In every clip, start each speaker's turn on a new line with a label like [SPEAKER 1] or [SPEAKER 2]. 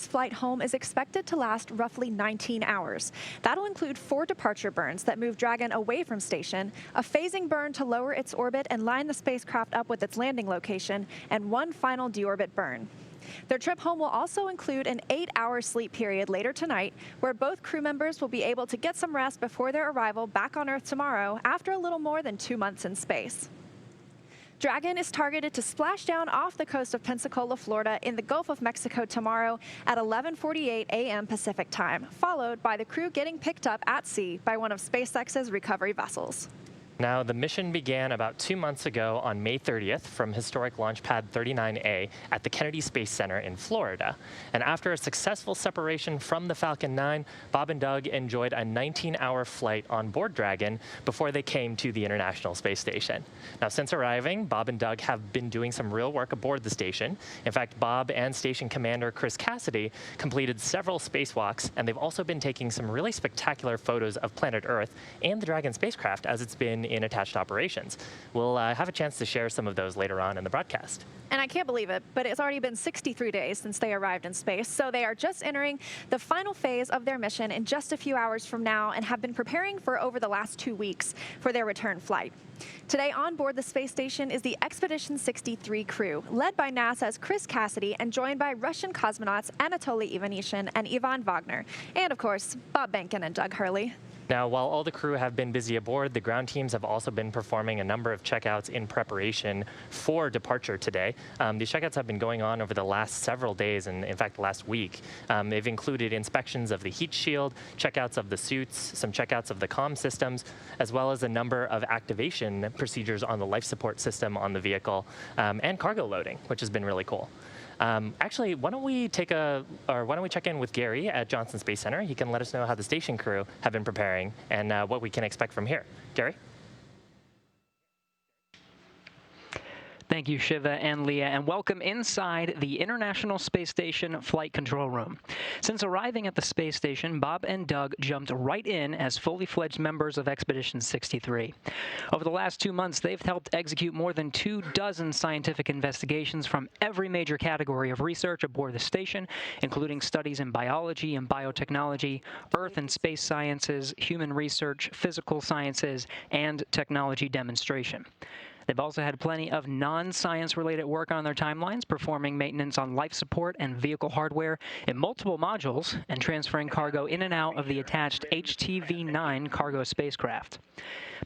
[SPEAKER 1] Dragon's flight home is expected to last roughly 19 hours. That'll include 4 departure burns that move Dragon away from station, a phasing burn to lower its orbit and line the spacecraft up with its landing location, and 1 final deorbit burn. Their trip home will also include an 8-hour sleep period later tonight, where both crew members will be able to get some rest before their arrival back on Earth tomorrow after a little more than 2 months in space. Dragon is targeted to splash down off the coast of Pensacola, Florida in the Gulf of Mexico tomorrow at 11:48 a.m. Pacific time, followed by the crew getting picked up at sea by one of SpaceX's recovery vessels.
[SPEAKER 2] Now, the mission began about 2 months ago on May 30th from historic Launch Pad 39A at the Kennedy Space Center in Florida. And after a successful separation from the Falcon 9, Bob and Doug enjoyed a 19-hour flight on board Dragon before they came to the International Space Station. Now, since arriving, Bob and Doug have been doing some real work aboard the station. In fact, Bob and Station Commander Chris Cassidy completed several spacewalks, and they've also been taking some really spectacular photos of planet Earth and the Dragon spacecraft as it's been in attached operations. We'll have a chance to share some of those later on in the broadcast.
[SPEAKER 1] And I can't believe it, but it's already been 63 days since they arrived in space, so they are just entering the final phase of their mission in just a few hours from now and have been preparing for over the last 2 weeks for their return flight. Today on board the space station is the Expedition 63 crew, led by NASA's Chris Cassidy and joined by Russian cosmonauts Anatoly Ivanishin and Ivan Wagner, and of course, Bob Behnken and Doug Hurley.
[SPEAKER 2] Now, while all the crew have been busy aboard, the ground teams have also been performing a number of checkouts in preparation for departure today. These checkouts have been going on over the last several days, and in fact, last week. They've included inspections of the heat shield, checkouts of the suits, some checkouts of the comm systems, as well as a number of activation procedures on the life support system on the vehicle, and cargo loading, which has been really cool. Actually, why don't we check in with Gary at Johnson Space Center? He can let us know how the station crew have been preparing and what we can expect from here. Gary?
[SPEAKER 3] Thank you, Shiva and Leah, and welcome inside the International Space Station Flight Control Room. Since arriving at the space station, Bob and Doug jumped right in as fully fledged members of Expedition 63. Over the last 2 months, they've helped execute more than 24 scientific investigations from every major category of research aboard the station, including studies in biology and biotechnology, Earth and space sciences, human research, physical sciences, and technology demonstration. They've also had plenty of non-science-related work on their timelines, performing maintenance on life support and vehicle hardware in multiple modules and transferring cargo in and out of the attached HTV-9 cargo spacecraft.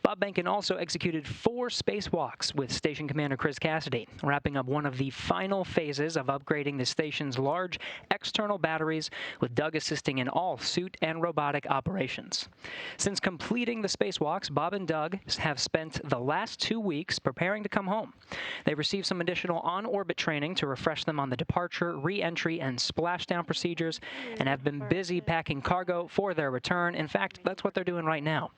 [SPEAKER 3] Bob Behnken also executed 4 spacewalks with Station Commander Chris Cassidy, wrapping up one of the final phases of upgrading the station's large external batteries, with Doug assisting in all suit and robotic operations. Since completing the spacewalks, Bob and Doug have spent the last 2 weeks preparing to come home. They received some additional on-orbit training to refresh them on the departure, re-entry, and splashdown procedures, and have been busy packing cargo for their return. In fact, that's what they're doing right now.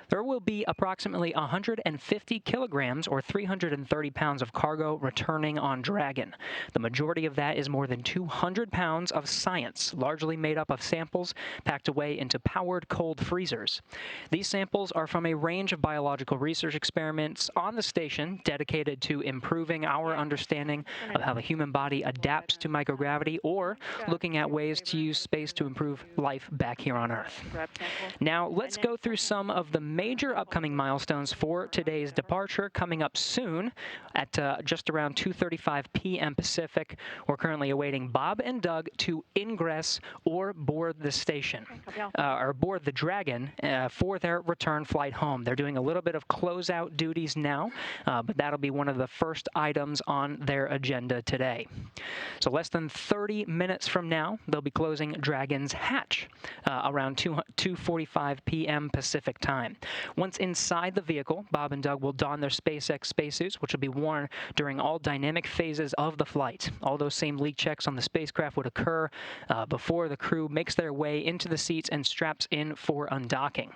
[SPEAKER 3] There will be approximately 150 kilograms or 330 pounds of cargo returning on Dragon. The majority of that is more than 200 pounds of science, largely made up of samples packed away into powered cold freezers. These samples are from a range of biological research experiments on the station dedicated to improving our understanding of how the human body adapts to microgravity, or looking at ways to use space to improve life back here on Earth. Now, let's go through some of the major upcoming milestones for today's departure coming up soon at just around 2:35 p.m. Pacific. We're currently awaiting Bob and Doug to ingress or board the station, or board the Dragon for their return flight home. They're doing a little bit of closeout duties now, but that'll be one of the first items on their agenda today. So less than 30 minutes from now, they'll be closing Dragon's hatch around 2:45 p.m. Pacific time. Once inside the vehicle, Bob and Doug will don their SpaceX spacesuits, which will be worn during all dynamic phases of the flight. All those same leak checks on the spacecraft would occur before the crew makes their way into the seats and straps in for undocking.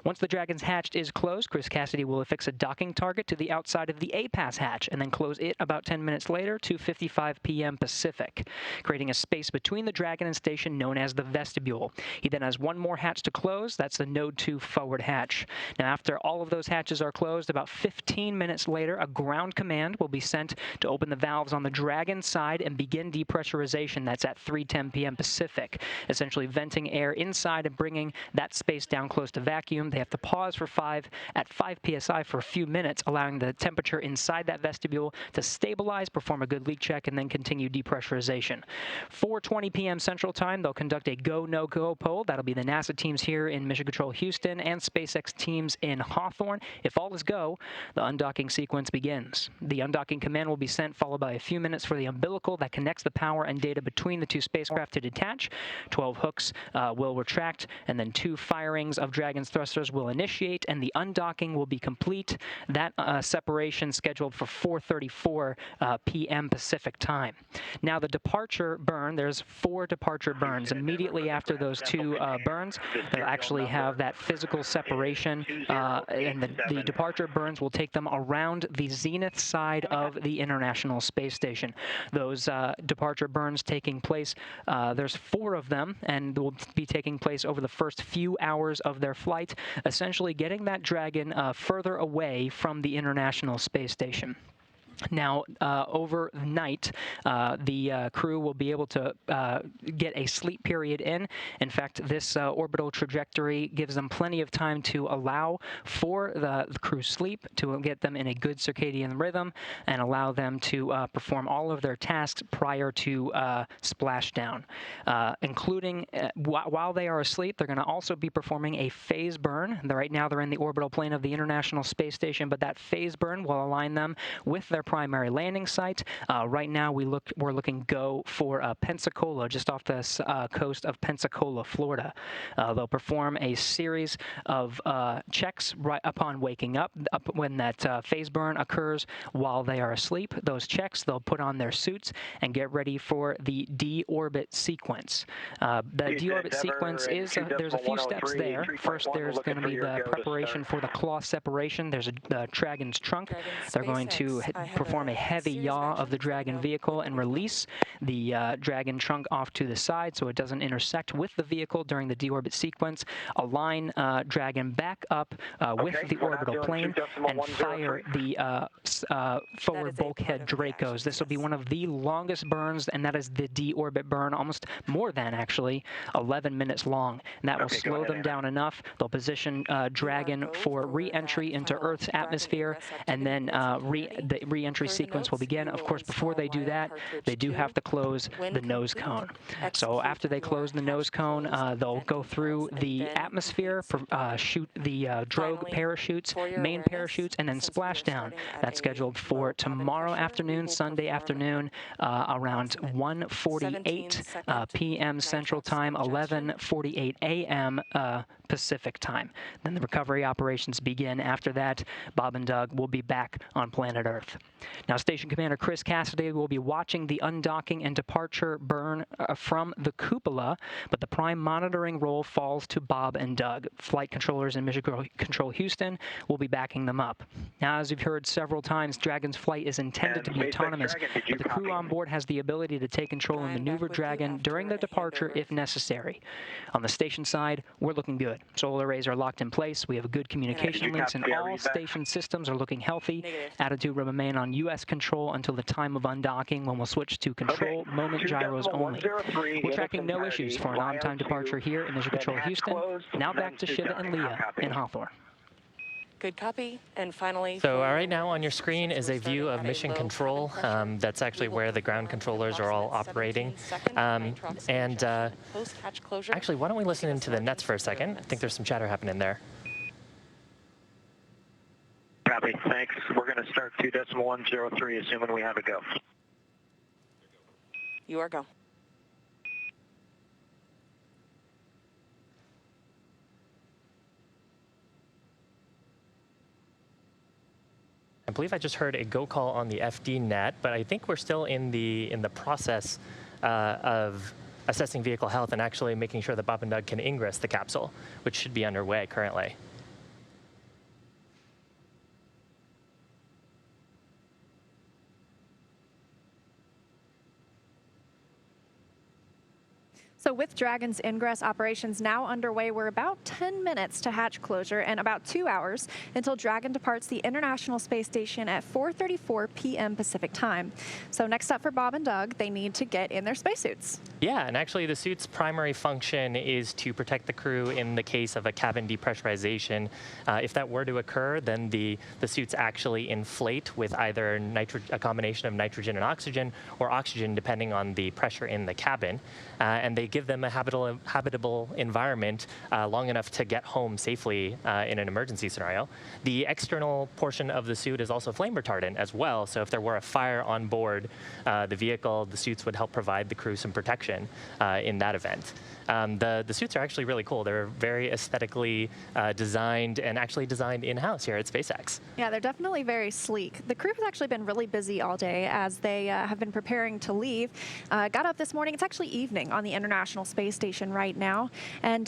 [SPEAKER 3] Once the Dragon's hatch is closed, Chris Cassidy will affix a docking target to the outside of the A-Pass hatch and then close it about 10 minutes later, 2:55 p.m. Pacific, creating a space between the Dragon and station known as the Vestibule. He then has one more hatch to close. That's the Node 2 forward hatch. Now, after all of those hatches are closed, about 15 minutes later, a ground command will be sent to open the valves on the Dragon side and begin depressurization. That's at 3:10 p.m. Pacific, essentially venting air inside and bringing that space down close to vacuum. They have to pause for 5 psi for a few minutes, allowing the temperature inside that vestibule to stabilize, perform a good leak check, and then continue depressurization. 4:20 p.m. Central Time, they'll conduct a go, no-go poll. That'll be the NASA teams here in Mission Control Houston and SpaceX teams in Hawthorne. If all is go, the undocking sequence begins. The undocking command will be sent, followed by a few minutes for the umbilical that connects the power and data between the two spacecraft to detach. 12 hooks will retract, and then 2 firings of Dragon's thrusters will initiate, and the undocking will be complete. That separation scheduled for 4:34 p.m. Pacific time. Now, the departure burn, there's 4 departure burns. Immediately after those 2 burns, they'll actually have that physical separation, and the departure burns will take them around the zenith side of the International Space Station. Those departure burns taking place, there's 4 of them, and will be taking place over the first few hours of their flight, essentially getting that Dragon further away from the International Space Station. Now, overnight, the crew will be able to get a sleep period in. In fact, this orbital trajectory gives them plenty of time to allow for the crew's sleep, to get them in a good circadian rhythm, and allow them to perform all of their tasks prior to splashdown, including while they are asleep. They're going to also be performing a phase burn. Right now, they're in the orbital plane of the International Space Station, but that phase burn will align them with their primary landing site. Right now, we're looking go for Pensacola, just off the coast of Pensacola, Florida. They'll perform a series of checks right upon waking up when that phase burn occurs while they are asleep. Those checks, they'll put on their suits and get ready for the deorbit sequence. The deorbit sequence is, there's a few steps there. First, there's going to be the preparation for the claw separation. There's the Dragon's trunk. They're going to perform a heavy yaw of the Dragon vehicle and release the Dragon trunk off to the side so it doesn't intersect with the vehicle during the deorbit sequence. Align Dragon back up with the orbital plane and fire the forward bulkhead Dracos. This will be one of the longest burns, and that is the deorbit burn, almost more than actually 11 minutes long. And that will slow them down enough. They'll position Dragon for re-entry into Earth's atmosphere, and then the re-entry sequence will begin. Of course, before they do that, they do have to close the nose cone. So after they close the nose cone, they'll go through the atmosphere, shoot the drogue parachutes, main parachutes, and then splashdown. That's scheduled for tomorrow afternoon, Sunday afternoon, around 1:48 p.m. Central Time, 11:48 a.m. Pacific Time. Then the recovery operations begin. After that, Bob and Doug will be back on planet Earth. Now, Station Commander Chris Cassidy will be watching the undocking and departure burn from the cupola, but the prime monitoring role falls to Bob and Doug. Flight controllers in Mission Control Houston will be backing them up. Now, as you've heard several times, Dragon's flight is intended to be autonomous, but the crew on board has the ability to take control and maneuver Dragon during the departure if necessary. On the station side, we're looking good. Solar arrays are locked in place. We have good communication links, and all station systems are looking healthy. Attitude will remain on U.S. control until the time of undocking, when we'll switch to control moment gyros only. We're tracking no issues for an on-time departure here in Mission Control Houston. Now back to Shiva and Leah in Hawthorne.
[SPEAKER 4] Good copy. And finally,
[SPEAKER 2] so right now on your screen is a view of mission control. That's actually where the ground controllers are all operating. Actually, why don't we listen into the nets for a second? I think there's some chatter happening there.
[SPEAKER 5] Copy. Thanks. We're going to start 2.103, assuming we have a go.
[SPEAKER 4] You are go.
[SPEAKER 2] I believe I just heard a go call on the FD net, but I think we're still in the process of assessing vehicle health and actually making sure that Bob and Doug can ingress the capsule, which should be underway currently.
[SPEAKER 1] So with Dragon's Ingress operations now underway, we're about 10 minutes to hatch closure and about 2 hours until Dragon departs the International Space Station at 4:34 p.m. Pacific time. So next up for Bob and Doug, they need to get in their spacesuits.
[SPEAKER 2] Yeah, and actually the suit's primary function is to protect the crew in the case of a cabin depressurization. If that were to occur, then the suits actually inflate with either a combination of nitrogen and oxygen, or oxygen depending on the pressure in the cabin. And they give them a habitable environment long enough to get home safely in an emergency scenario. The external portion of the suit is also flame retardant as well, so if there were a fire on board the vehicle, the suits would help provide the crew some protection in that event. The suits are actually really cool. They're very aesthetically designed and actually designed in-house here at SpaceX.
[SPEAKER 1] Yeah, they're definitely very sleek. The crew has actually been really busy all day as they have been preparing to leave. Got up this morning. It's actually evening on the International Space Station right now. And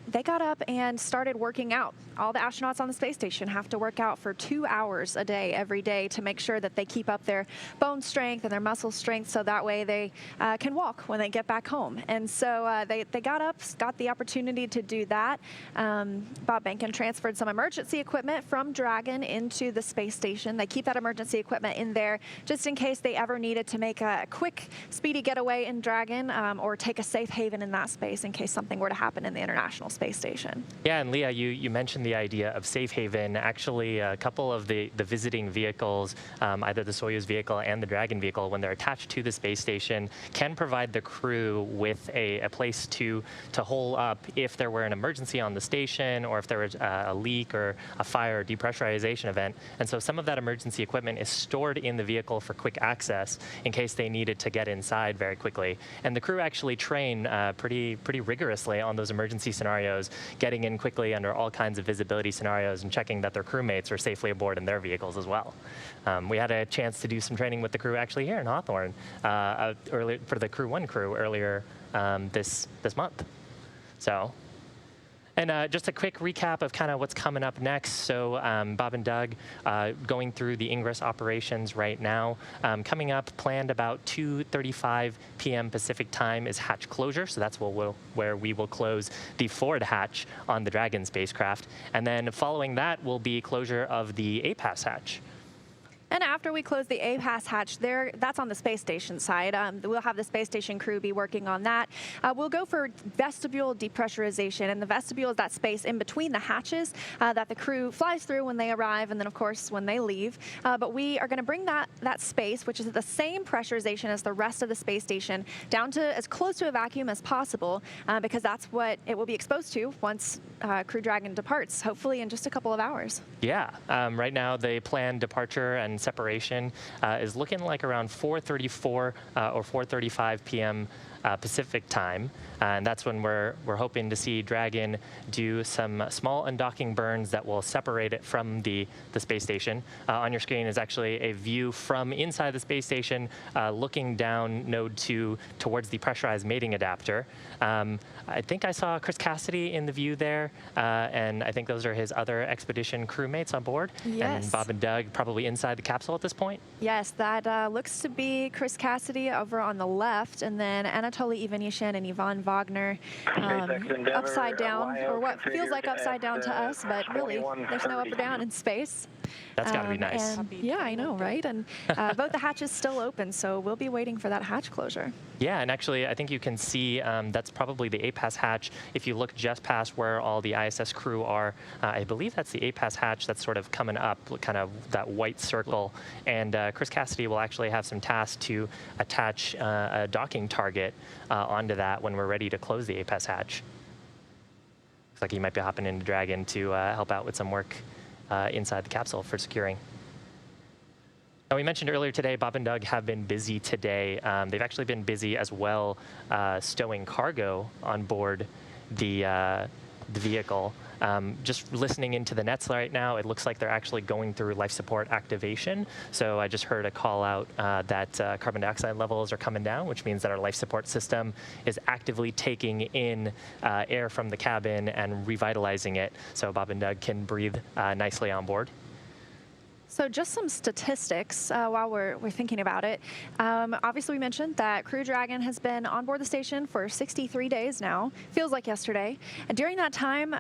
[SPEAKER 1] they got up and started working out. All the astronauts on the space station have to work out for 2 hours a day every day to make sure that they keep up their bone strength and their muscle strength so that way they can walk when they get back home. And so they got up, got the opportunity to do that. Bob Behnken transferred some emergency equipment from Dragon into the space station. They keep that emergency equipment in there just in case they ever needed to make a quick, speedy getaway in Dragon or take a safe haven in that space in case something were to happen in the International Space Station.
[SPEAKER 2] Yeah, and Leah, you mentioned the idea of safe haven. Actually, a couple of the visiting vehicles, either the Soyuz vehicle and the Dragon vehicle, when they're attached to the space station, can provide the crew with a place to hole up if there were an emergency on the station or if there was a leak or a fire or depressurization event. And so some of that emergency equipment is stored in the vehicle for quick access in case they needed to get inside very quickly. And the crew actually train pretty rigorously on those emergency scenarios, getting in quickly under all kinds of visibility scenarios and checking that their crewmates are safely aboard in their vehicles as well. We had a chance to do some training with the crew actually here in Hawthorne earlier for the Crew 1 crew earlier this month. So, and just a quick recap of kind of what's coming up next. So Bob and Doug going through the Ingress operations right now. Coming up, planned about 2:35 p.m. Pacific time is hatch closure. So that's where we will close the forward hatch on the Dragon spacecraft. And then following that will be closure of the APAS hatch.
[SPEAKER 1] And after we close the APAS hatch, that's on the space station side. We'll have the space station crew be working on that. We'll go for vestibule depressurization, and the vestibule is that space in between the hatches that the crew flies through when they arrive, and then of course when they leave. But we are going to bring that space, which is at the same pressurization as the rest of the space station, down to as close to a vacuum as possible, because that's what it will be exposed to once Crew Dragon departs, hopefully in just a couple of hours.
[SPEAKER 2] Yeah, right now the planned departure and separation is looking like around 4:34 or 4:35 p.m. Pacific time, and that's when we're hoping to see Dragon do some small undocking burns that will separate it from the space station. On your screen is actually a view from inside the space station, looking down node 2 towards the pressurized mating adapter. I think I saw Chris Cassidy in the view there, and I think those are his other expedition crewmates on board.
[SPEAKER 1] Yes.
[SPEAKER 2] And Bob and Doug probably inside the capsule at this point.
[SPEAKER 1] Yes, that looks to be Chris Cassidy over on the left, and then Anatoly Ivanishin and Yvonne Wagner upside down, or what feels like upside down to us, but really there's no up or down in space.
[SPEAKER 2] That's got to be nice.
[SPEAKER 1] Yeah, I know, right? And both the hatches still open, so we'll be waiting for that hatch closure.
[SPEAKER 2] Yeah, and actually I think you can see that's probably the APAS hatch. If you look just past where all the ISS crew are, I believe that's the APAS hatch that's sort of coming up, kind of that white circle. And Chris Cassidy will actually have some tasks to attach a docking target onto that when we're ready to close the APAS hatch. Looks like he might be hopping into Dragon to help out with some work inside the capsule for securing. Now, we mentioned earlier today, Bob and Doug have been busy today. They've actually been busy as well stowing cargo on board the vehicle. Just listening into the nets right now, it looks like they're actually going through life support activation. So I just heard a call out that carbon dioxide levels are coming down, which means that our life support system is actively taking in air from the cabin and revitalizing it so Bob and Doug can breathe nicely on board.
[SPEAKER 1] So just some statistics while we're thinking about it. Obviously, we mentioned that Crew Dragon has been on board the station for 63 days now. Feels like yesterday. And during that time,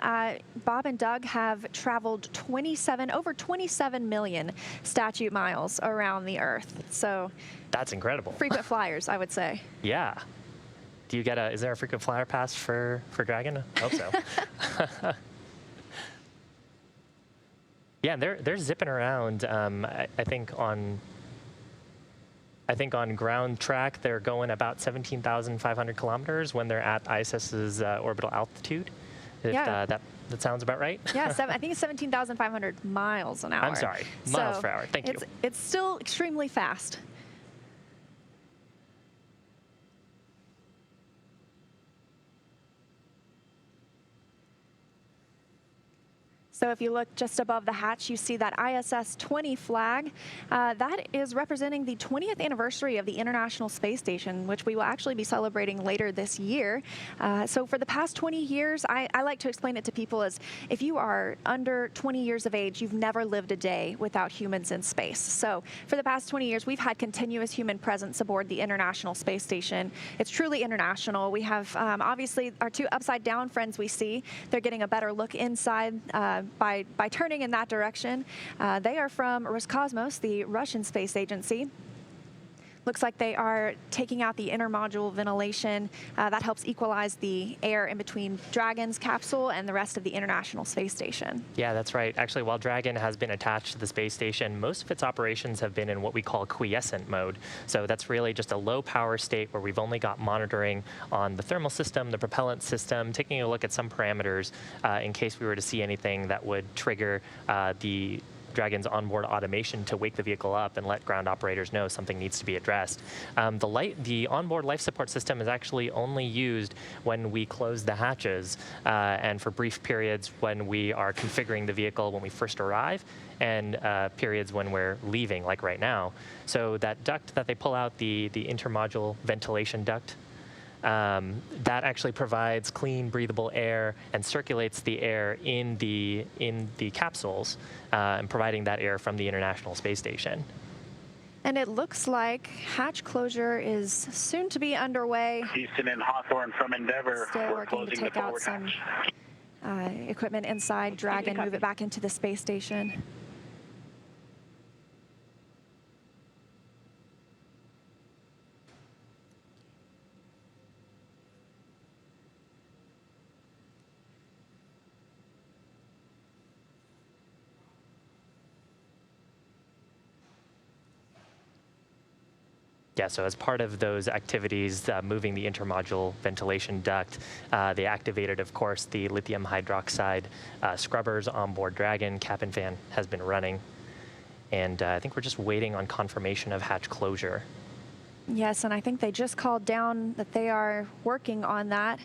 [SPEAKER 1] Bob and Doug have traveled over 27 million statute miles around the Earth. So
[SPEAKER 2] that's incredible.
[SPEAKER 1] Frequent flyers, I would say.
[SPEAKER 2] Yeah. Do you get is there a frequent flyer pass for Dragon? I hope so. Yeah, they're zipping around. I think on ground track they're going about 17,500 kilometers when they're at ISS's orbital altitude. If that sounds about right.
[SPEAKER 1] Yeah, I think it's 17,500 miles an hour.
[SPEAKER 2] I'm sorry, miles per hour. Thank you.
[SPEAKER 1] It's still extremely fast. So if you look just above the hatch, you see that ISS 20 flag. That is representing the 20th anniversary of the International Space Station, which we will actually be celebrating later this year. So for the past 20 years, I like to explain it to people as if you are under 20 years of age, you've never lived a day without humans in space. So for the past 20 years, we've had continuous human presence aboard the International Space Station. It's truly international. We have obviously our two upside down friends we see. They're getting a better look inside by turning in that direction. They are from Roscosmos, the Russian space agency. Looks like they are taking out the intermodule ventilation. That helps equalize the air in between Dragon's capsule and the rest of the International Space Station.
[SPEAKER 2] Yeah, that's right. Actually, while Dragon has been attached to the space station, most of its operations have been in what we call quiescent mode. So that's really just a low power state where we've only got monitoring on the thermal system, the propellant system, taking a look at some parameters in case we were to see anything that would trigger the Dragon's onboard automation to wake the vehicle up and let ground operators know something needs to be addressed. The onboard life support system is actually only used when we close the hatches and for brief periods when we are configuring the vehicle when we first arrive and periods when we're leaving, like right now. So that duct that they pull out, the intermodule ventilation duct, that actually provides clean, breathable air and circulates the air in the capsules and providing that air from the International Space Station.
[SPEAKER 1] And it looks like hatch closure is soon to be underway.
[SPEAKER 5] Houston and Hawthorne from Endeavour.
[SPEAKER 1] Still working to take out some equipment inside Dragon, move it back into the space station.
[SPEAKER 2] Yeah, so as part of those activities, moving the intermodule ventilation duct, they activated, of course, the lithium hydroxide scrubbers on board Dragon. Cap and fan has been running. And I think we're just waiting on confirmation of hatch closure.
[SPEAKER 1] Yes, and I think they just called down that they are working on that,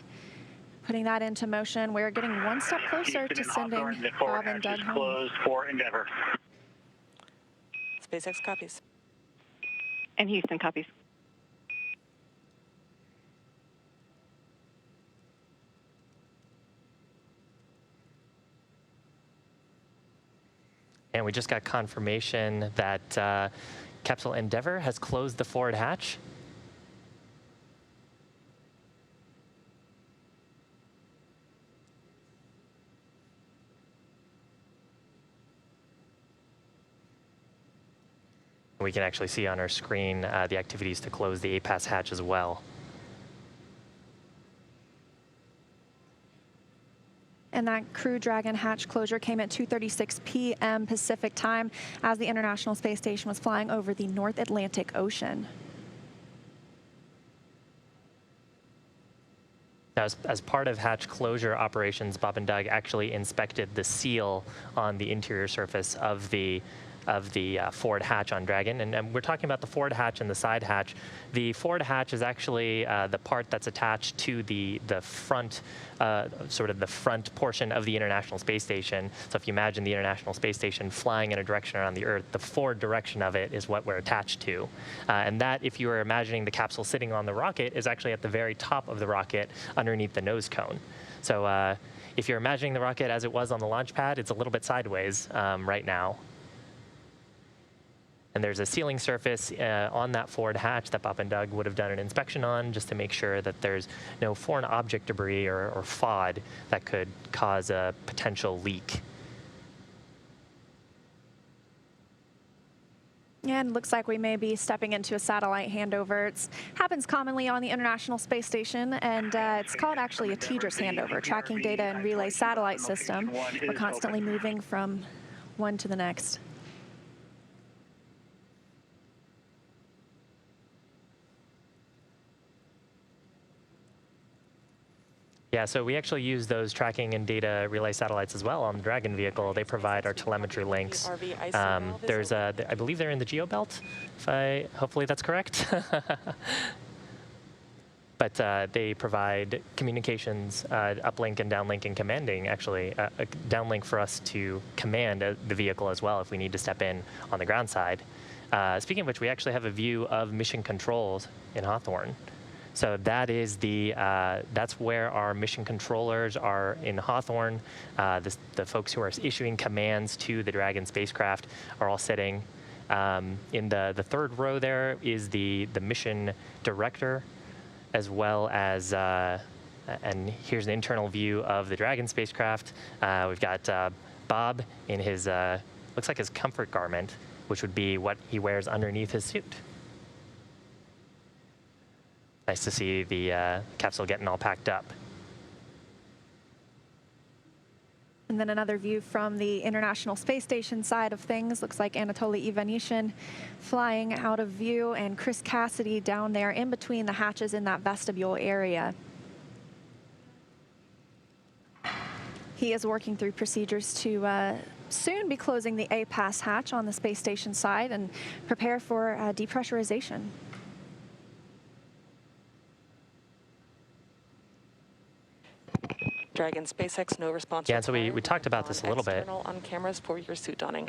[SPEAKER 1] putting that into motion. We're getting one step closer to sending Bob and Doug home.
[SPEAKER 5] Closed for Endeavour.
[SPEAKER 4] SpaceX copies.
[SPEAKER 6] And Houston copies.
[SPEAKER 2] And we just got confirmation that Capsule Endeavour has closed the forward hatch. We can actually see on our screen the activities to close the APAS hatch as well.
[SPEAKER 1] And that Crew Dragon hatch closure came at 2:36 p.m. Pacific time as the International Space Station was flying over the North Atlantic Ocean.
[SPEAKER 2] Now, as part of hatch closure operations, Bob and Doug actually inspected the seal on the interior surface of the forward hatch on Dragon. And we're talking about the forward hatch and the side hatch. The forward hatch is actually the part that's attached to the front, sort of the front portion of the International Space Station. So if you imagine the International Space Station flying in a direction around the Earth, the forward direction of it is what we're attached to. And that, if you were imagining the capsule sitting on the rocket, is actually at the very top of the rocket underneath the nose cone. So if you're imagining the rocket as it was on the launch pad, it's a little bit sideways right now. And there's a sealing surface on that forward hatch that Bob and Doug would have done an inspection on just to make sure that there's no foreign object debris or FOD that could cause a potential leak.
[SPEAKER 1] And looks like we may be stepping into a satellite handover. It happens commonly on the International Space Station, and it's called actually a TDRS handover, Tracking Data and Relay Satellite System. We're constantly moving from one to the next.
[SPEAKER 2] Yeah, so we actually use those tracking and data relay satellites as well on the Dragon vehicle. They provide our telemetry links. There's I believe they're in the GeoBelt. Hopefully that's correct. But they provide communications, uplink and downlink and commanding, actually, a downlink for us to command the vehicle as well if we need to step in on the ground side. Speaking of which, we actually have a view of mission controls in Hawthorne. So that is that's where our mission controllers are in Hawthorne. The folks who are issuing commands to the Dragon spacecraft are all sitting. In the third row there is the mission director, as well as, and here's an internal view of the Dragon spacecraft. We've got Bob in his, looks like his comfort garment, which would be what he wears underneath his suit. Nice to see the capsule getting all packed up.
[SPEAKER 1] And then another view from the International Space Station side of things. Looks like Anatoly Ivanishin flying out of view, and Chris Cassidy down there in between the hatches in that vestibule area. He is working through procedures to soon be closing the A-pass hatch on the space station side and prepare for depressurization.
[SPEAKER 4] Dragon SpaceX, no response.
[SPEAKER 2] Yeah, so we talked about this a little bit.
[SPEAKER 4] External on cameras for your suit donning.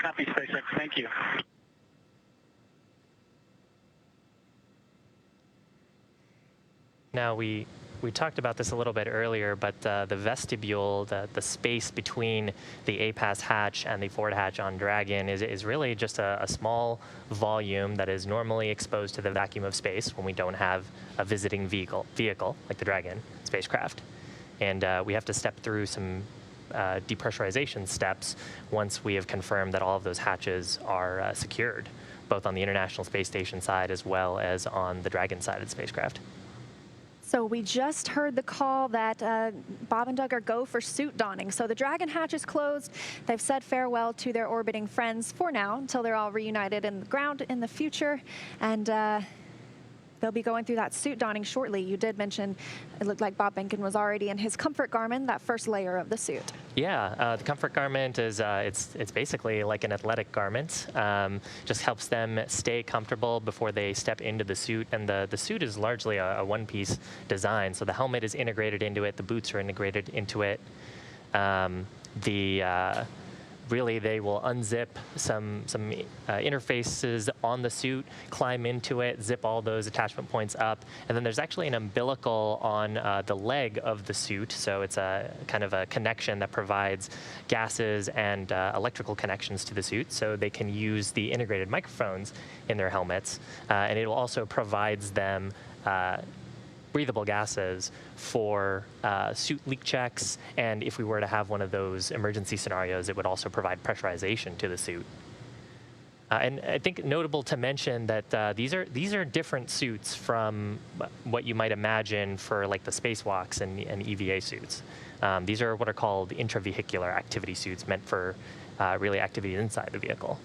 [SPEAKER 5] Copy, SpaceX. Thank you.
[SPEAKER 2] Now, we talked about this a little bit earlier, but the vestibule, the space between the A-pass hatch and the forward hatch on Dragon is really just a small volume that is normally exposed to the vacuum of space when we don't have a visiting vehicle like the Dragon spacecraft. And we have to step through some depressurization steps once we have confirmed that all of those hatches are secured, both on the International Space Station side as well as on the Dragon side of the spacecraft.
[SPEAKER 1] So we just heard the call that Bob and Doug are go for suit donning. So the Dragon hatch is closed. They've said farewell to their orbiting friends for now until they're all reunited in the ground in the future. And they'll be going through that suit donning shortly. You did mention it looked like Bob Behnken was already in his comfort garment, that first layer of the suit.
[SPEAKER 2] Yeah, the comfort garment is it's basically like an athletic garment. Just helps them stay comfortable before they step into the suit. And the suit is largely a one-piece design. So the helmet is integrated into it. The boots are integrated into it. Really, they will unzip some interfaces on the suit, climb into it, zip all those attachment points up, and then there's actually an umbilical on the leg of the suit. So it's a kind of a connection that provides gases and electrical connections to the suit, so they can use the integrated microphones in their helmets, and it also provides them breathable gases for suit leak checks, and if we were to have one of those emergency scenarios, it would also provide pressurization to the suit. And I think notable to mention that these are different suits from what you might imagine for like the spacewalks and EVA suits. These are what are called intravehicular activity suits, meant for really activity inside the vehicle.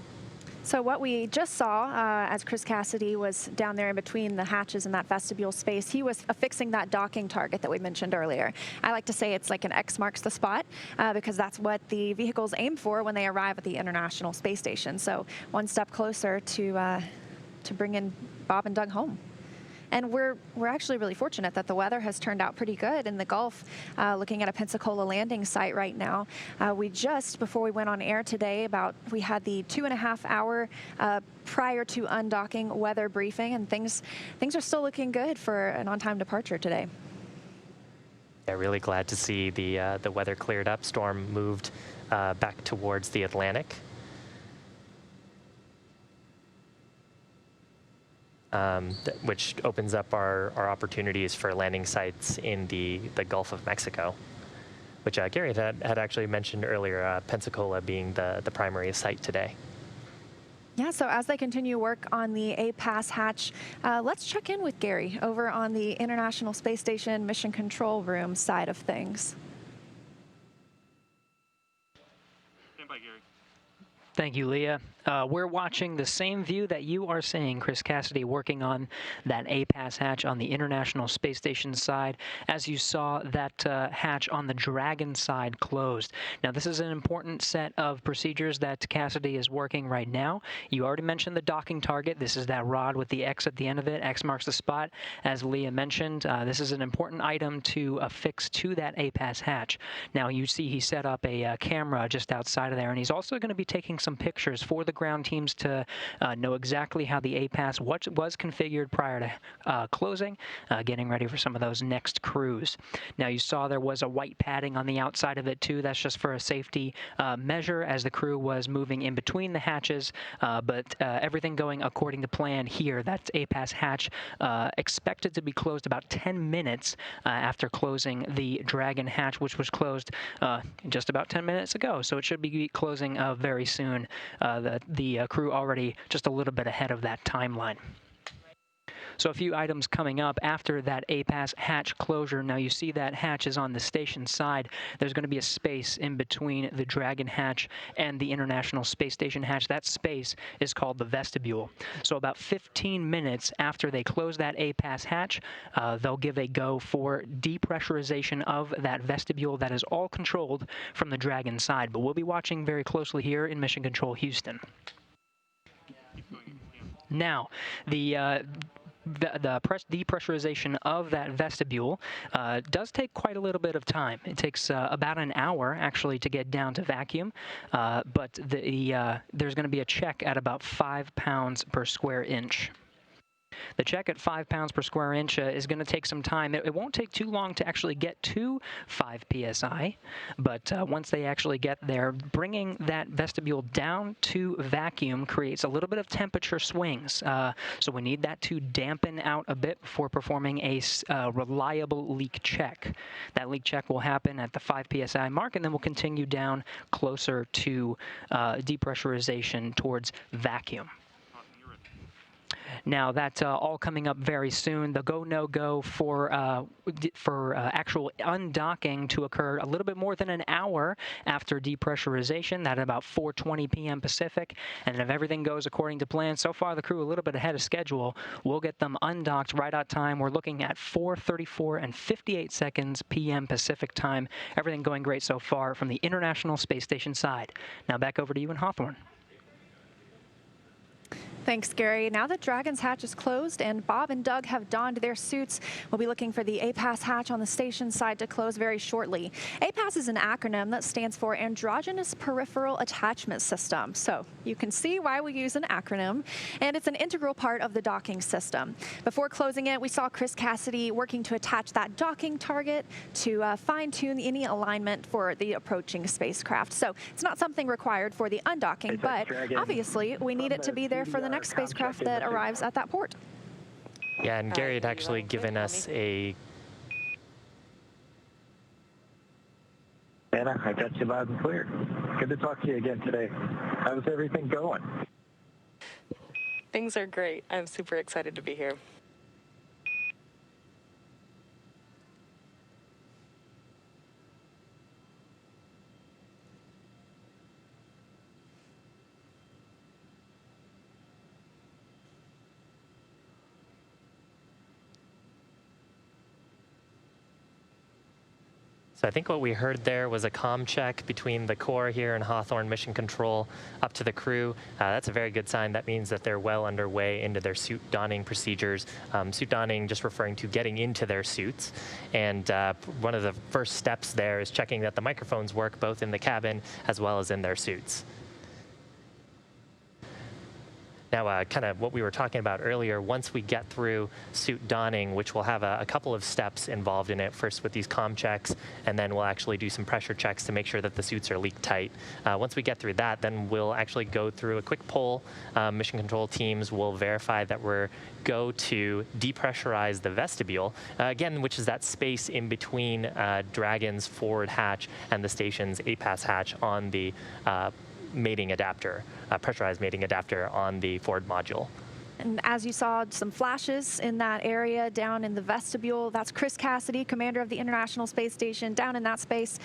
[SPEAKER 1] So what we just saw as Chris Cassidy was down there in between the hatches in that vestibule space, he was affixing that docking target that we mentioned earlier. I like to say it's like an X marks the spot because that's what the vehicles aim for when they arrive at the International Space Station. So one step closer to bringing Bob and Doug home. And we're actually really fortunate that the weather has turned out pretty good in the Gulf. Looking at a Pensacola landing site right now, we just, before we went on air today, we had the 2.5 hour prior to undocking weather briefing, and things are still looking good for an on-time departure today.
[SPEAKER 2] Yeah, really glad to see the weather cleared up. Storm moved back towards the Atlantic. Which opens up our opportunities for landing sites in the Gulf of Mexico, which Gary had actually mentioned earlier, Pensacola being the primary site today.
[SPEAKER 1] Yeah, so as they continue work on the APAS hatch, let's check in with Gary over on the International Space Station Mission Control Room side of things.
[SPEAKER 7] Stand by, Gary.
[SPEAKER 3] Thank you, Leah. We're watching the same view that you are seeing, Chris Cassidy working on that APAS hatch on the International Space Station side. As you saw, that hatch on the Dragon side closed. Now, this is an important set of procedures that Cassidy is working right now. You already mentioned the docking target. This is that rod with the X at the end of it. X marks the spot. As Leah mentioned, this is an important item to affix to that APAS hatch. Now, you see he set up a camera just outside of there, and he's also going to be taking some pictures for the ground teams to know exactly how the APAS was configured prior to closing, getting ready for some of those next crews. Now, you saw there was a white padding on the outside of it too. That's just for a safety measure as the crew was moving in between the hatches, but everything going according to plan here. That APAS hatch expected to be closed about 10 minutes after closing the Dragon hatch, which was closed just about 10 minutes ago. So it should be closing very soon. The crew already just a little bit ahead of that timeline. So a few items coming up after that APAS hatch closure. Now you see that hatch is on the station side. There's going to be a space in between the Dragon hatch and the International Space Station hatch. That space is called the Vestibule. So about 15 minutes after they close that APAS hatch, they'll give a go for depressurization of that vestibule that is all controlled from the Dragon side. But we'll be watching very closely here in Mission Control Houston. Now, the depressurization of that vestibule does take quite a little bit of time. It takes about an hour, actually, to get down to vacuum, but there's going to be a check at about 5 pounds per square inch. The check at 5 pounds per square inch is going to take some time. It won't take too long to actually get to 5 psi, but once they actually get there, bringing that vestibule down to vacuum creates a little bit of temperature swings. So we need that to dampen out a bit before performing a reliable leak check. That leak check will happen at the 5 psi mark, and then we'll continue down closer to depressurization towards vacuum. Now, that's all coming up very soon. The go, no-go for actual undocking to occur a little bit more than an hour after depressurization. That at about 4:20 p.m. Pacific. And if everything goes according to plan, so far the crew a little bit ahead of schedule. We'll get them undocked right on time. We're looking at 4:34 and 58 seconds p.m. Pacific time. Everything going great so far from the International Space Station side. Now back over to you in Hawthorne.
[SPEAKER 1] Thanks, Gary. Now that Dragon's hatch is closed and Bob and Doug have donned their suits, we'll be looking for the APAS hatch on the station side to close very shortly. APAS is an acronym that stands for Androgynous Peripheral Attachment System. So you can see why we use an acronym, and it's an integral part of the docking system. Before closing it, we saw Chris Cassidy working to attach that docking target to fine-tune any alignment for the approaching spacecraft. So it's not something required for the undocking, but obviously we need it to be there for the next spacecraft that arrives at that port.
[SPEAKER 2] Yeah, and Gary had actually given us a...
[SPEAKER 5] Anna, I got you loud and clear. Good to talk to you again today. How's everything going?
[SPEAKER 4] Things are great. I'm super excited to be here.
[SPEAKER 2] So I think what we heard there was a comm check between the core here and Hawthorne Mission Control up to the crew. That's a very good sign. That means that they're well underway into their suit donning procedures. Suit donning just referring to getting into their suits. And one of the first steps there is checking that the microphones work both in the cabin as well as in their suits. Now, kind of what we were talking about earlier, once we get through suit donning, which will have a couple of steps involved in it, first with these comm checks, and then we'll actually do some pressure checks to make sure that the suits are leak tight. Once we get through that, then we'll actually go through a quick poll. Mission control teams will verify that we're go to depressurize the vestibule, again, which is that space in between Dragon's forward hatch and the station's APAS hatch on the mating adapter, pressurized mating adapter on the forward module.
[SPEAKER 1] And as you saw, some flashes in that area down in the vestibule. That's Chris Cassidy, commander of the International Space Station, down in that space.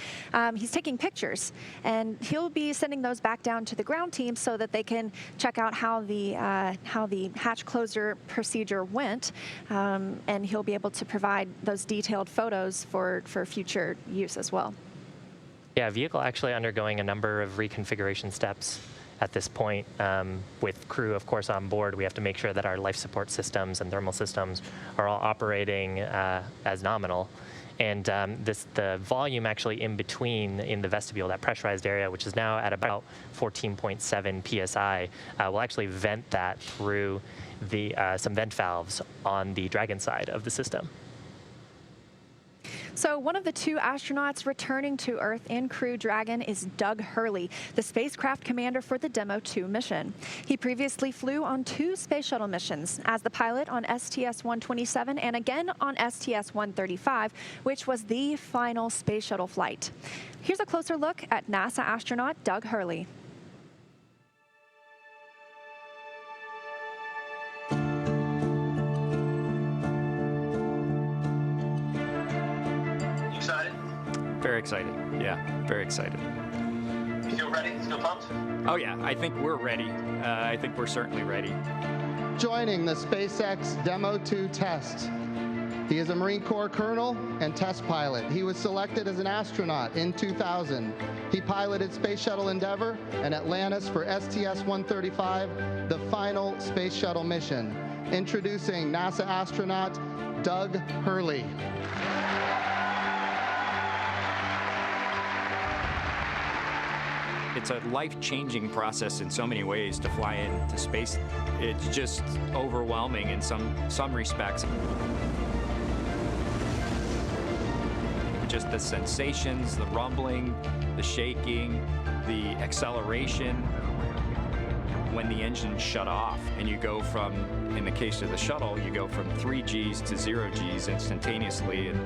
[SPEAKER 1] He's taking pictures, and he'll be sending those back down to the ground team so that they can check out how the hatch closure procedure went, and he'll be able to provide those detailed photos for future use as well.
[SPEAKER 2] Yeah, vehicle actually undergoing a number of reconfiguration steps at this point. With crew, of course, on board, we have to make sure that our life support systems and thermal systems are all operating as nominal. And the volume actually in between in the vestibule, that pressurized area, which is now at about 14.7 psi, will actually vent that through the some vent valves on the Dragon side of the system.
[SPEAKER 1] So one of the two astronauts returning to Earth in Crew Dragon is Doug Hurley, the spacecraft commander for the Demo 2 mission. He previously flew on 2 space shuttle missions as the pilot on STS-127 and again on STS-135, which was the final space shuttle flight. Here's a closer look at NASA astronaut Doug Hurley.
[SPEAKER 8] Excited?
[SPEAKER 9] Very excited. Yeah, very excited.
[SPEAKER 8] You feel ready? Feel pumped?
[SPEAKER 9] Oh yeah, I think we're ready. I think we're certainly ready.
[SPEAKER 10] Joining the SpaceX Demo 2 test. He is a Marine Corps colonel and test pilot. He was selected as an astronaut in 2000. He piloted Space Shuttle Endeavour and Atlantis for STS-135, the final space shuttle mission. Introducing NASA astronaut Doug Hurley.
[SPEAKER 9] It's a life-changing process in so many ways to fly into space. It's just overwhelming in some respects. Just the sensations, the rumbling, the shaking, the acceleration. When the engines shut off and you go from, in the case of the shuttle, you go from 3 Gs to 0 Gs instantaneously, and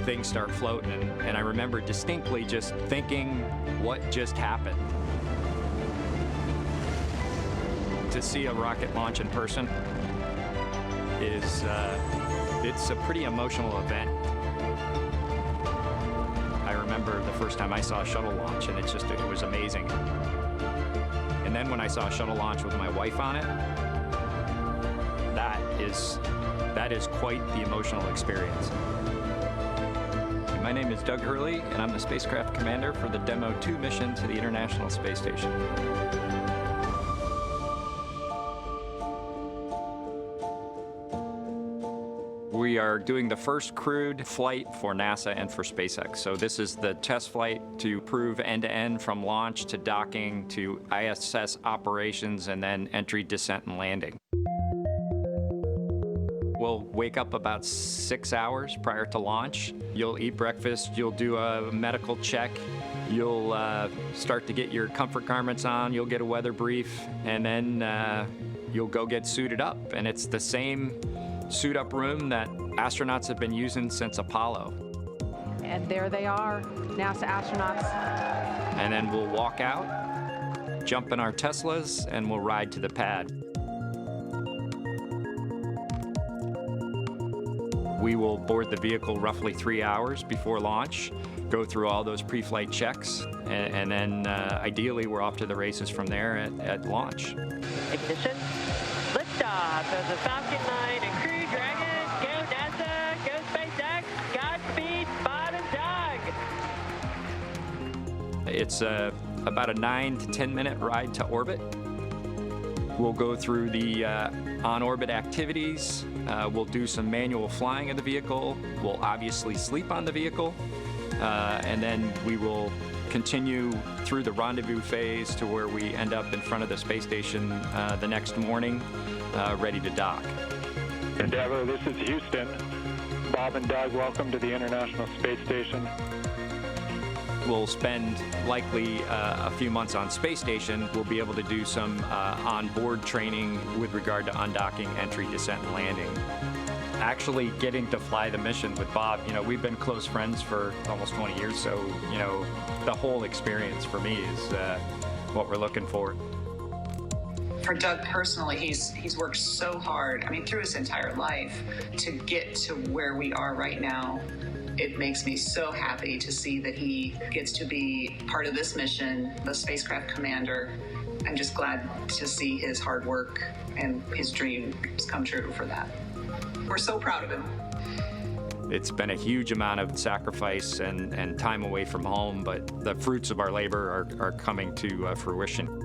[SPEAKER 9] things start floating. And I remember distinctly just thinking, what just happened? To see a rocket launch in person is, it's a pretty emotional event. I remember the first time I saw a shuttle launch, and it was amazing. And then when I saw a shuttle launch with my wife on it, that is quite the emotional experience. My name is Doug Hurley, and I'm the spacecraft commander for the Demo 2 mission to the International Space Station. We are doing the first crewed flight for NASA and for SpaceX. So this is the test flight to prove end-to-end from launch to docking to ISS operations and then entry, descent, and landing. We'll wake up about 6 hours prior to launch. You'll eat breakfast, you'll do a medical check, you'll start to get your comfort garments on, you'll get a weather brief, and then you'll go get suited up. And it's the same suit up room that astronauts have been using since Apollo.
[SPEAKER 11] And there they are, NASA astronauts.
[SPEAKER 9] And then we'll walk out, jump in our Teslas, and we'll ride to the pad. We will board the vehicle roughly 3 hours before launch, go through all those pre-flight checks, and then ideally we're off to the races from there at launch.
[SPEAKER 12] Ignition, liftoff of the Falcon 9 and Crew Dragon. Go NASA, go SpaceX, Godspeed, Spot and Doug.
[SPEAKER 9] It's about a 9 to 10 minute ride to orbit. We'll go through the on-orbit activities. We'll do some manual flying of the vehicle. We'll obviously sleep on the vehicle. And then we will continue through the rendezvous phase to where we end up in front of the space station the next morning, ready to dock.
[SPEAKER 13] Endeavour, this is Houston. Bob and Doug, welcome to the International Space Station.
[SPEAKER 9] We'll spend likely a few months on space station. We'll be able to do some on-board training with regard to undocking, entry, descent, and landing. Actually getting to fly the mission with Bob, you know, we've been close friends for almost 20 years, so, you know, the whole experience for me is what we're looking for.
[SPEAKER 14] For Doug personally, he's worked so hard, I mean, through his entire life to get to where we are right now. It makes me so happy to see that he gets to be part of this mission, the spacecraft commander. I'm just glad to see his hard work and his dreams come true for that. We're so proud of him.
[SPEAKER 9] It's been a huge amount of sacrifice and time away from home, but the fruits of our labor are coming to fruition.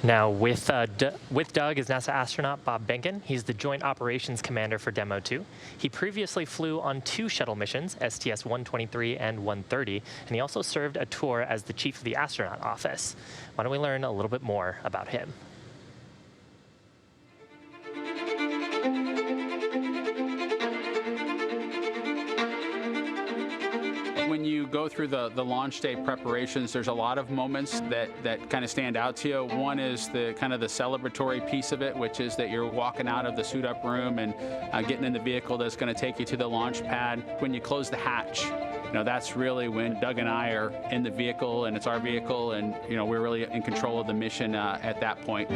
[SPEAKER 2] Now, with Doug is NASA astronaut Bob Behnken. He's the Joint Operations Commander for Demo 2. He previously flew on 2 shuttle missions, STS-123 and 130, and he also served a tour as the Chief of the Astronaut Office. Why don't we learn a little bit more about him?
[SPEAKER 15] When you go through the launch day preparations, there's a lot of moments that kind of stand out to you. One is the kind of the celebratory piece of it, which is that you're walking out of the suit up room and getting in the vehicle that's going to take you to the launch pad. When you close the hatch, you know, that's really when Doug and I are in the vehicle, and it's our vehicle, and, you know, we're really in control of the mission at that point.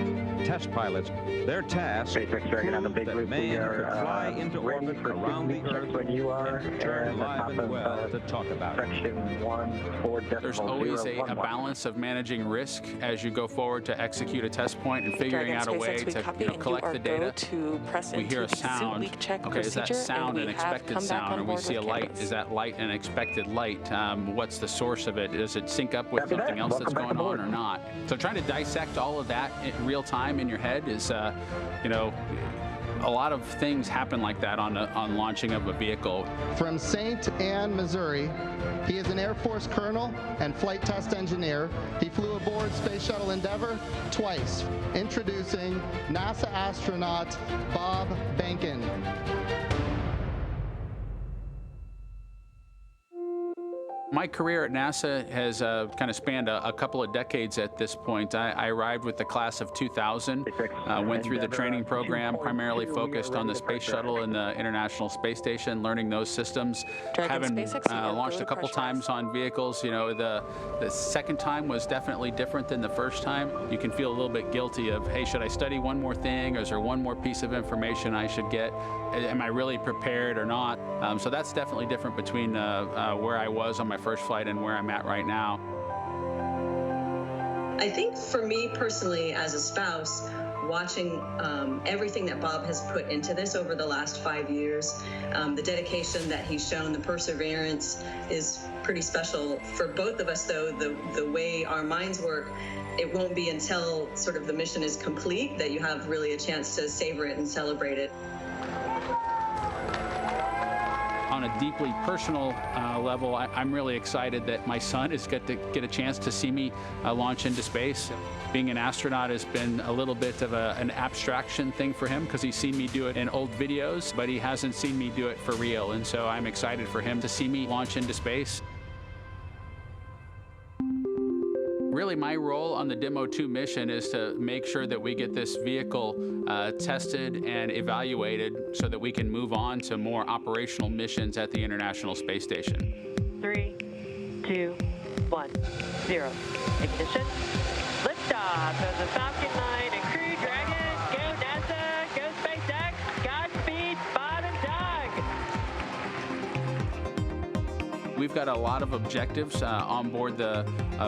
[SPEAKER 16] Test pilots, their task
[SPEAKER 5] SpaceX Dragon on the big
[SPEAKER 16] that
[SPEAKER 5] loop.
[SPEAKER 16] man could fly into orbit around the Earth.
[SPEAKER 5] When you are
[SPEAKER 16] Return live and well to talk about it.
[SPEAKER 5] Section 1,
[SPEAKER 15] There's always a balance of managing risk as you go forward to execute a test point and figuring out a way to collect the data. We hear a sound. Okay, is that sound an expected sound? Or we see a light? Is that light an expected light? What's the source of it? Does it sync up with something else that's going on or not? So trying to dissect all of that in real time in your head is, you know, a lot of things happen like that on launching of a vehicle.
[SPEAKER 10] From St. Anne, Missouri, he is an Air Force colonel and flight test engineer. He flew aboard Space Shuttle Endeavour twice. Introducing NASA astronaut Bob Behnken.
[SPEAKER 15] My career at NASA has kind of spanned a couple of decades at this point. I arrived with the class of 2000, went through the training program, primarily focused on the space shuttle and the International Space Station, learning those systems. Having launched a couple times on vehicles, you know, the second time was definitely different than the first time. You can feel a little bit guilty of, hey, should I study one more thing, or is there one more piece of information I should get? Am I really prepared or not? So that's definitely different between where I was on my first flight and where I'm at right now.
[SPEAKER 17] I think for me personally, as a spouse, watching everything that Bob has put into this over the last 5 years, the dedication that he's shown, the perseverance is pretty special. For both of us, though, the way our minds work, it won't be until sort of the mission is complete that you have really a chance to savor it and celebrate it.
[SPEAKER 15] On a deeply personal level, I'm really excited that my son is going to get a chance to see me launch into space. Being an astronaut has been a little bit of an abstraction thing for him because he's seen me do it in old videos, but he hasn't seen me do it for real. And so I'm excited for him to see me launch into space. Really, my role on the Demo 2 mission is to make sure that we get this vehicle tested and evaluated so that we can move on to more operational missions at the International Space Station.
[SPEAKER 12] 3, 2, 1, 0. Ignition. Liftoff of the Falcon 9 and Crew Dragon. Go NASA, go SpaceX. Godspeed, Bob and Doug.
[SPEAKER 15] We've we've got a lot of objectives on board the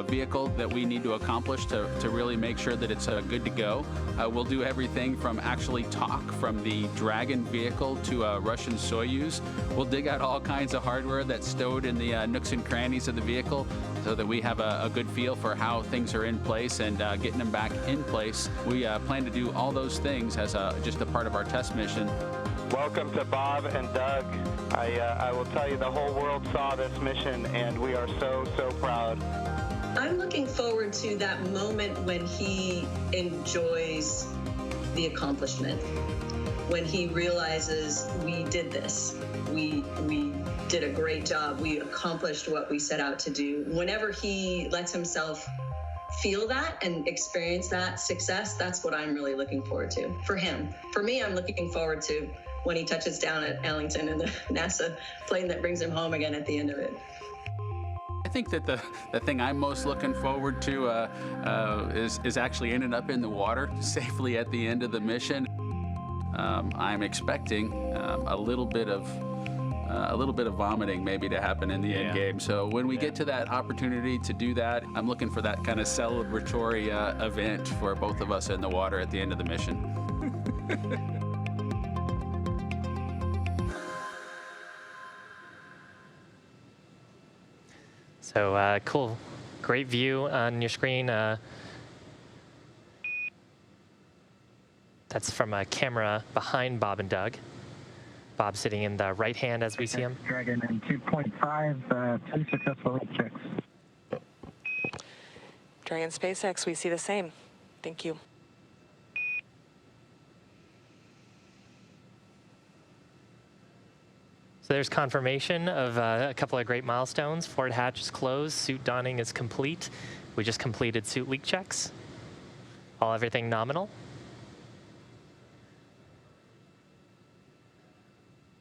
[SPEAKER 15] vehicle that we need to accomplish to really make sure that it's good to go. We'll do everything from actually talk from the Dragon vehicle to a Russian Soyuz. We'll dig out all kinds of hardware that's stowed in the nooks and crannies of the vehicle so that we have a good feel for how things are in place and getting them back in place. We plan to do all those things as just a part of our test mission.
[SPEAKER 13] Welcome to Bob and Doug. I will tell you, the whole world saw this mission, and we are so proud.
[SPEAKER 17] I'm looking forward to that moment when he enjoys the accomplishment, when he realizes we did this. We did a great job. We accomplished what we set out to do. Whenever he lets himself feel that and experience that success, that's what I'm really looking forward to for him. For me, I'm looking forward to when he touches down at Ellington in the NASA plane that brings him home again at the end of it.
[SPEAKER 15] I think that the thing I'm most looking forward to is actually ending up in the water safely at the end of the mission. I'm expecting a little bit of vomiting maybe to happen in the end game. So when we get to that opportunity to do that, I'm looking for that kind of celebratory event for both of us in the water at the end of the mission.
[SPEAKER 2] So cool, great view on your screen. That's from a camera behind Bob and Doug. Bob sitting in the right hand as we see him.
[SPEAKER 5] Dragon in 2.5, 2 successful leak checks.
[SPEAKER 4] Dragon SpaceX, we see the same. Thank you.
[SPEAKER 2] So there's confirmation of a couple of great milestones. Forward hatch is closed, suit donning is complete. We just completed suit leak checks. Everything nominal.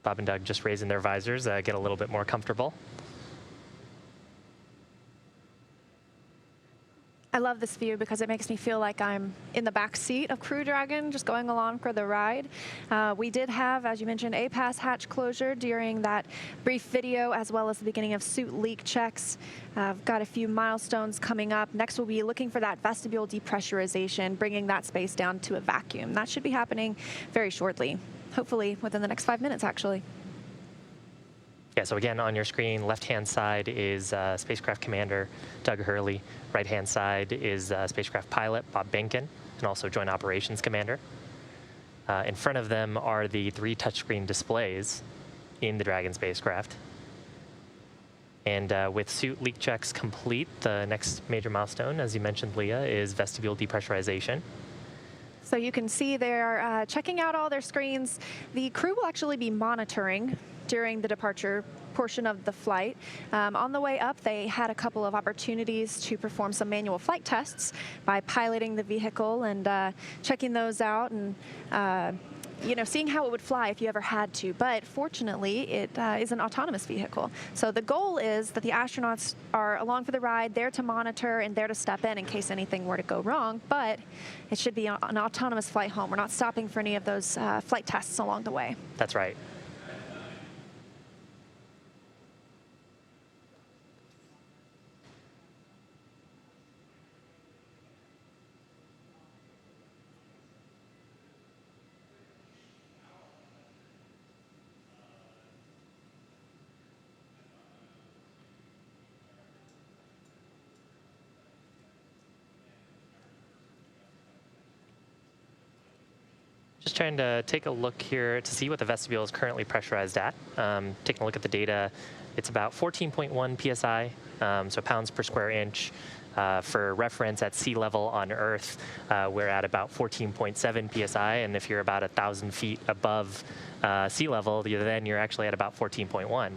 [SPEAKER 2] Bob and Doug just raising their visors, get a little bit more comfortable.
[SPEAKER 1] I love this view because it makes me feel like I'm in the back seat of Crew Dragon, just going along for the ride. We did have, as you mentioned, A-pass hatch closure during that brief video, as well as the beginning of suit leak checks. I've got a few milestones coming up. Next, we'll be looking for that vestibule depressurization, bringing that space down to a vacuum. That should be happening very shortly, hopefully within the next 5 minutes, actually.
[SPEAKER 2] Yeah, so again, on your screen, left-hand side is Spacecraft Commander Doug Hurley. Right-hand side is Spacecraft Pilot Bob Benkin, and also Joint Operations Commander. In front of them are the 3 touchscreen displays in the Dragon spacecraft. And with suit leak checks complete, the next major milestone, as you mentioned, Leah, is vestibule depressurization.
[SPEAKER 1] So you can see they're checking out all their screens. The crew will actually be monitoring during the departure portion of the flight. On the way up, they had a couple of opportunities to perform some manual flight tests by piloting the vehicle and checking those out and seeing how it would fly if you ever had to. But fortunately, it is an autonomous vehicle. So the goal is that the astronauts are along for the ride, there to monitor and there to step in case anything were to go wrong. But it should be an autonomous flight home. We're not stopping for any of those flight tests along the way.
[SPEAKER 2] That's right. Just trying to take a look here to see what the vestibule is currently pressurized at. Taking a look at the data, it's about 14.1 psi, so pounds per square inch. For reference, at sea level on Earth, we're at about 14.7 psi, and if you're about 1,000 feet above sea level, then you're actually at about 14.1.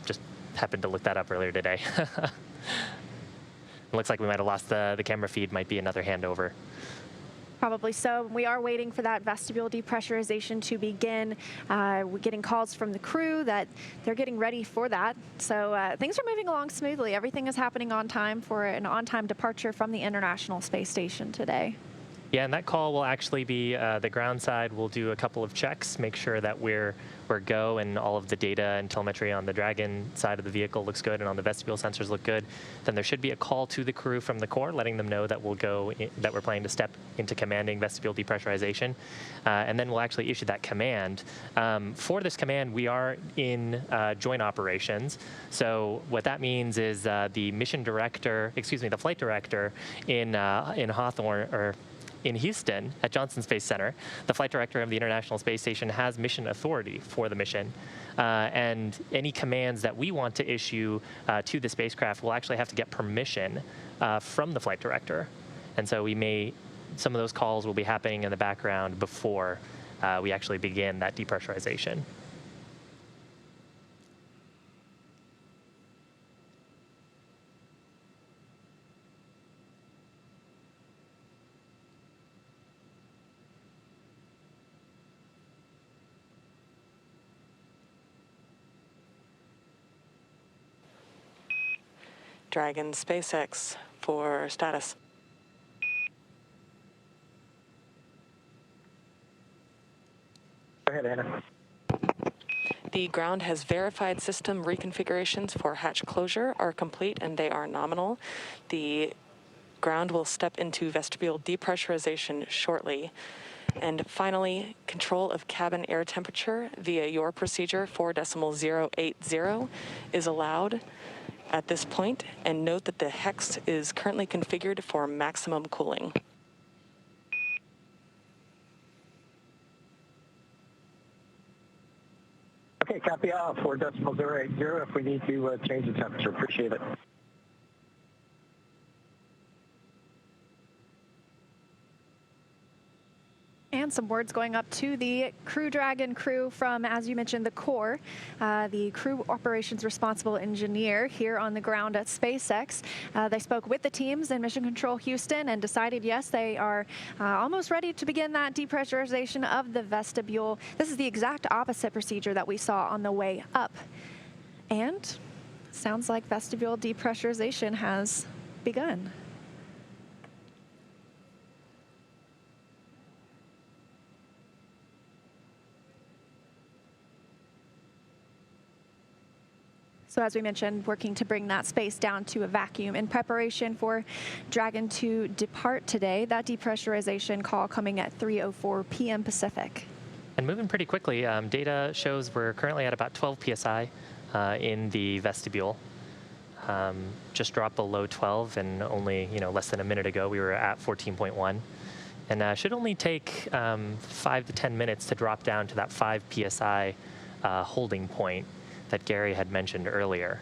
[SPEAKER 2] Just happened to look that up earlier today. It looks like we might have lost the camera feed, might be another handover.
[SPEAKER 1] Probably so. We are waiting for that vestibule depressurization to begin. We're getting calls from the crew that they're getting ready for that. So things are moving along smoothly. Everything is happening on time for an on-time departure from the International Space Station today.
[SPEAKER 2] Yeah, and that call will actually be the ground side. We'll do a couple of checks, make sure that we're go and all of the data and telemetry on the Dragon side of the vehicle looks good and on the Vestibule sensors look good. Then there should be a call to the crew from the core, letting them know that that we're planning to step into commanding Vestibule depressurization, and then we'll actually issue that command. For this command, we are in joint operations. So what that means is the mission director, the flight director in Hawthorne or in Houston at Johnson Space Center, the flight director of the International Space Station has mission authority for the mission. And any commands that we want to issue to the spacecraft will actually have to get permission from the flight director. And so some of those calls will be happening in the background before we actually begin that depressurization.
[SPEAKER 4] Dragon SpaceX for status.
[SPEAKER 5] Go ahead, Anna.
[SPEAKER 4] The ground has verified system reconfigurations for hatch closure are complete and they are nominal. The ground will step into vestibule depressurization shortly. And finally, control of cabin air temperature via your procedure 4.080 is allowed at this point, and note that the hex is currently configured for maximum cooling.
[SPEAKER 5] Okay, copy all 4.080 if we need to change the temperature. Appreciate it.
[SPEAKER 1] And some words going up to the Crew Dragon crew from, as you mentioned, the core, the crew operations responsible engineer here on the ground at SpaceX. They spoke with the teams in Mission Control Houston and decided, yes, they are almost ready to begin that depressurization of the vestibule. This is the exact opposite procedure that we saw on the way up. And sounds like vestibule depressurization has begun. So as we mentioned, working to bring that space down to a vacuum in preparation for Dragon to depart today. That depressurization call coming at 3:04 p.m. Pacific.
[SPEAKER 2] And moving pretty quickly, data shows we're currently at about 12 psi in the vestibule. Just dropped below 12, and only less than a minute ago we were at 14.1. And should only take 5 to 10 minutes to drop down to that 5 psi holding point that Gary had mentioned earlier.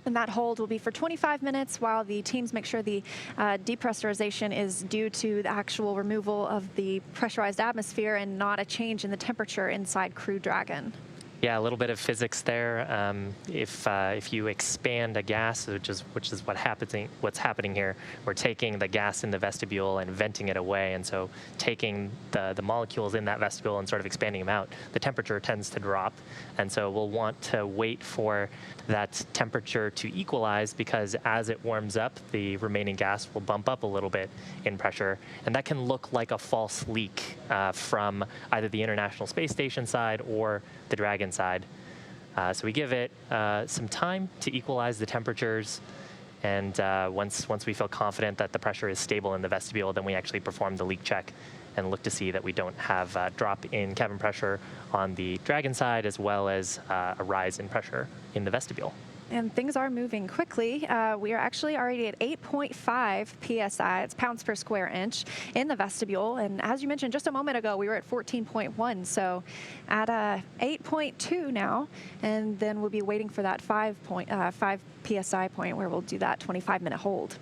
[SPEAKER 1] And that hold will be for 25 minutes while the teams make sure the depressurization is due to the actual removal of the pressurized atmosphere and not a change in the temperature inside Crew Dragon.
[SPEAKER 2] Yeah, a little bit of physics there. If you expand a gas, which is what's happening here, we're taking the gas in the vestibule and venting it away, and so taking the molecules in that vestibule and sort of expanding them out, the temperature tends to drop, and so we'll want to wait for that temperature to equalize, because as it warms up, the remaining gas will bump up a little bit in pressure, and that can look like a false leak from either the International Space Station side or the Dragon side. So we give it some time to equalize the temperatures, and once we feel confident that the pressure is stable in the vestibule, then we actually perform the leak check and look to see that we don't have a drop in cabin pressure on the Dragon side, as well as a rise in pressure in the vestibule.
[SPEAKER 1] And things are moving quickly. We are actually already at 8.5 psi, it's pounds per square inch, in the vestibule. And as you mentioned just a moment ago, we were at 14.1. So at 8.2 now, and then we'll be waiting for that 5 psi point where we'll do that 25-minute hold.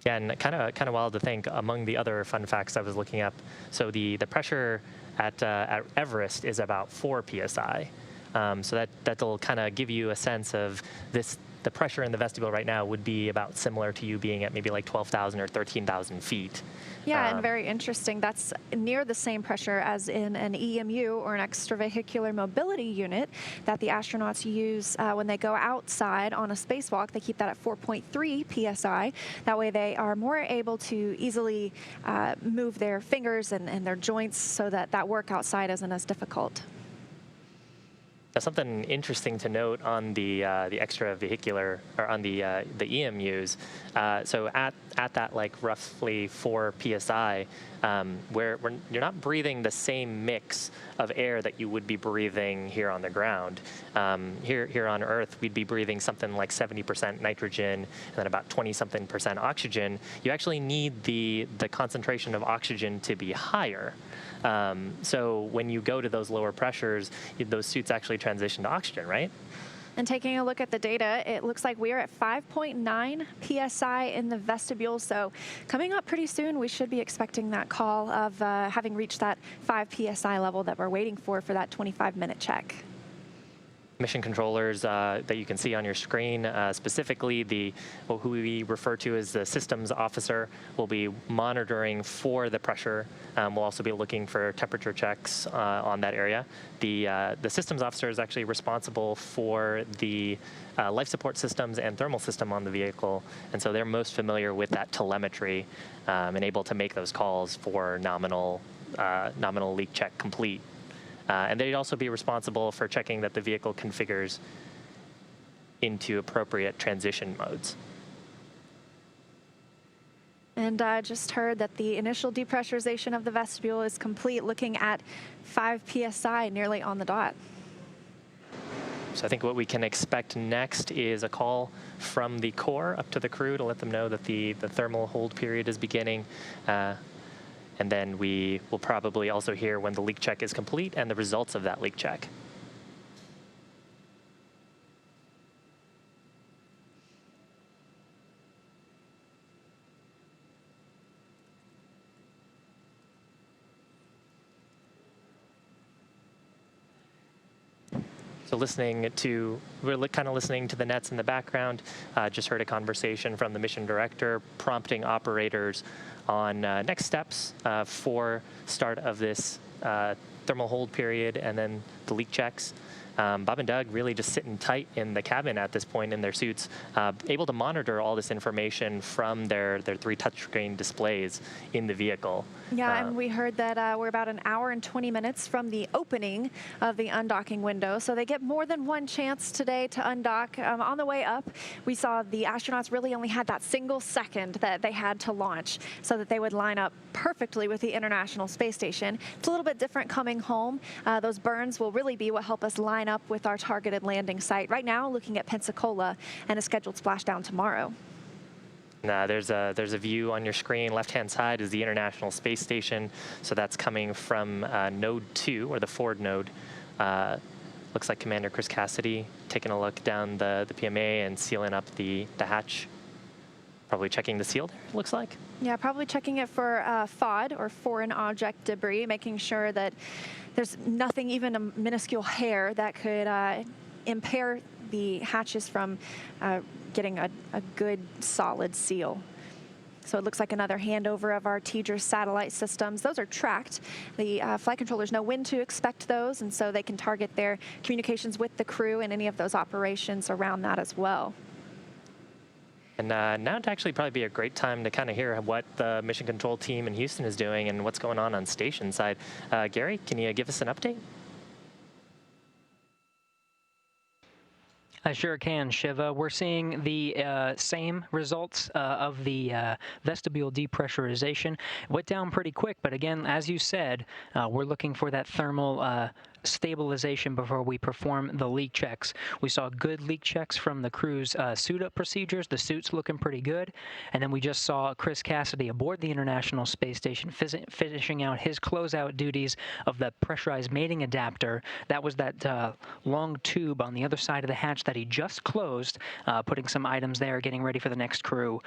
[SPEAKER 2] Yeah, and kind of wild to think, among the other fun facts I was looking up, so the pressure at Everest is about 4 psi. So that'll kind of give you a sense of the pressure in the vestibule right now would be about similar to you being at maybe like 12,000 or 13,000 feet.
[SPEAKER 1] Yeah, and very interesting. That's near the same pressure as in an EMU, or an extravehicular mobility unit, that the astronauts use when they go outside on a spacewalk. They keep that at 4.3 psi. That way they are more able to easily move their fingers and their joints so that that work outside isn't as difficult.
[SPEAKER 2] Now, something interesting to note on the extravehicular, or on the EMUs. So at that like roughly 4 psi, where you're not breathing the same mix of air that you would be breathing here on the ground. Here on Earth, we'd be breathing something like 70% nitrogen and then about 20-something% oxygen. You actually need the concentration of oxygen to be higher. So when you go to those lower pressures, those suits actually transition to oxygen, right?
[SPEAKER 1] And taking a look at the data, it looks like we are at 5.9 psi in the vestibule. So coming up pretty soon, we should be expecting that call of having reached that 5 psi level that we're waiting for that 25-minute check.
[SPEAKER 2] Mission controllers that you can see on your screen, specifically who we refer to as the systems officer, will be monitoring for the pressure. We'll also be looking for temperature checks on that area. The systems officer is actually responsible for the life support systems and thermal system on the vehicle, and so they're most familiar with that telemetry and able to make those calls for nominal leak check complete. And they'd also be responsible for checking that the vehicle configures into appropriate transition modes.
[SPEAKER 1] And I just heard that the initial depressurization of the vestibule is complete, looking at 5 psi, nearly on the dot.
[SPEAKER 2] So I think what we can expect next is a call from the core up to the crew to let them know that the thermal hold period is beginning. And then we will probably also hear when the leak check is complete and the results of that leak check. So we're kind of listening to the nets in the background. Just heard a conversation from the mission director prompting operators on next steps for start of this thermal hold period and then the leak checks. Bob and Doug really just sitting tight in the cabin at this point in their suits, able to monitor all this information from their 3 touchscreen displays in the vehicle.
[SPEAKER 1] Yeah, and we heard that we're about an hour and 20 minutes from the opening of the undocking window, so they get more than one chance today to undock. On the way up, we saw the astronauts really only had that single second that they had to launch so that they would line up perfectly with the International Space Station. It's a little bit different coming home. Those burns will really be what help us line up with our targeted landing site. Right now, looking at Pensacola and a scheduled splashdown tomorrow.
[SPEAKER 2] There's a view on your screen. Left-hand side is the International Space Station. So that's coming from Node 2, or the forward node. Looks like Commander Chris Cassidy taking a look down the PMA and sealing up the hatch. Probably checking the seal there, it looks like.
[SPEAKER 1] Yeah, probably checking it for FOD, or foreign object debris, making sure that there's nothing, even a minuscule hair, that could impair the hatches from getting a good solid seal. So it looks like another handover of our TEDRS satellite systems. Those are tracked. The flight controllers know when to expect those, and so they can target their communications with the crew and any of those operations around that as well.
[SPEAKER 2] And now would actually probably be a great time to kind of hear what the mission control team in Houston is doing and what's going on station side. Gary, can you give us an update?
[SPEAKER 3] I sure can, Shiva. We're seeing the same results of the vestibule depressurization. Went down pretty quick, but again, as you said, we're looking for that thermal stabilization before we perform the leak checks. We saw good leak checks from the crew's suit-up procedures. The suit's looking pretty good. And then we just saw Chris Cassidy aboard the International Space Station finishing out his closeout duties of the pressurized mating adapter. That was that long tube on the other side of the hatch that he just closed, putting some items there, getting ready for the next crew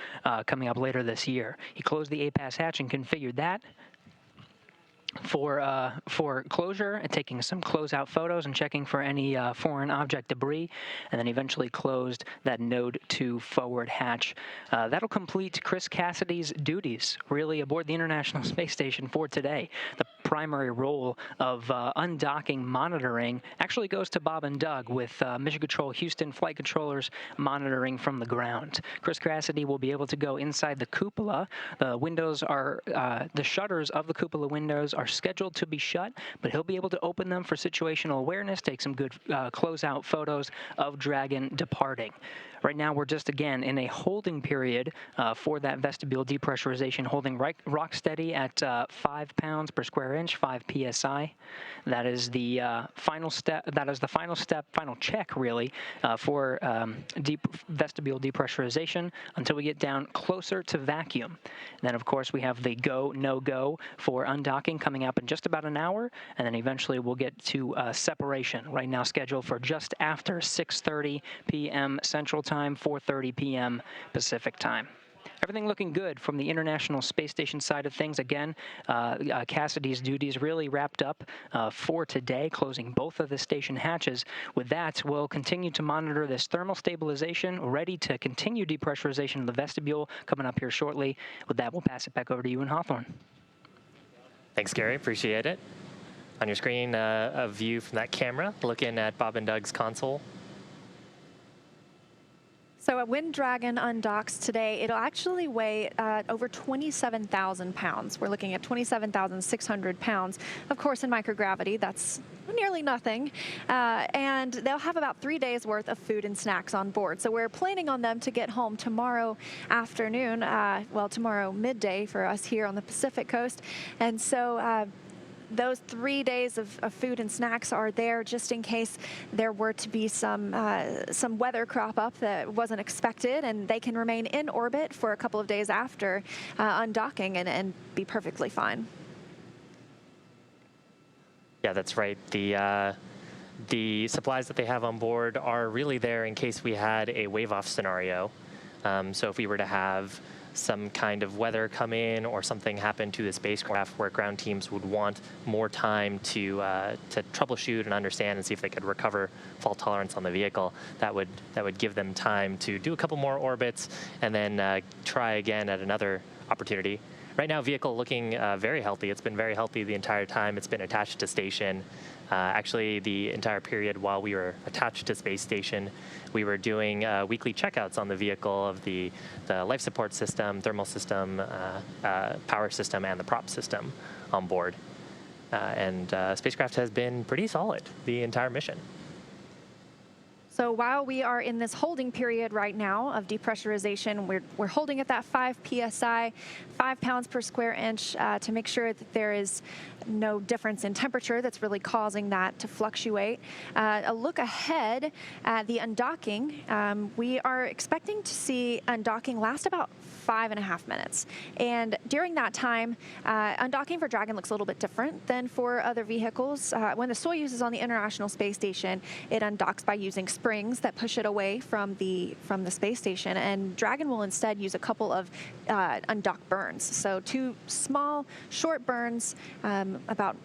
[SPEAKER 3] coming up later this year. He closed the APAS hatch and configured that. for closure and taking some closeout photos and checking for any foreign object debris, and then eventually closed that node 2 forward hatch. That'll complete Chris Cassidy's duties really aboard the International Space Station for today. The primary role of undocking monitoring actually goes to Bob and Doug, with Mission Control Houston flight controllers monitoring from the ground. Chris Cassidy will be able to go inside the cupola. The windows are the shutters of the cupola windows are scheduled to be shut, but he'll be able to open them for situational awareness, take some good closeout photos of Dragon departing. Right now, we're just, again, in a holding period for that vestibule depressurization, holding rock steady at 5 pounds per square inch, 5 psi. That is the final step. That is the final step, final check, really, for vestibule depressurization until we get down closer to vacuum. And then, of course, we have the go, no-go for undocking coming up in just about an hour, and then eventually we'll get to separation, right now scheduled for just after 6:30 p.m. Central Time, 4:30 p.m. Pacific Time. Everything looking good from the International Space Station side of things. Again, Cassidy's duties really wrapped up for today, closing both of the station hatches. With that, we'll continue to monitor this thermal stabilization, ready to continue depressurization of the vestibule coming up here shortly. With that, we'll pass it back over to you in Hawthorne.
[SPEAKER 2] Thanks, Gary. Appreciate it. On your screen, a view from that camera looking at Bob and Doug's console.
[SPEAKER 1] So when Dragon undocks today, it'll actually weigh over 27,000 pounds. We're looking at 27,600 pounds. Of course, in microgravity, that's nearly nothing. And they'll have about 3 days worth of food and snacks on board. So we're planning on them to get home tomorrow afternoon, well, tomorrow midday for us here on the Pacific coast. And so those 3 days of food and snacks are there just in case there were to be some weather crop up that wasn't expected, and they can remain in orbit for a couple of days after undocking and be perfectly fine.
[SPEAKER 2] Yeah, that's right. The supplies that they have on board are really there in case we had a wave-off scenario. So if we were to have some kind of weather come in or something happen to the spacecraft where ground teams would want more time to troubleshoot and understand and see if they could recover fault tolerance on the vehicle, that would give them time to do a couple more orbits and then try again at another opportunity. Right now, vehicle looking very healthy. It's been very healthy the entire time. It's been attached to station. Actually, the entire period while we were attached to space station, we were doing weekly checkouts on the vehicle of the life support system, thermal system, power system, and the prop system on board. And spacecraft has been pretty solid the entire mission.
[SPEAKER 1] So while we are in this holding period right now of depressurization, we're holding at that 5 psi, 5 pounds per square inch to make sure that there is no difference in temperature that's really causing that to fluctuate. A look ahead at the undocking, we are expecting to see undocking last about 5.5 minutes. And during that time, undocking for Dragon looks a little bit different than for other vehicles. When the Soyuz is on the International Space Station, it undocks by using springs that push it away from the space station, and Dragon will instead use a couple of undock burns. So 2 small, short burns, about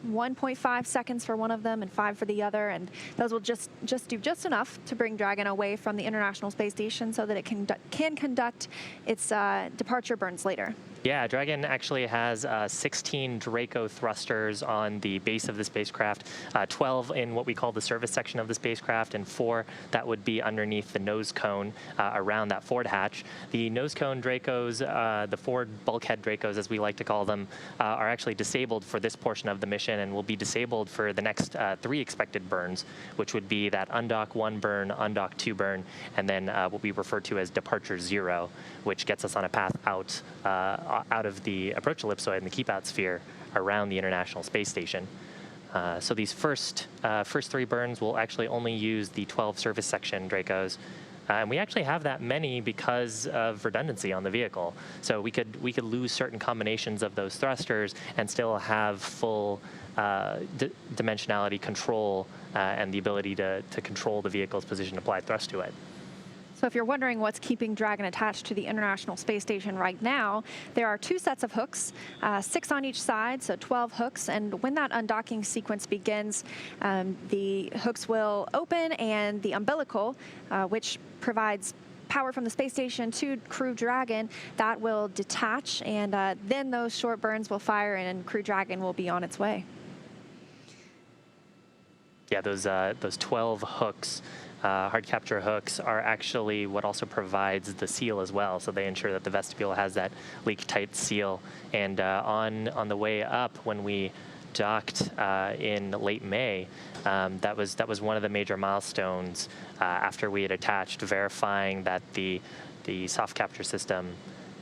[SPEAKER 1] 1.5 seconds for one of them and 5 for the other, and those will just do just enough to bring Dragon away from the International Space Station so that it can conduct its departure burns later.
[SPEAKER 2] Yeah, Dragon actually has 16 Draco thrusters on the base of the spacecraft, 12 in what we call the service section of the spacecraft, and 4 that would be underneath the nose cone around that forward hatch. The nose cone Dracos, the forward bulkhead Dracos, as we like to call them, are actually disabled for this portion of the mission and will be disabled for the next 3 expected burns, which would be that undock 1 burn, undock 2 burn, and then what we refer to as departure 0, which gets us on a path out of the approach ellipsoid and the keep-out sphere around the International Space Station. So these first 3 burns will actually only use the 12 service section Dracos. And we actually have that many because of redundancy on the vehicle. So we could lose certain combinations of those thrusters and still have full dimensionality control and the ability to control the vehicle's position applied thrust to it.
[SPEAKER 1] So if you're wondering what's keeping Dragon attached to the International Space Station right now, there are 2 sets of hooks, 6 on each side, so 12 hooks. And when that undocking sequence begins, the hooks will open and the umbilical, which provides power from the space station to Crew Dragon, that will detach, and then those short burns will fire and Crew Dragon will be on its way.
[SPEAKER 2] Yeah, those 12 hooks, hard capture hooks, are actually what also provides the seal as well. So they ensure that the vestibule has that leak-tight seal. And on the way up, when we docked in late May, that was one of the major milestones after we had attached, verifying that the soft capture system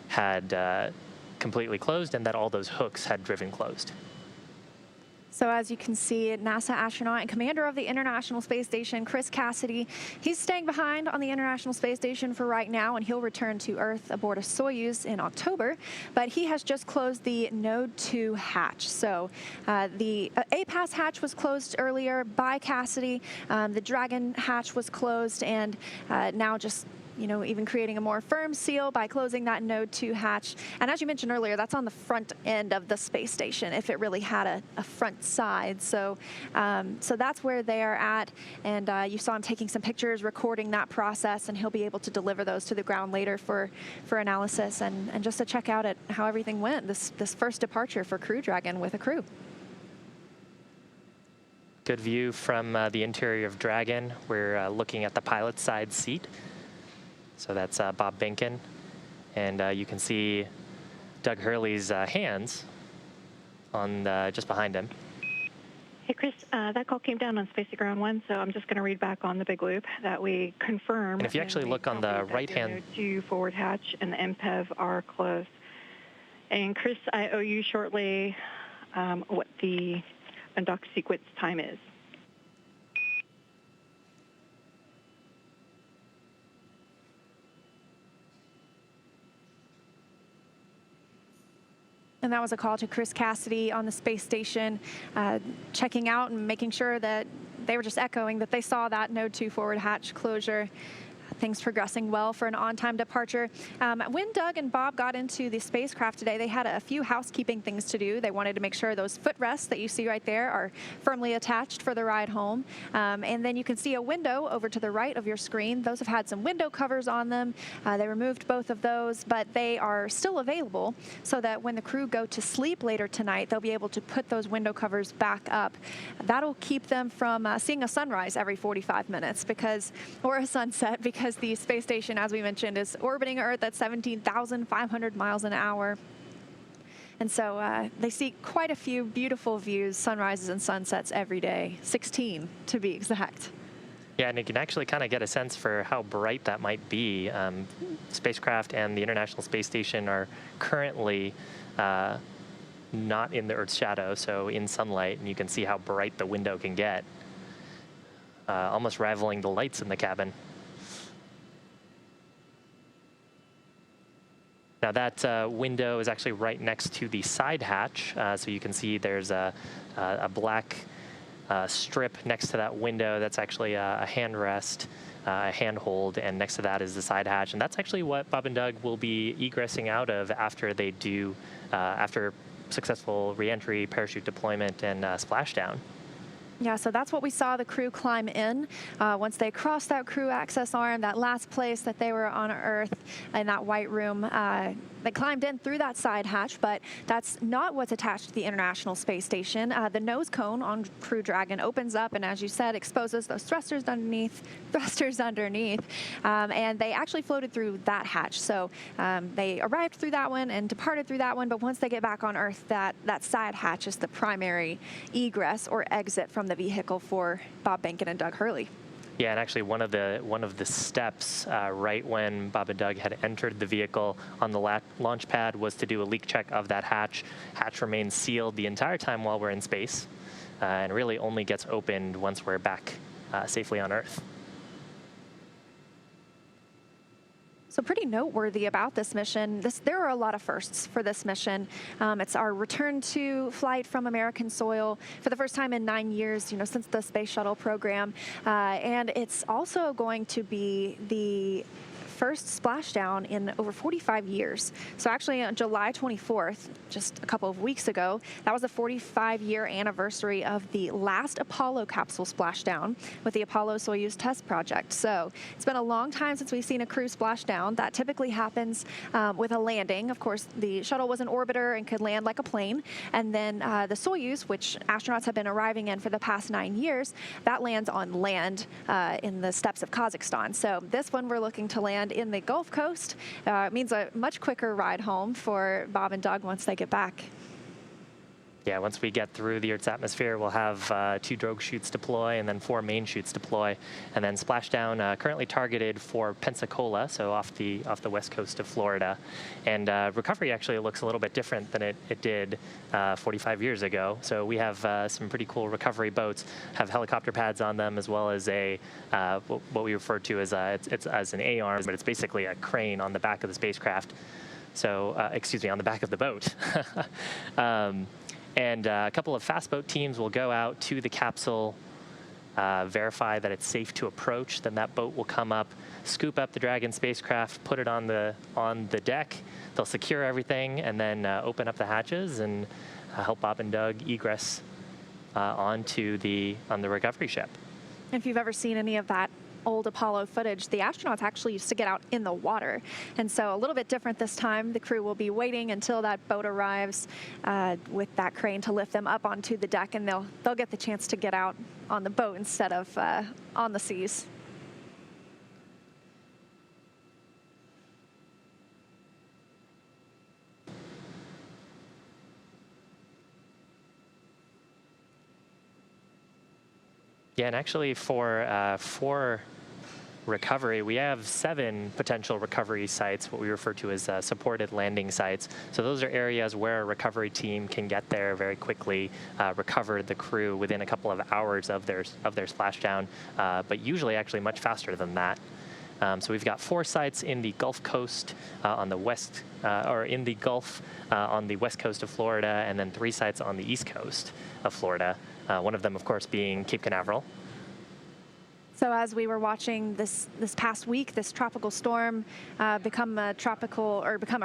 [SPEAKER 2] had completely closed and that all those hooks had driven closed.
[SPEAKER 1] So as you can see, NASA astronaut and commander of the International Space Station, Chris Cassidy, he's staying behind on the International Space Station for right now, and he'll return to Earth aboard a Soyuz in October. But he has just closed the Node 2 hatch. So the APAS hatch was closed earlier by Cassidy. The Dragon hatch was closed, and now just even creating a more firm seal by closing that Node 2 hatch. And as you mentioned earlier, that's on the front end of the space station, if it really had a front side. So so that's where they're at. And you saw him taking some pictures, recording that process, and he'll be able to deliver those to the ground later for analysis and just to check out at how everything went, this first departure for Crew Dragon with a crew.
[SPEAKER 2] Good view from the interior of Dragon. We're looking at the pilot's side seat. So that's Bob Behnken, and you can see Doug Hurley's hands on just behind him.
[SPEAKER 6] Hey, Chris, that call came down on Space Ground 1, so I'm just going to read back on the big loop that we confirm.
[SPEAKER 2] And if you actually look on the right hand,
[SPEAKER 6] Node 2 forward hatch and the MPEV are closed. And Chris, I owe you shortly what the undock sequence time is.
[SPEAKER 1] And that was a call to Chris Cassidy on the space station, checking out and making sure that they were just echoing that they saw that Node 2 forward hatch closure. Things progressing well for an on-time departure. When Doug and Bob got into the spacecraft today, they had a few housekeeping things to do. They wanted to make sure those footrests that you see right there are firmly attached for the ride home. And then you can see a window over to the right of your screen. Those have had some window covers on them. They removed both of those, but they are still available so that when the crew go to sleep later tonight, they'll be able to put those window covers back up. That'll keep them from seeing a sunrise every 45 minutes or a sunset, because the space station, as we mentioned, is orbiting Earth at 17,500 miles an hour. And so they see quite a few beautiful views, sunrises and sunsets every day, 16 to be exact.
[SPEAKER 2] Yeah, and you can actually kind of get a sense for how bright that might be. Spacecraft and the International Space Station are currently not in the Earth's shadow, so in sunlight, and you can see how bright the window can get, almost rivaling the lights in the cabin. Now that window is actually right next to the side hatch, so you can see there's a black strip next to that window. That's actually a handrest, a handhold, and next to that is the side hatch. And that's actually what Bob and Doug will be egressing out of after they do, after successful reentry, parachute deployment, and splashdown.
[SPEAKER 1] Yeah, so that's what we saw the crew climb in. Once they crossed that crew access arm, that last place that they were on Earth in that white room, they climbed in through that side hatch, but that's not what's attached to the International Space Station. The nose cone on Crew Dragon opens up and, as you said, exposes those thrusters underneath, and they actually floated through that hatch. So they arrived through that one and departed through that one, but once they get back on Earth, that side hatch is the primary egress or exit from the vehicle for Bob Behnken and Doug Hurley.
[SPEAKER 2] Yeah, and actually one of the steps right when Bob and Doug had entered the vehicle on the launch pad was to do a leak check of that hatch. Hatch remains sealed the entire time while we're in space, and really only gets opened once we're back safely on Earth.
[SPEAKER 1] So pretty noteworthy about this mission, there are a lot of firsts for this mission. It's our return to flight from American soil for the first time in 9 years, since the Space Shuttle program. And it's also going to be the first splashdown in over 45 years. So actually on July 24th, just a couple of weeks ago, that was the 45-year anniversary of the last Apollo capsule splashdown with the Apollo-Soyuz test project. So it's been a long time since we've seen a crew splashdown. That typically happens with a landing. Of course, the shuttle was an orbiter and could land like a plane. And then the Soyuz, which astronauts have been arriving in for the past 9 years, that lands on land in the steppes of Kazakhstan. So this one we're looking to land in the Gulf Coast. It means a much quicker ride home for Bob and Doug once they get back.
[SPEAKER 2] Yeah, once we get through the Earth's atmosphere, we'll have 2 drogue chutes deploy and then 4 main chutes deploy, and then splashdown currently targeted for Pensacola, so off the west coast of Florida. And recovery actually looks a little bit different than it did 45 years ago. So we have some pretty cool recovery boats, have helicopter pads on them, as well as a what we refer to as it's as an A-arm, but it's basically a crane on the back of the spacecraft. So excuse me, on the back of the boat. And a couple of fast boat teams will go out to the capsule, verify that it's safe to approach. Then that boat will come up, scoop up the Dragon spacecraft, put it on the deck. They'll secure everything and then open up the hatches and help Bob and Doug egress on the recovery ship.
[SPEAKER 1] If you've ever seen any of that old Apollo footage, the astronauts actually used to get out in the water. And so a little bit different this time. The crew will be waiting until that boat arrives with that crane to lift them up onto the deck, and they'll get the chance to get out on the boat instead of on the seas.
[SPEAKER 2] Yeah, and actually for recovery, we have 7 potential recovery sites, what we refer to as supported landing sites. So those are areas where a recovery team can get there very quickly, recover the crew within a couple of hours of their splashdown, but usually actually much faster than that. So we've got 4 sites in the Gulf Coast on the west, or in the Gulf on the west coast of Florida, and then 3 sites on the east coast of Florida. One of them, of course, being Cape Canaveral.
[SPEAKER 1] So as we were watching this past week, this tropical storm become a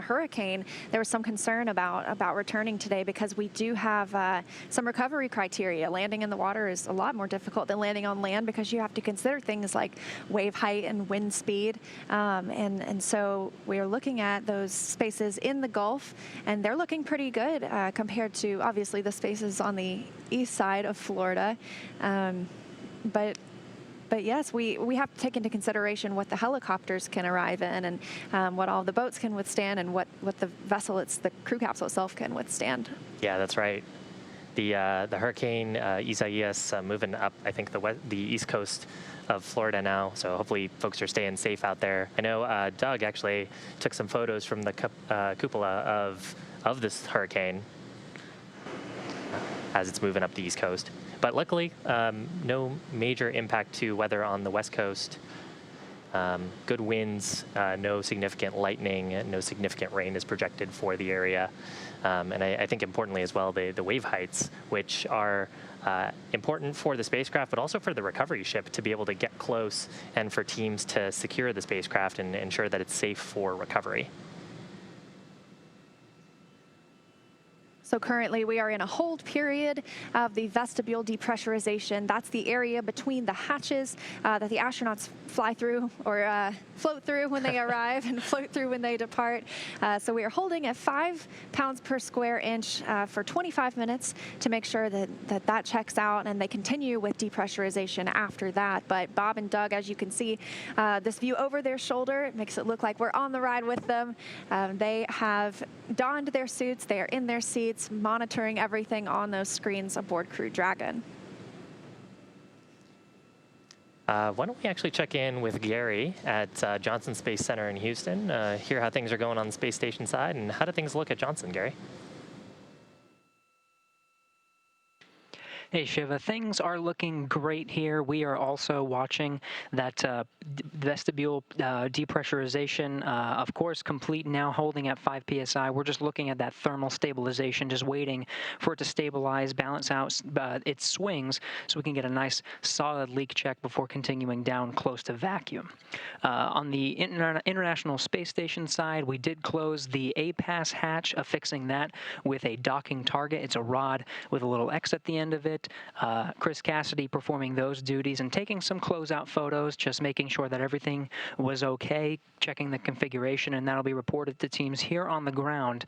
[SPEAKER 1] hurricane, there was some concern about returning today because we do have some recovery criteria. Landing in the water is a lot more difficult than landing on land because you have to consider things like wave height and wind speed. And so we are looking at those spaces in the Gulf, and they're looking pretty good compared to, obviously, the spaces on the east side of Florida. But yes, we have to take into consideration what the helicopters can arrive in and what all the boats can withstand and what the crew capsule itself can withstand.
[SPEAKER 2] Yeah, that's right. The hurricane Isaias moving up, I think, the east coast of Florida now. So hopefully folks are staying safe out there. I know Doug actually took some photos from the cupola of this hurricane as it's moving up the east coast. But luckily, no major impact to weather on the west coast. Good winds, no significant lightning, no significant rain is projected for the area. And I think importantly as well, the wave heights, which are important for the spacecraft, but also for the recovery ship to be able to get close and for teams to secure the spacecraft and ensure that it's safe for recovery.
[SPEAKER 1] So currently we are in a hold period of the vestibule depressurization. That's the area between the hatches that the astronauts fly through or float through when they arrive and float through when they depart. So we are holding at 5 pounds per square inch for 25 minutes to make sure that checks out, and they continue with depressurization after that. But Bob and Doug, as you can see, this view over their shoulder, it makes it look like we're on the ride with them. They have donned their suits. They are in their seats, monitoring everything on those screens aboard Crew Dragon.
[SPEAKER 2] Why don't we actually check in with Gary at Johnson Space Center in Houston, hear how things are going on the space station side, and how do things look at Johnson, Gary?
[SPEAKER 3] Hey, Shiva, things are looking great here. We are also watching that vestibule depressurization, of course, complete now, holding at 5 psi. We're just looking at that thermal stabilization, just waiting for it to stabilize, balance out its swings, so we can get a nice solid leak check before continuing down close to vacuum. On the International Space Station side, we did close the APAS hatch, affixing that with a docking target. It's a rod with a little X at the end of it. Chris Cassidy performing those duties and taking some closeout photos, just making sure that everything was okay, checking the configuration, and that'll be reported to teams here on the ground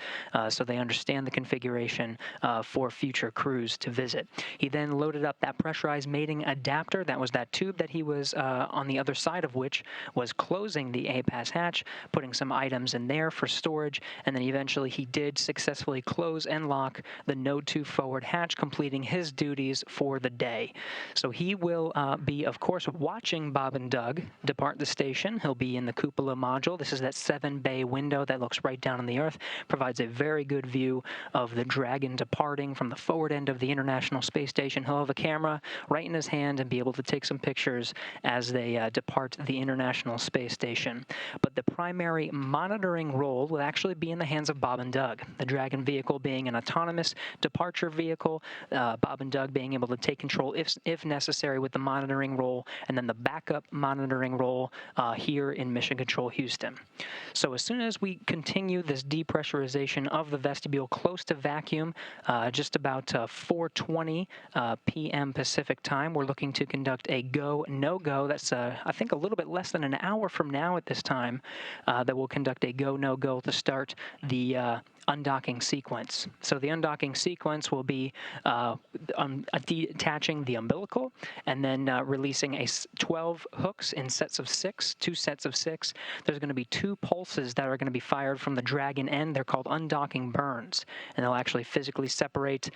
[SPEAKER 3] so they understand the configuration for future crews to visit. He then loaded up that pressurized mating adapter. That was that tube that he was on the other side of which was closing the APAS hatch, putting some items in there for storage, and then eventually he did successfully close and lock the Node 2 forward hatch, completing his duties for the day. So he will be, of course, watching Bob and Doug depart the station. He'll be in the cupola module. This is that 7-bay window that looks right down on the Earth, provides a very good view of the Dragon departing from the forward end of the International Space Station. He'll have a camera right in his hand and be able to take some pictures as they depart the International Space Station. But the primary monitoring role will actually be in the hands of Bob and Doug, the Dragon vehicle being an autonomous departure vehicle, Bob and Doug being able to take control if necessary with the monitoring role, and then the backup monitoring role here in Mission Control Houston. So as soon as we continue this depressurization of the vestibule close to vacuum, just about 4:20 p.m. Pacific time, we're looking to conduct a go, no-go. That's, I think, a little bit less than an hour from now at this time that we'll conduct a go, no-go to start the undocking sequence. So the undocking sequence will be detaching the umbilical and then releasing 12 hooks in sets of 6, 2 sets of 6. There's going to be 2 pulses that are going to be fired from the Dragon end. They're called undocking burns, and they'll actually physically separate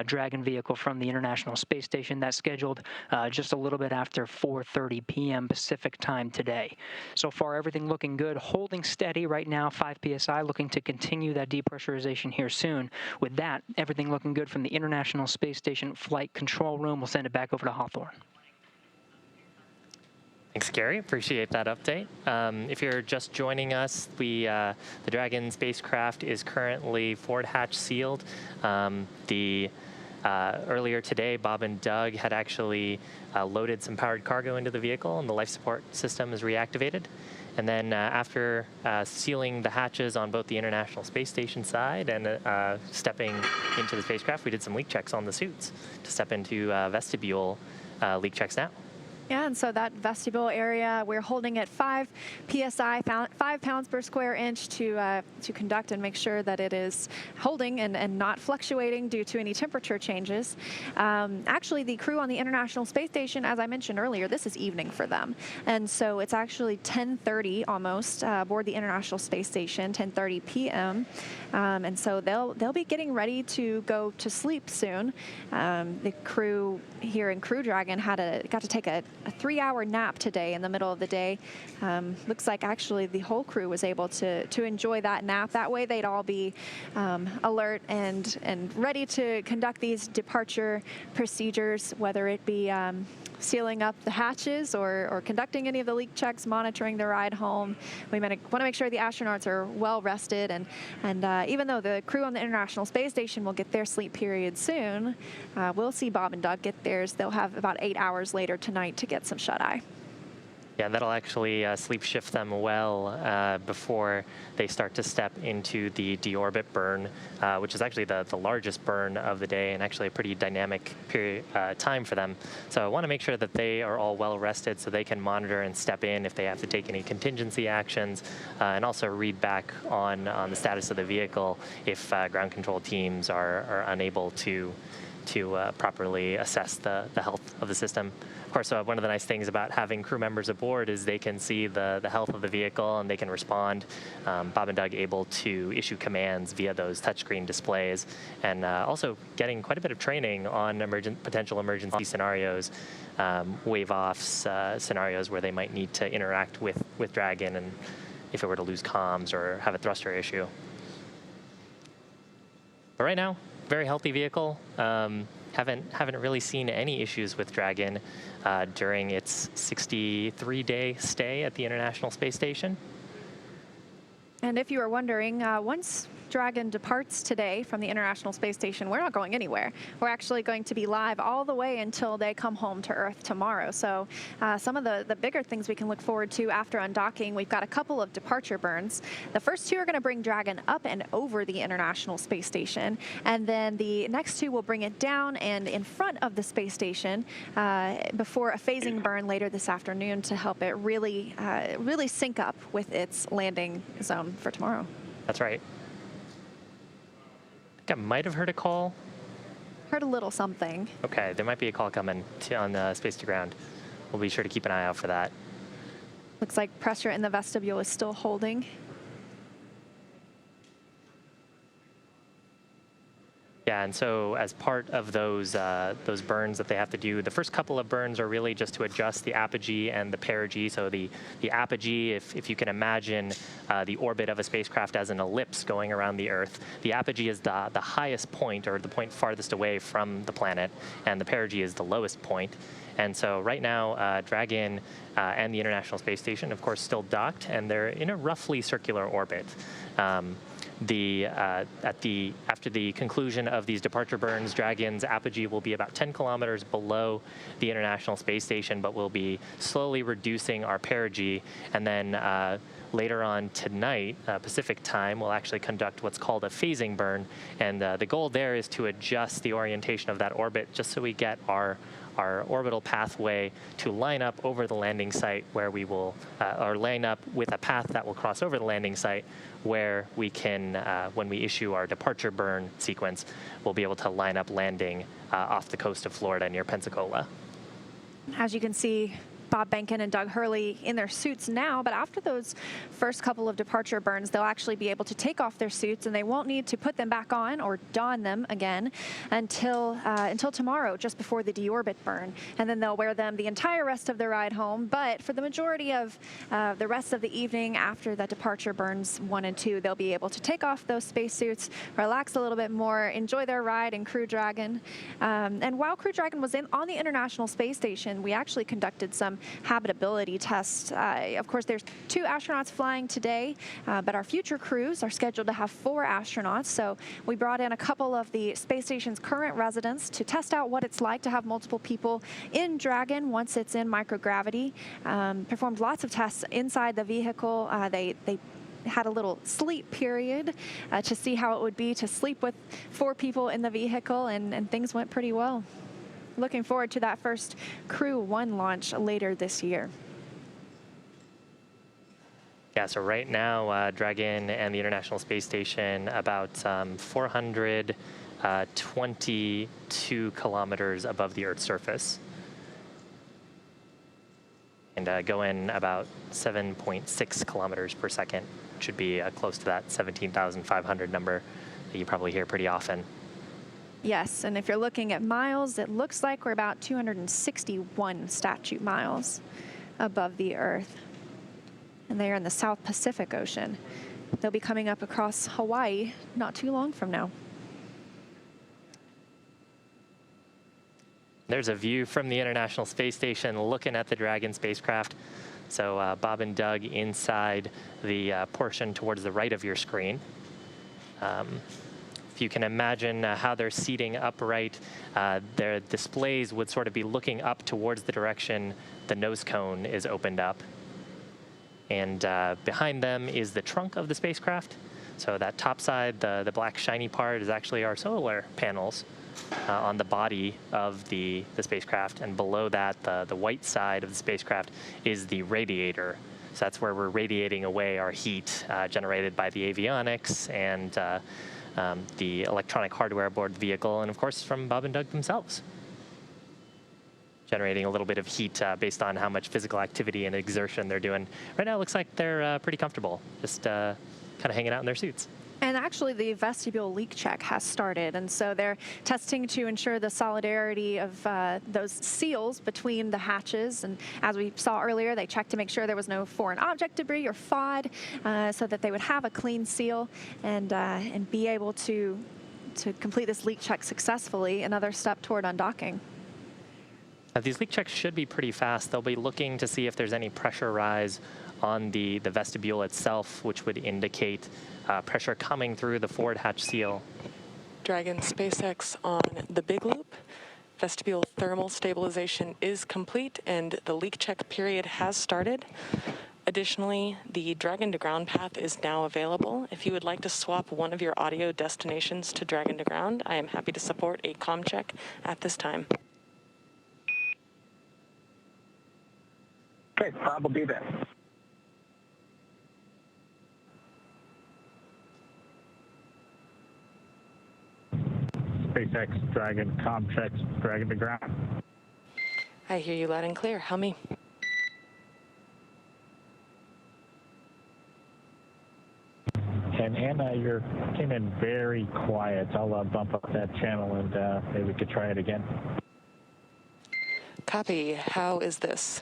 [SPEAKER 3] Dragon vehicle from the International Space Station. That's scheduled just a little bit after 4:30 p.m. Pacific time today. So far, everything looking good, holding steady right now, 5 psi, looking to continue that depressurization here soon. With that, everything looking good from the International Space Station flight control room. We'll send it back over to Hawthorne.
[SPEAKER 2] Thanks, Gary. Appreciate that update. If you're just joining us, the Dragon spacecraft is currently forward hatch sealed. Earlier today, Bob and Doug had actually loaded some powered cargo into the vehicle, and the life support system is reactivated. And then after sealing the hatches on both the International Space Station side and stepping into the spacecraft, we did some leak checks on the suits to step into vestibule leak checks now.
[SPEAKER 1] Yeah, and so that vestibule area, we're holding at 5 psi, 5 pounds per square inch to conduct and make sure that it is holding and not fluctuating due to any temperature changes. Actually, the crew on the International Space Station, as I mentioned earlier, this is evening for them. And so it's actually 10:30 almost aboard the International Space Station, 10:30 p.m. And so they'll be getting ready to go to sleep soon. The crew here in Crew Dragon got to take a 3-hour nap today in the middle of the day. Looks like actually the whole crew was able to enjoy that nap. That way they'd all be alert and ready to conduct these departure procedures, whether it be sealing up the hatches or conducting any of the leak checks, monitoring the ride home. We want to make sure the astronauts are well rested, and even though the crew on the International Space Station will get their sleep period soon, we'll see Bob and Doug get theirs. They'll have about 8 hours later tonight to get some shut-eye.
[SPEAKER 2] Yeah, that'll actually sleep shift them well before they start to step into the deorbit burn, which is actually the largest burn of the day and actually a pretty dynamic period time for them. So I want to make sure that they are all well rested so they can monitor and step in if they have to take any contingency actions, and also read back on the status of the vehicle if ground control teams are unable to properly assess the health of the system. Of course, one of the nice things about having crew members aboard is they can see the health of the vehicle and they can respond. Bob and Doug able to issue commands via those touchscreen displays, and also getting quite a bit of training on potential emergency scenarios, wave-offs, scenarios where they might need to interact with Dragon and if it were to lose comms or have a thruster issue. But right now, very healthy vehicle. haven't really seen any issues with Dragon during its 63-day stay at the International Space Station.
[SPEAKER 1] And if you are wondering, once Dragon departs today from the International Space Station, we're not going anywhere. We're actually going to be live all the way until they come home to Earth tomorrow. So some of the bigger things we can look forward to after undocking, we've got a couple of departure burns. The first two are going to bring Dragon up and over the International Space Station, and then the next two will bring it down and in front of the space station before a phasing burn later this afternoon to help it really sync up with its landing zone for tomorrow.
[SPEAKER 2] That's right. I might have heard a call.
[SPEAKER 1] Heard a little something.
[SPEAKER 2] Okay, there might be a call coming on space to ground. We'll be sure to keep an eye out for that.
[SPEAKER 1] Looks like pressure in the vestibule is still holding.
[SPEAKER 2] Yeah, and so as part of those burns that they have to do, the first couple of burns are really just to adjust the apogee and the perigee. So the apogee, if you can imagine the orbit of a spacecraft as an ellipse going around the Earth, the apogee is the highest point, or the point farthest away from the planet, and the perigee is the lowest point. And so right now, Dragon and the International Space Station, of course, still docked, and they're in a roughly circular orbit. After the conclusion of these departure burns, Dragon's apogee will be about 10 kilometers below the International Space Station, but we'll be slowly reducing our perigee. And then later on tonight, Pacific time, we'll actually conduct what's called a phasing burn. And the goal there is to adjust the orientation of that orbit just so we get our orbital pathway to line up over the landing site, where we will, or line up with a path that will cross over the landing site, where we can, when we issue our departure burn sequence, we'll be able to line up landing off the coast of Florida near Pensacola.
[SPEAKER 1] As you can see, Bob Behnken and Doug Hurley in their suits now, but after those first couple of departure burns, they'll actually be able to take off their suits, and they won't need to put them back on or don them again until tomorrow, just before the deorbit burn. And then they'll wear them the entire rest of their ride home. But for the majority of the rest of the evening after the departure burns 1 and 2, they'll be able to take off those spacesuits, relax a little bit more, enjoy their ride in Crew Dragon. And while Crew Dragon was on the International Space Station, we actually conducted some habitability tests. Of course, there's 2 astronauts flying today, but our future crews are scheduled to have 4 astronauts. So we brought in a couple of the space station's current residents to test out what it's like to have multiple people in Dragon once it's in microgravity. Performed lots of tests inside the vehicle. They had a little sleep period to see how it would be to sleep with 4 people in the vehicle, and things went pretty well. Looking forward to that first Crew 1 launch later this year.
[SPEAKER 2] Yeah, so right now, Dragon and the International Space Station about 422 kilometers above the Earth's surface. And going about 7.6 kilometers per second. Should be close to that 17,500 number that you probably hear pretty often.
[SPEAKER 1] Yes, and if you're looking at miles, it looks like we're about 261 statute miles above the Earth. And they are in the South Pacific Ocean. They'll be coming up across Hawaii not too long from now.
[SPEAKER 2] There's a view from the International Space Station looking at the Dragon spacecraft. So Bob and Doug inside the portion towards the right of your screen. If you can imagine how they're seating upright, their displays would sort of be looking up towards the direction the nose cone is opened up. And behind them is the trunk of the spacecraft. So that top side, the black shiny part, is actually our solar panels on the body of the spacecraft. And below that, the white side of the spacecraft is the radiator. So that's where we're radiating away our heat generated by the avionics and the electronic hardware aboard the vehicle, and of course from Bob and Doug themselves. Generating a little bit of heat based on how much physical activity and exertion they're doing. Right now it looks like they're pretty comfortable, just kind of hanging out in their suits.
[SPEAKER 1] And actually the vestibule leak check has started, and so they're testing to ensure the solidarity of those seals between the hatches. And as we saw earlier, they checked to make sure there was no foreign object debris or FOD, so that they would have a clean seal and be able to to complete this leak check successfully, another step toward undocking.
[SPEAKER 2] These leak checks should be pretty fast. They'll be looking to see if there's any pressure rise on the vestibule itself, which would indicate pressure coming through the forward hatch seal.
[SPEAKER 4] Dragon SpaceX on the big loop. Vestibule thermal stabilization is complete and the leak check period has started. Additionally, the Dragon to ground path is now available. If you would like to swap one of your audio destinations to Dragon to ground, I am happy to support a comm check at this time.
[SPEAKER 5] Okay, Bob will do that.
[SPEAKER 7] SpaceX Dragon comm checks Dragon to ground.
[SPEAKER 4] I hear you loud and clear. How me?
[SPEAKER 7] And Anna, you came in very quiet. I'll bump up that channel and maybe we could try it again.
[SPEAKER 4] Copy. How is this?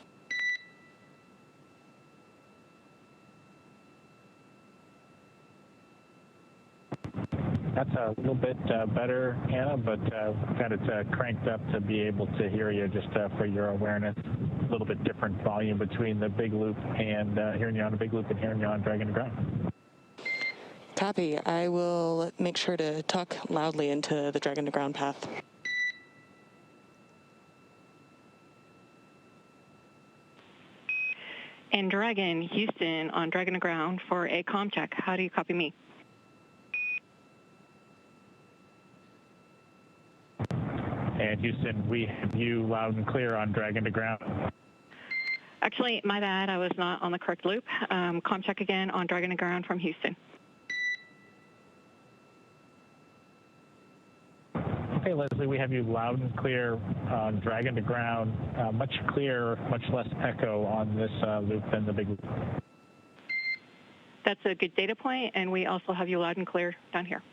[SPEAKER 7] That's a little bit better, Anna, but got it cranked up to be able to hear you just for your awareness. A little bit different volume between the big loop and hearing you on the big loop and hearing you on Dragon to ground.
[SPEAKER 4] Copy. I will make sure to talk loudly into the Dragon to ground path.
[SPEAKER 6] And Dragon, Houston on Dragon to ground for a comm check. How do you copy me?
[SPEAKER 7] And Houston, we have you loud and clear on Dragon to ground.
[SPEAKER 6] Actually, my bad. I was not on the correct loop. Comm check again on Dragon to ground from Houston.
[SPEAKER 7] Okay, Leslie, we have you loud and clear on Dragon to ground. Much clearer, much less echo on this loop than the big loop.
[SPEAKER 6] That's a good data point, and we also have you loud and clear down here.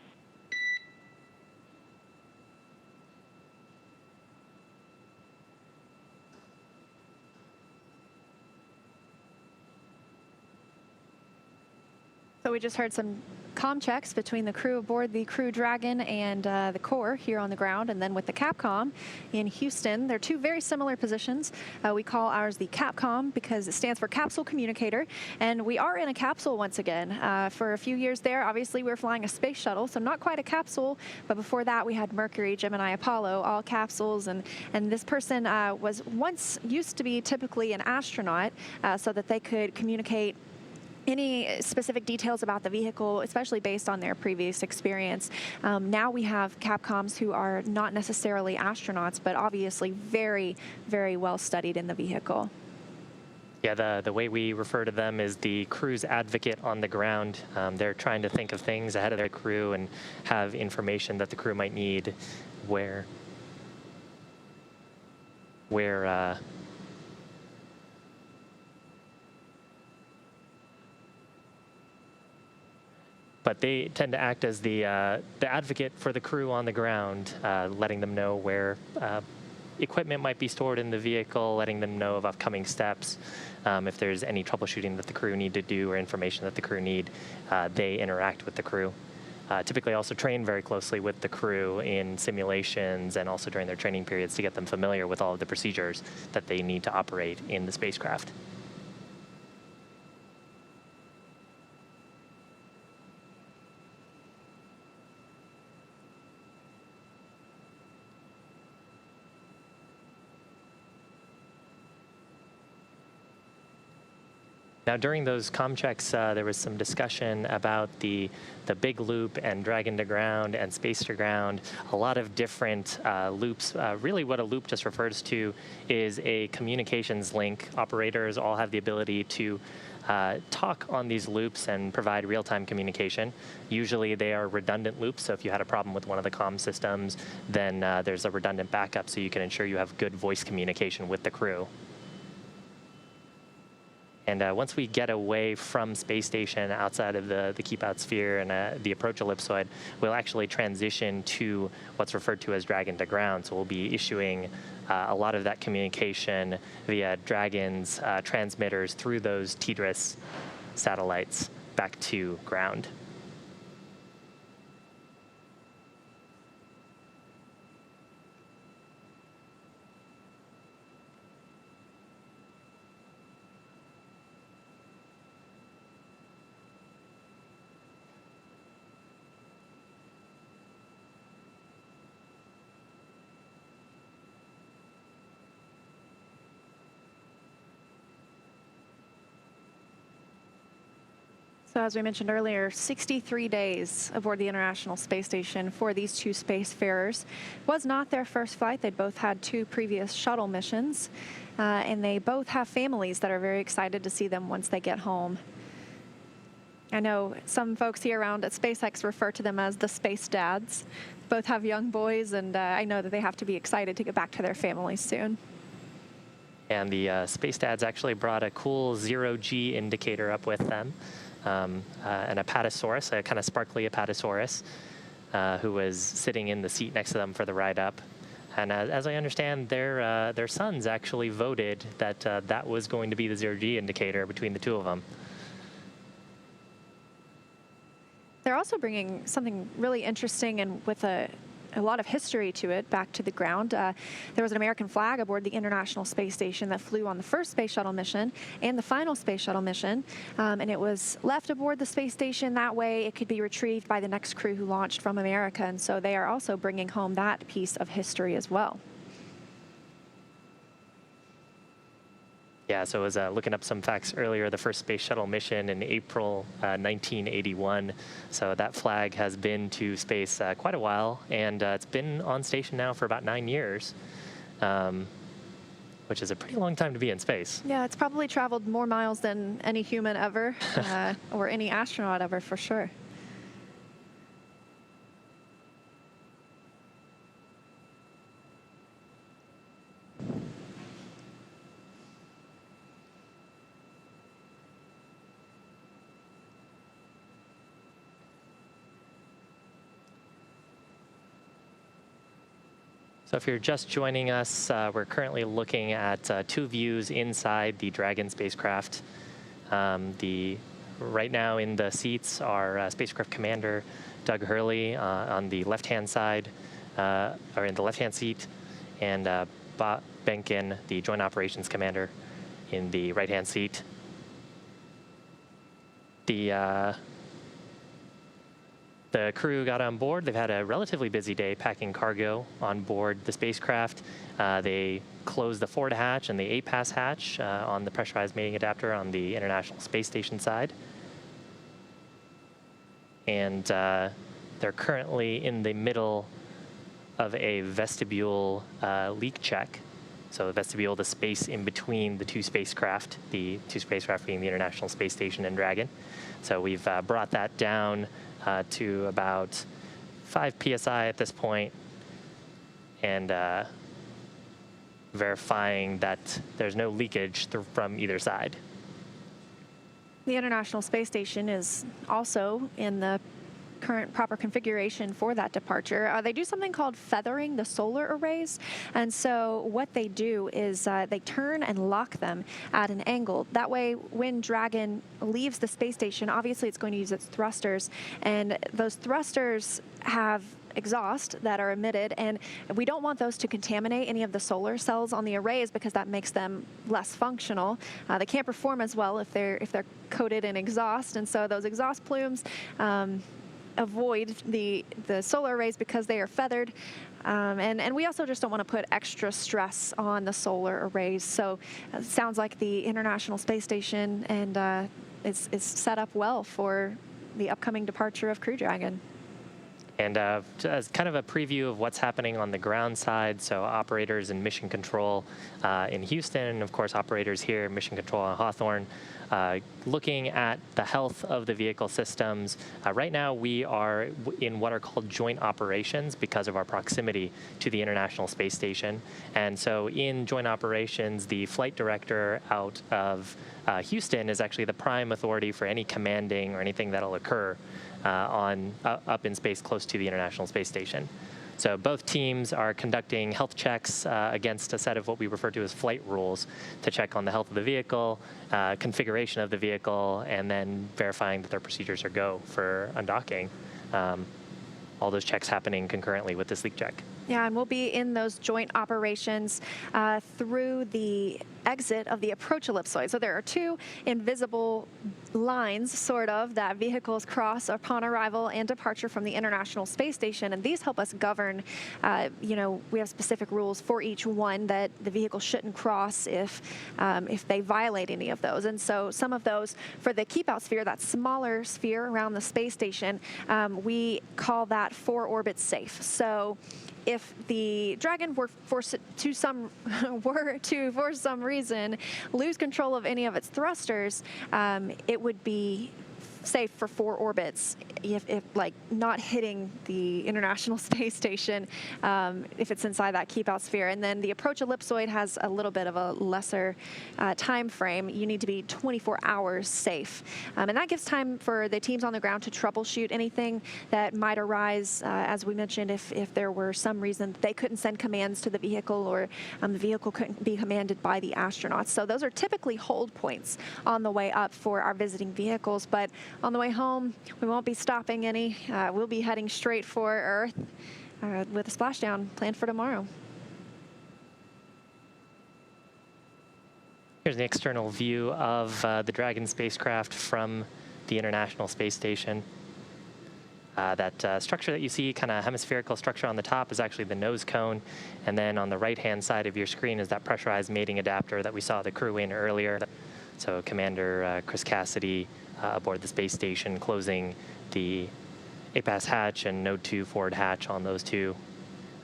[SPEAKER 1] So we just heard some comm checks between the crew aboard the Crew Dragon and the core here on the ground, and then with the Capcom in Houston. They're two very similar positions. We call ours the Capcom because it stands for Capsule Communicator, and we are in a capsule once again. For a few years there, obviously we were flying a space shuttle, so not quite a capsule, but before that we had Mercury, Gemini, Apollo, all capsules, and this person was once used to be typically an astronaut so that they could communicate any specific details about the vehicle, especially based on their previous experience. Now we have Capcoms who are not necessarily astronauts, but obviously very, very well studied in the vehicle.
[SPEAKER 2] Yeah, the way we refer to them is the crew's advocate on the ground. They're trying to think of things ahead of their crew and have information that the crew might need where but they tend to act as the advocate for the crew on the ground, letting them know where equipment might be stored in the vehicle, letting them know of upcoming steps. If there's any troubleshooting that the crew need to do or information that the crew need, they interact with the crew. Typically also train very closely with the crew in simulations and also during their training periods to get them familiar with all of the procedures that they need to operate in the spacecraft. Now, during those comm checks, there was some discussion about the big loop and Dragon to ground and space to ground, a lot of different loops. Really what a loop just refers to is a communications link. Operators all have the ability to talk on these loops and provide real-time communication. Usually they are redundant loops, so if you had a problem with one of the comm systems, then there's a redundant backup so you can ensure you have good voice communication with the crew. And once we get away from space station outside of the keep-out sphere and the approach ellipsoid, we'll actually transition to what's referred to as Dragon to ground. So we'll be issuing a lot of that communication via Dragon's transmitters through those TDRS satellites back to ground.
[SPEAKER 1] So as we mentioned earlier, 63 days aboard the International Space Station for these two spacefarers. Was not their first flight. They'd both had 2 previous shuttle missions, and they both have families that are very excited to see them once they get home. I know some folks here around at SpaceX refer to them as the space dads. Both have young boys, and I know that they have to be excited to get back to their families soon.
[SPEAKER 2] And the space dads actually brought a cool 0G indicator up with them. An apatosaurus, a kind of sparkly apatosaurus, who was sitting in the seat next to them for the ride up. And as I understand, their sons actually voted that that was going to be the 0G indicator between the 2 of them.
[SPEAKER 1] They're also bringing something really interesting and with a lot of history to it back to the ground. There was an American flag aboard the International Space Station that flew on the first space shuttle mission and the final space shuttle mission, and it was left aboard the space station. That way it could be retrieved by the next crew who launched from America, and so they are also bringing home that piece of history as well.
[SPEAKER 2] Yeah, so I was looking up some facts earlier. The first space shuttle mission in April 1981. So that flag has been to space quite a while, and it's been on station now for about 9 years, which is a pretty long time to be in space.
[SPEAKER 1] Yeah, it's probably traveled more miles than any human ever, or any astronaut ever, for sure.
[SPEAKER 2] So if you're just joining us, we're currently looking at 2 views inside the Dragon spacecraft. Right now in the seats are spacecraft commander Doug Hurley on the left-hand side, or in the left-hand seat, and Bob Benkin, the Joint Operations Commander, in the right-hand seat. The crew got on board. They've had a relatively busy day packing cargo on board the spacecraft. They closed the forward hatch and the APAS hatch on the pressurized mating adapter on the International Space Station side. And they're currently in the middle of a vestibule leak check. So the vestibule, the space in between the 2 spacecraft, the 2 spacecraft being the International Space Station and Dragon. So we've brought that down to about 5 psi at this point, and verifying that there's no leakage from either side.
[SPEAKER 1] The International Space Station is also in the current proper configuration for that departure. They do something called feathering the solar arrays, and so what they do is they turn and lock them at an angle. That way, when Dragon leaves the space station, obviously it's going to use its thrusters, and those thrusters have exhaust that are emitted, and we don't want those to contaminate any of the solar cells on the arrays because that makes them less functional. They can't perform as well if they're coated in exhaust, and so those exhaust plumes avoid the solar arrays because they are feathered, and we also just don't want to put extra stress on the solar arrays. So it sounds like the International Space Station and is set up well for the upcoming departure of Crew Dragon.
[SPEAKER 2] And as kind of a preview of what's happening on the ground side, so operators and mission control in Houston, and of course operators here, mission control on Hawthorne, looking at the health of the vehicle systems. Right now we are in what are called joint operations because of our proximity to the International Space Station. And so in joint operations, the flight director out of Houston is actually the prime authority for any commanding or anything that'll occur up in space close to the International Space Station. So both teams are conducting health checks against a set of what we refer to as flight rules to check on the health of the vehicle, configuration of the vehicle, and then verifying that their procedures are go for undocking. All those checks happening concurrently with this leak check.
[SPEAKER 1] Yeah, and we'll be in those joint operations through the exit of the approach ellipsoid. So there are 2 invisible lines, sort of, that vehicles cross upon arrival and departure from the International Space Station, and these help us govern, we have specific rules for each one that the vehicle shouldn't cross if they violate any of those. And so some of those, for the keep out sphere, that smaller sphere around the space station, we call that 4 orbits safe. So if the Dragon were for some reason lose control of any of its thrusters, it would be safe for 4 orbits if like not hitting the International Space Station if it's inside that keep out sphere. And then the approach ellipsoid has a little bit of a lesser time frame. You need to be 24 hours safe, and that gives time for the teams on the ground to troubleshoot anything that might arise, as we mentioned, if there were some reason they couldn't send commands to the vehicle, or the vehicle couldn't be commanded by the astronauts. So those are typically hold points on the way up for our visiting vehicles, but on the way home, we won't be stopping any. We'll be heading straight for Earth with a splashdown planned for tomorrow.
[SPEAKER 2] Here's the external view of the Dragon spacecraft from the International Space Station. That structure that you see, kind of hemispherical structure on the top, is actually the nose cone. And then on the right-hand side of your screen is that pressurized mating adapter that we saw the crew in earlier. So Commander Chris Cassidy aboard the space station, closing the APAS hatch and Node 2 forward hatch on those two.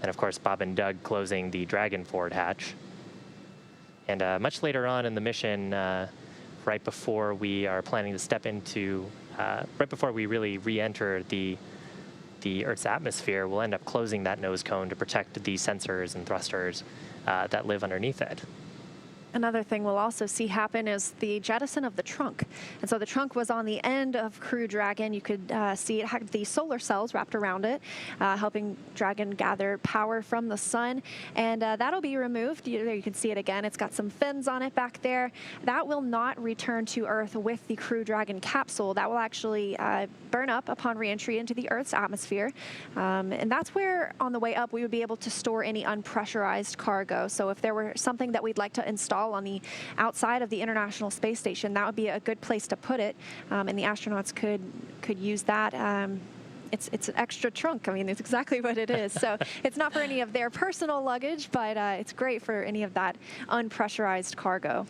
[SPEAKER 2] And of course, Bob and Doug closing the Dragon forward hatch. And much later on in the mission, right before we are planning to step into, right before we really re-enter the Earth's atmosphere, we'll end up closing that nose cone to protect the sensors and thrusters that live underneath it.
[SPEAKER 1] Another thing we'll also see happen is the jettison of the trunk. And so the trunk was on the end of Crew Dragon. You could see it had the solar cells wrapped around it, helping Dragon gather power from the sun. And that'll be removed. There you can see it again. It's got some fins on it back there. That will not return to Earth with the Crew Dragon capsule. That will actually burn up upon reentry into the Earth's atmosphere. And that's where, on the way up, we would be able to store any unpressurized cargo. So if there were something that we'd like to install on the outside of the International Space Station, that would be a good place to put it, and the astronauts could use that. It's an extra trunk. I mean, it's exactly what it is. So it's not for any of their personal luggage, but it's great for any of that unpressurized cargo.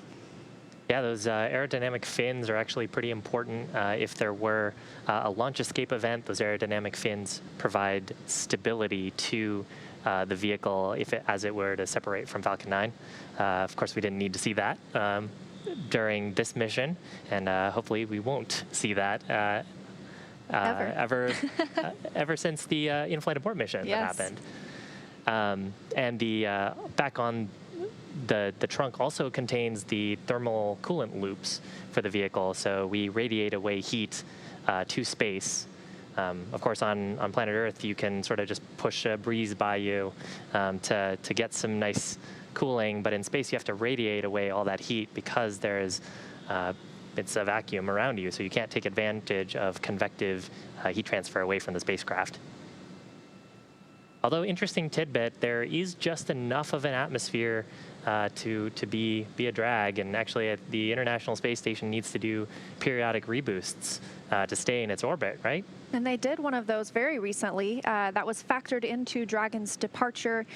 [SPEAKER 2] Yeah, those aerodynamic fins are actually pretty important. If there were a launch escape event, those aerodynamic fins provide stability to the vehicle as it were to separate from Falcon 9. Of course, we didn't need to see that during this mission, and hopefully we won't see that ever since the in-flight abort mission that happened. And the back on the trunk also contains the thermal coolant loops for the vehicle, so we radiate away heat to space. Of course, on planet Earth, you can sort of just push a breeze by you to get some nice cooling, but in space, you have to radiate away all that heat because it's a vacuum around you, so you can't take advantage of convective heat transfer away from the spacecraft. Although, interesting tidbit, there is just enough of an atmosphere to be a drag, and actually the International Space Station needs to do periodic reboosts to stay in its orbit, right?
[SPEAKER 1] And they did one of those very recently. That was factored into Dragon's departure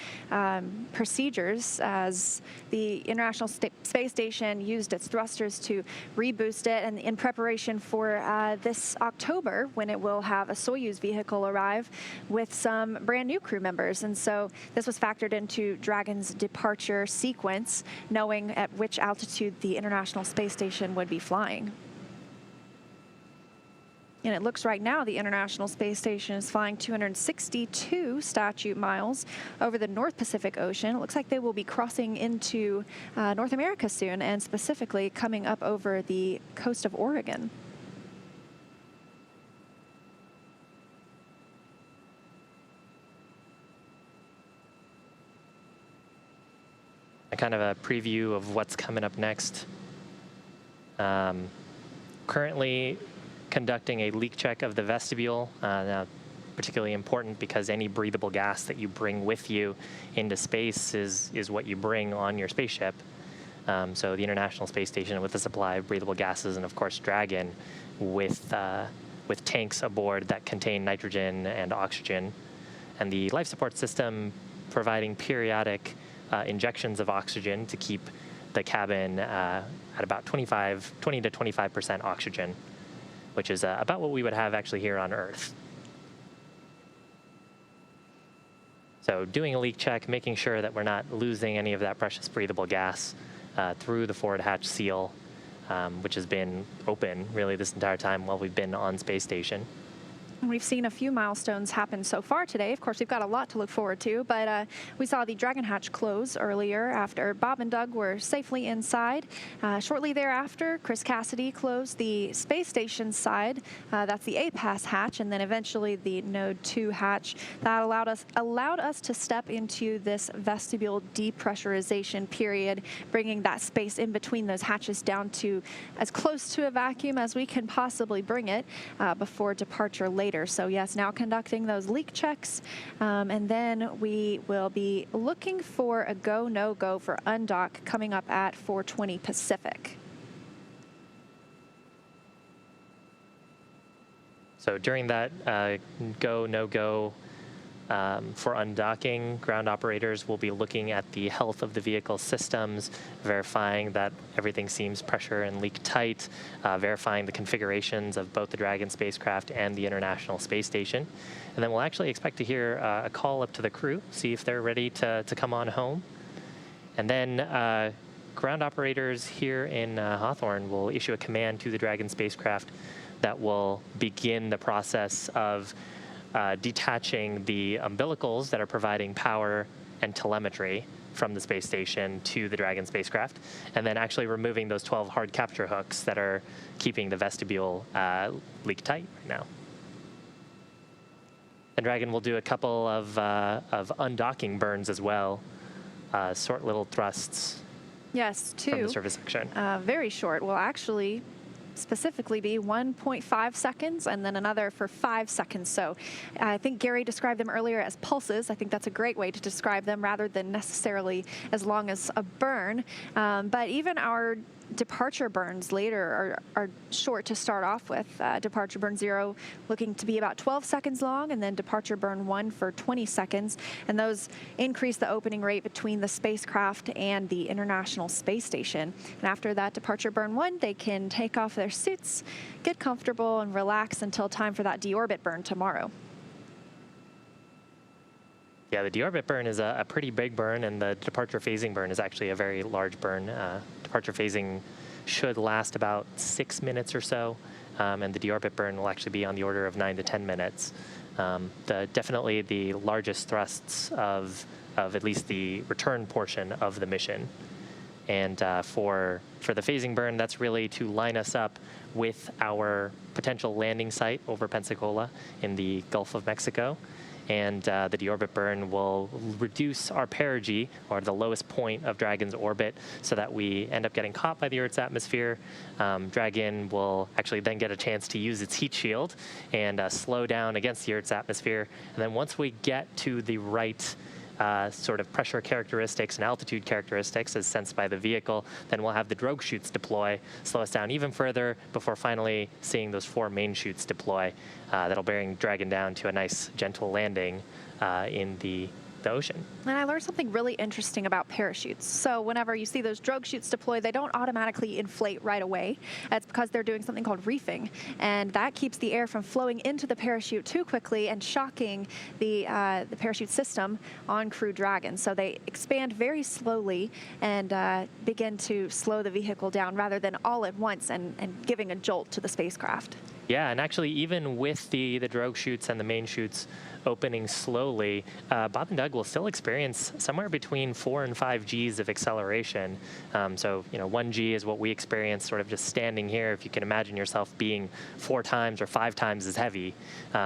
[SPEAKER 1] procedures, as the International Space Station used its thrusters to reboost it, and in preparation for this October, when it will have a Soyuz vehicle arrive with some brand new crew members. And so this was factored into Dragon's departure sequence, knowing at which altitude the International Space Station would be flying. And it looks right now the International Space Station is flying 262 statute miles over the North Pacific Ocean. It looks like they will be crossing into North America soon, and specifically coming up over the coast of Oregon.
[SPEAKER 2] A kind of a preview of what's coming up next. Currently conducting a leak check of the vestibule. Now, particularly important because any breathable gas that you bring with you into space is what you bring on your spaceship. So the International Space Station with the supply of breathable gases, and of course Dragon with tanks aboard that contain nitrogen and oxygen, and the life support system providing periodic injections of oxygen to keep the cabin at about 20 to 25% oxygen, which is about what we would have actually here on Earth. So doing a leak check, making sure that we're not losing any of that precious breathable gas through the forward hatch seal, which has been open really this entire time while we've been on space station.
[SPEAKER 1] We've seen a few milestones happen so far today. Of course, we've got a lot to look forward to, but we saw the Dragon hatch close earlier after Bob and Doug were safely inside. Shortly thereafter, Chris Cassidy closed the space station side. That's the A-Pass hatch, and then eventually the Node 2 hatch. That allowed us to step into this vestibule depressurization period, bringing that space in between those hatches down to as close to a vacuum as we can possibly bring it before departure later. So yes, now conducting those leak checks, and then we will be looking for a go, no-go for undock coming up at 4:20 Pacific.
[SPEAKER 2] So during that go, no-go for undocking, ground operators will be looking at the health of the vehicle systems, verifying that everything seems pressure and leak tight, verifying the configurations of both the Dragon spacecraft and the International Space Station. And then we'll actually expect to hear a call up to the crew, see if they're ready to come on home. And then ground operators here in Hawthorne will issue a command to the Dragon spacecraft that will begin the process of detaching the umbilicals that are providing power and telemetry from the space station to the Dragon spacecraft, and then actually removing those 12 hard capture hooks that are keeping the vestibule leak tight right now. And Dragon will do a couple of undocking burns as well, short little thrusts.
[SPEAKER 1] Yes, two.
[SPEAKER 2] From the service section.
[SPEAKER 1] Very short. Will actually specifically be 1.5 seconds and then another for 5 seconds. So I think Gary described them earlier as pulses. I think that's a great way to describe them rather than necessarily as long as a burn. But even our departure burns later are short to start off with. Departure burn 0 looking to be about 12 seconds long, and then departure burn 1 for 20 seconds. And those increase the opening rate between the spacecraft and the International Space Station. And after that departure burn 1, they can take off their suits, get comfortable, and relax until time for that deorbit burn tomorrow.
[SPEAKER 2] Yeah, the deorbit burn is a pretty big burn, and the departure phasing burn is actually a very large burn. Departure phasing should last about 6 minutes or so, and the deorbit burn will actually be on the order of 9 to 10 minutes. Definitely the largest thrusts of at least the return portion of the mission. And for the phasing burn, that's really to line us up with our potential landing site over Pensacola in the Gulf of Mexico. And the deorbit burn will reduce our perigee, or the lowest point of Dragon's orbit, so that we end up getting caught by the Earth's atmosphere. Dragon will actually then get a chance to use its heat shield and slow down against the Earth's atmosphere. And then once we get to the right sort of pressure characteristics and altitude characteristics as sensed by the vehicle, then we'll have the drogue chutes deploy, slow us down even further before finally seeing those 4 main chutes deploy. That'll bring Dragon down to a nice gentle landing in the ocean.
[SPEAKER 1] And I learned something really interesting about parachutes. So whenever you see those drogue chutes deploy, they don't automatically inflate right away. That's because they're doing something called reefing, and that keeps the air from flowing into the parachute too quickly and shocking the parachute system on Crew Dragon. So they expand very slowly and begin to slow the vehicle down rather than all at once and giving a jolt to the spacecraft.
[SPEAKER 2] Yeah, and actually even with the drogue chutes and the main chutes opening slowly, Bob and Doug will still experience somewhere between 4 and 5 Gs of acceleration. So, 1 G is what we experience sort of just standing here. If you can imagine yourself being 4 times or 5 times as heavy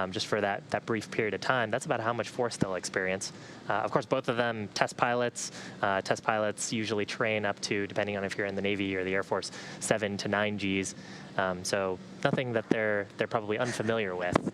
[SPEAKER 2] just for that brief period of time, that's about how much force they'll experience. Of course, both of them test pilots. Test pilots usually train up to, depending on if you're in the Navy or the Air Force, 7 to 9 Gs. So nothing that they're probably unfamiliar with.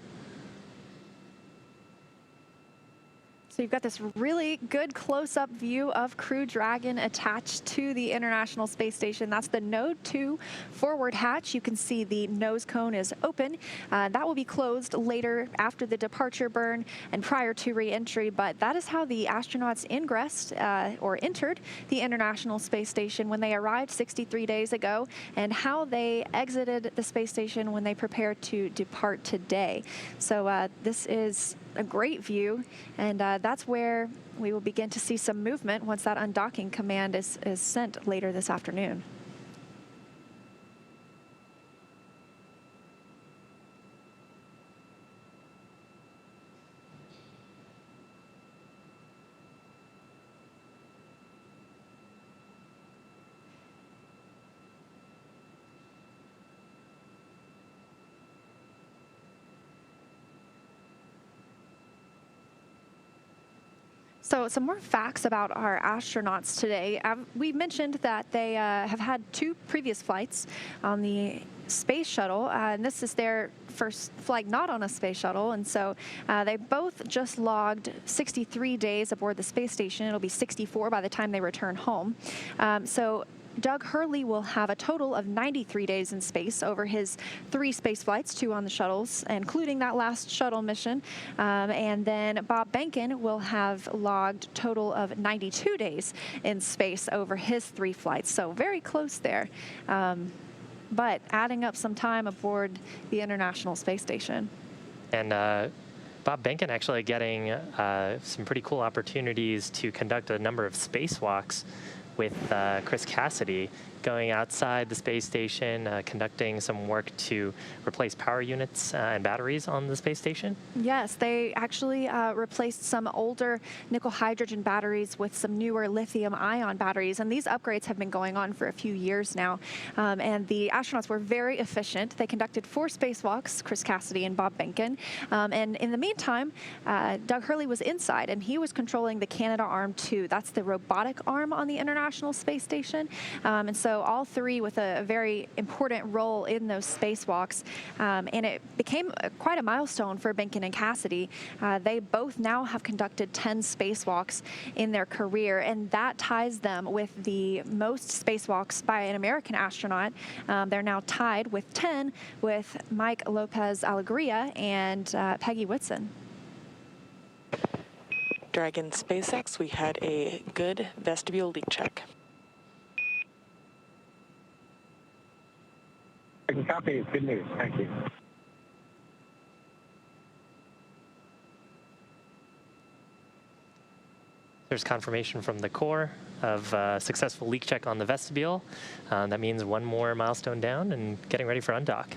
[SPEAKER 1] So you've got this really good close-up view of Crew Dragon attached to the International Space Station. That's the Node 2 forward hatch. You can see the nose cone is open. That will be closed later after the departure burn and prior to re-entry, but that is how the astronauts ingressed or entered the International Space Station when they arrived 63 days ago, and how they exited the space station when they prepare to depart today. So this is a great view, and that's where we will begin to see some movement once that undocking command is sent later this afternoon. So some more facts about our astronauts today. We mentioned that they have had 2 previous flights on the space shuttle, and this is their first flight not on a space shuttle, and so they both just logged 63 days aboard the space station. It'll be 64 by the time they return home. So Doug Hurley will have a total of 93 days in space over his 3 space flights, 2 on the shuttles, including that last shuttle mission. And then Bob Behnken will have logged a total of 92 days in space over his 3 flights. So very close there. But adding up some time aboard the International Space Station.
[SPEAKER 2] And Bob Behnken actually getting some pretty cool opportunities to conduct a number of spacewalks with Chris Cassidy, going outside the space station, conducting some work to replace power units and batteries on the space station.
[SPEAKER 1] Yes, they actually replaced some older nickel hydrogen batteries with some newer lithium ion batteries, and these upgrades have been going on for a few years now. And the astronauts were very efficient. They conducted 4 spacewalks, Chris Cassidy and Bob Behnken. And in the meantime, Doug Hurley was inside, and he was controlling the Canadarm2. That's the robotic arm on the International Space Station. And so all 3 with a very important role in those spacewalks. And it became quite a milestone for Behnken and Cassidy. They both now have conducted 10 spacewalks in their career, and that ties them with the most spacewalks by an American astronaut. They're now tied with 10 with Mike Lopez Alegria and Peggy Whitson.
[SPEAKER 4] Dragon SpaceX, we had a good vestibule leak check.
[SPEAKER 5] I can copy. Good news. Thank you.
[SPEAKER 2] There's confirmation from the core of successful leak check on the vestibule. That means 1 more milestone down and getting ready for undock.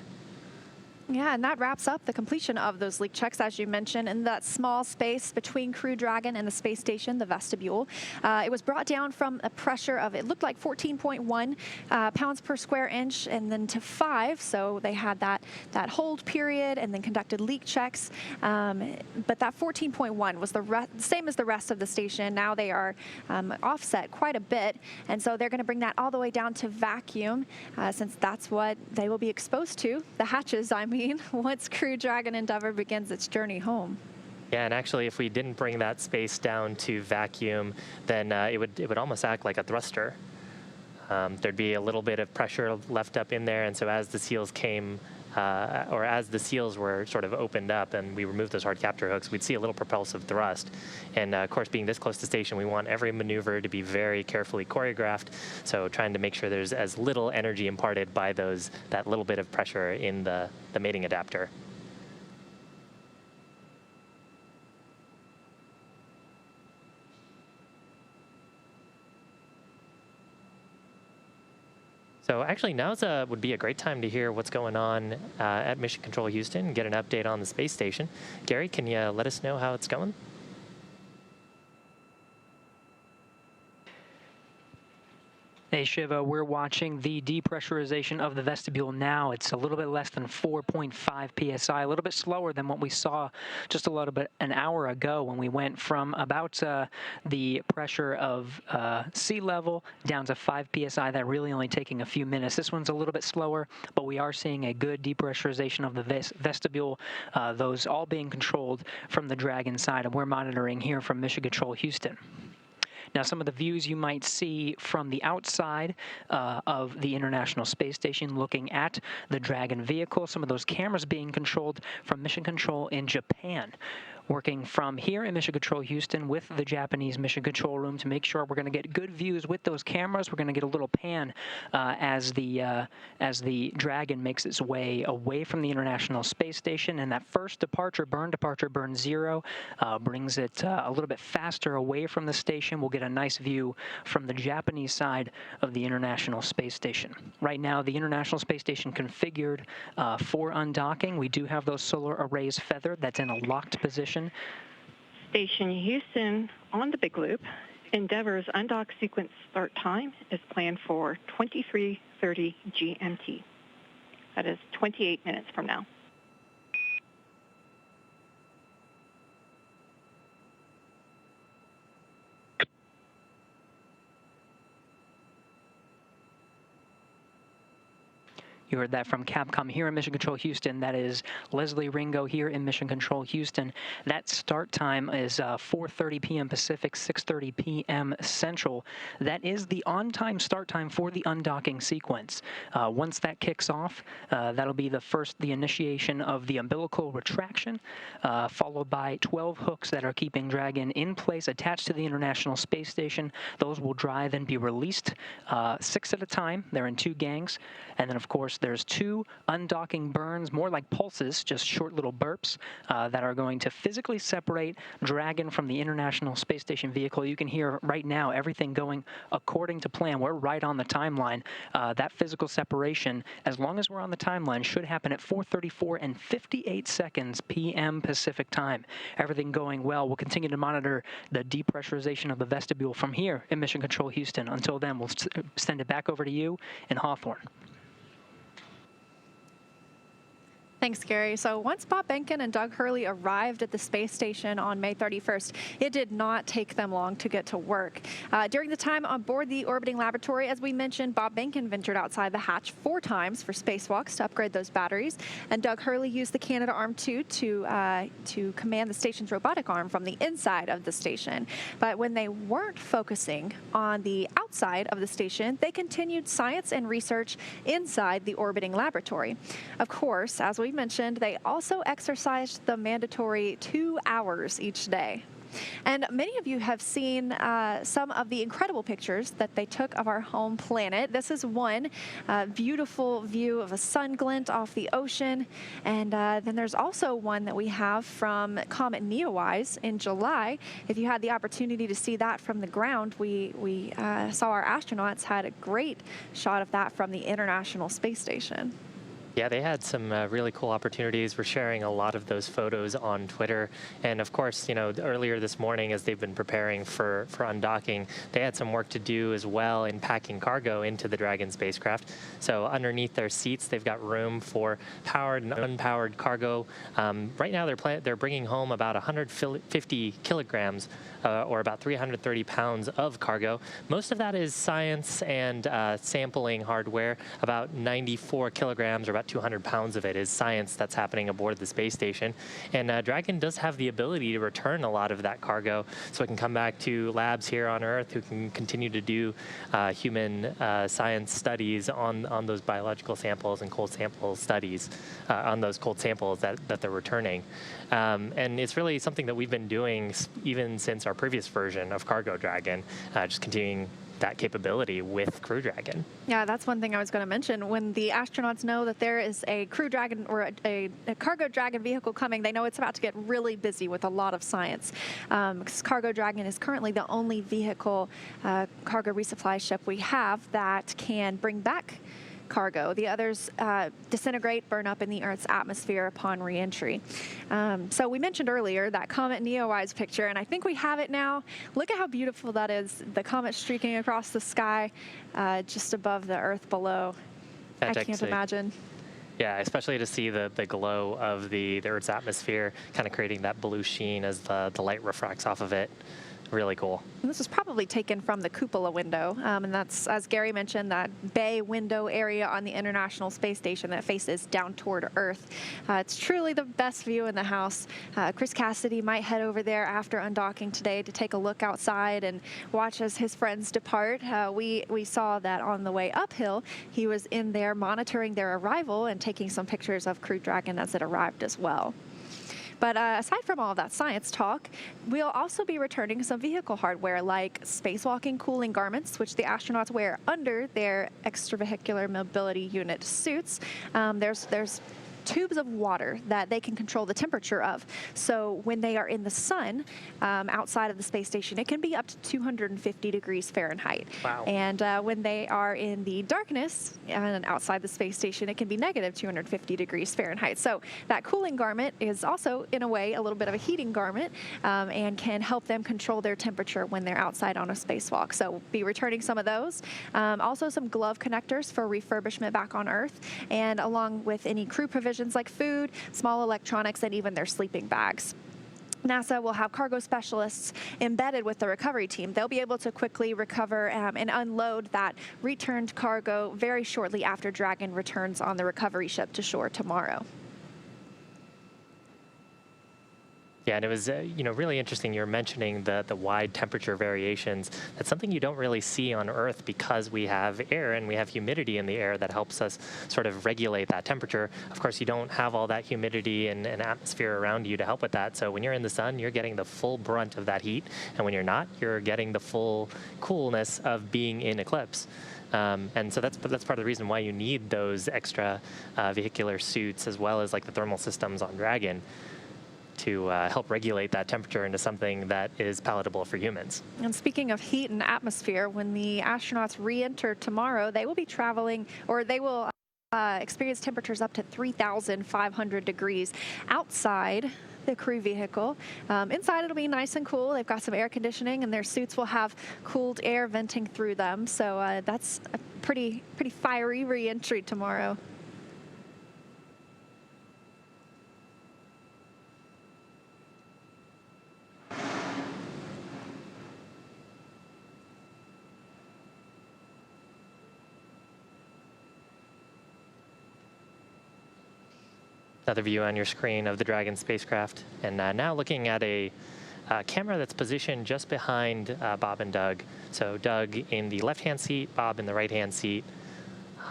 [SPEAKER 1] Yeah, and that wraps up the completion of those leak checks, as you mentioned, in that small space between Crew Dragon and the space station, the vestibule. It was brought down from a pressure of, it looked like 14.1 pounds per square inch, and then to 5. So they had that hold period and then conducted leak checks. But that 14.1 was the same as the rest of the station. Now they are offset quite a bit, and so they're going to bring that all the way down to vacuum, since that's what they will be exposed to, the hatches, I mean, once Crew Dragon Endeavour begins its journey home.
[SPEAKER 2] Yeah, and actually, if we didn't bring that space down to vacuum, then it would almost act like a thruster. There'd be a little bit of pressure left up in there, and so as the seals came, or as the seals were sort of opened up and we removed those hard capture hooks, we'd see a little propulsive thrust. And of course, being this close to station, we want every maneuver to be very carefully choreographed. So trying to make sure there's as little energy imparted by that little bit of pressure in the mating adapter. So actually, now would be a great time to hear what's going on at Mission Control Houston and get an update on the space station. Gary, can you let us know how it's going?
[SPEAKER 3] Hey, Shiva, we're watching the depressurization of the Vestibule now. It's a little bit less than 4.5 psi, a little bit slower than what we saw just a little bit an hour ago when we went from about the pressure of sea level down to 5 psi. That really only taking a few minutes. This one's a little bit slower, but we are seeing a good depressurization of the Vestibule, those all being controlled from the Dragon side, and we're monitoring here from Mission Control Houston. Now, some of the views you might see from the outside of the International Space Station looking at the Dragon vehicle, some of those cameras being controlled from Mission Control in Japan. Working from here in Mission Control Houston with the Japanese Mission Control Room to make sure we're going to get good views with those cameras. We're going to get a little pan as the Dragon makes its way away from the International Space Station, and that first departure burn 0, brings it a little bit faster away from the station. We'll get a nice view from the Japanese side of the International Space Station. Right now, the International Space Station configured for undocking. We do have those solar arrays feathered. That's in a locked position.
[SPEAKER 6] Station Houston on the Big Loop. Endeavour's undock sequence start time is planned for 23:30 GMT. That is 28 minutes from now.
[SPEAKER 3] You heard that from Capcom here in Mission Control Houston. That is Leslie Ringo here in Mission Control Houston. That start time is 4:30 p.m. Pacific, 6:30 p.m. Central. That is the on-time start time for the undocking sequence. Once that kicks off, that'll be the initiation of the umbilical retraction, followed by 12 hooks that are keeping Dragon in place attached to the International Space Station. Those will drive and be released 6 at a time. They're in 2 gangs. And then, of course, there's 2 undocking burns, more like pulses, just short little burps, that are going to physically separate Dragon from the International Space Station vehicle. You can hear right now everything going according to plan. We're right on the timeline. That physical separation, as long as we're on the timeline, should happen at 4:34 and 58 seconds p.m. Pacific time. Everything going well. We'll continue to monitor the depressurization of the Vestibule from here in Mission Control Houston. Until then, we'll send it back over to you in Hawthorne.
[SPEAKER 1] Thanks, Gary. So once Bob Behnken and Doug Hurley arrived at the space station on May 31st, it did not take them long to get to work. During the time on board the orbiting laboratory, as we mentioned, Bob Behnken ventured outside the hatch 4 times for spacewalks to upgrade those batteries, and Doug Hurley used the Canadarm2 to command the station's robotic arm from the inside of the station. But when they weren't focusing on the outside of the station, they continued science and research inside the orbiting laboratory. Of course, as we mentioned, they also exercised the mandatory 2 hours each day. And many of you have seen some of the incredible pictures that they took of our home planet. This is one beautiful view of a sun glint off the ocean. And then there's also one that we have from Comet Neowise in July. If you had the opportunity to see that from the ground, we saw our astronauts had a great shot of that from the International Space Station.
[SPEAKER 2] Yeah, they had some really cool opportunities. We're sharing a lot of those photos on Twitter. And of course, you know, earlier this morning, as they've been preparing for undocking, they had some work to do as well in packing cargo into the Dragon spacecraft. So underneath their seats, they've got room for powered and unpowered cargo. Right now, they're bringing home about 150 kilograms or about 330 pounds of cargo. Most of that is science and sampling hardware. About 94 kilograms or about 200 pounds of it is science that's happening aboard the space station. And Dragon does have the ability to return a lot of that cargo, so it can come back to labs here on Earth who can continue to do human science studies on those biological samples and cold sample studies on those cold samples that they're returning. And it's really something that we've been doing even since our previous version of Cargo Dragon, just continuing that capability with Crew Dragon.
[SPEAKER 1] Yeah, that's one thing I was going to mention. When the astronauts know that there is a Crew Dragon or a Cargo Dragon vehicle coming, they know it's about to get really busy with a lot of science. Because Cargo Dragon is currently the only vehicle cargo resupply ship we have that can bring back cargo. The others disintegrate, burn up in the Earth's atmosphere upon re-entry. So we mentioned earlier that Comet Neowise picture, and I think we have it now. Look at how beautiful that is, the comet streaking across the sky just above the Earth below. I can't imagine.
[SPEAKER 2] Yeah, especially to see the glow of the Earth's atmosphere kind of creating that blue sheen as the light refracts off of it. Really cool.
[SPEAKER 1] And this was probably taken from the cupola window, and that's, as Gary mentioned, that bay window area on the International Space Station that faces down toward Earth. It's truly the best view in the house. Chris Cassidy might head over there after undocking today to take a look outside and watch as his friends depart. We saw that on the way uphill, he was in there monitoring their arrival and taking some pictures of Crew Dragon as it arrived as well. But aside from all of that science talk, we'll also be returning some vehicle hardware like spacewalking cooling garments, which the astronauts wear under their extravehicular mobility unit suits. There's tubes of water that they can control the temperature of. So when they are in the sun outside of the space station, it can be up to 250 degrees Fahrenheit.
[SPEAKER 2] Wow.
[SPEAKER 1] And when they are in the darkness and outside the space station, it can be negative 250 degrees Fahrenheit. So that cooling garment is also, in a way, a little bit of a heating garment and can help them control their temperature when they're outside on a spacewalk. So we'll be returning some of those. Also some glove connectors for refurbishment back on Earth, and along with any crew provisions like food, small electronics, and even their sleeping bags. NASA will have cargo specialists embedded with the recovery team. They'll be able to quickly recover and unload that returned cargo very shortly after Dragon returns on the recovery ship to shore tomorrow.
[SPEAKER 2] Yeah, and it was really interesting. You're mentioning the wide temperature variations. That's something you don't really see on Earth because we have air and we have humidity in the air that helps us sort of regulate that temperature. Of course, you don't have all that humidity and atmosphere around you to help with that. So when you're in the sun, you're getting the full brunt of that heat, and when you're not, you're getting the full coolness of being in eclipse. And so that's part of the reason why you need those extra vehicular suits, as well as like the thermal systems on Dragon, to help regulate that temperature into something that is palatable for humans.
[SPEAKER 1] And speaking of heat and atmosphere, when the astronauts re-enter tomorrow, they will be traveling, or they will experience temperatures up to 3,500 degrees outside the crew vehicle. Inside it'll be nice and cool. They've got some air conditioning, and their suits will have cooled air venting through them. So that's a pretty fiery re-entry tomorrow.
[SPEAKER 2] Another view on your screen of the Dragon spacecraft, and now looking at a camera that's positioned just behind Bob and Doug. So Doug in the left-hand seat, Bob in the right-hand seat,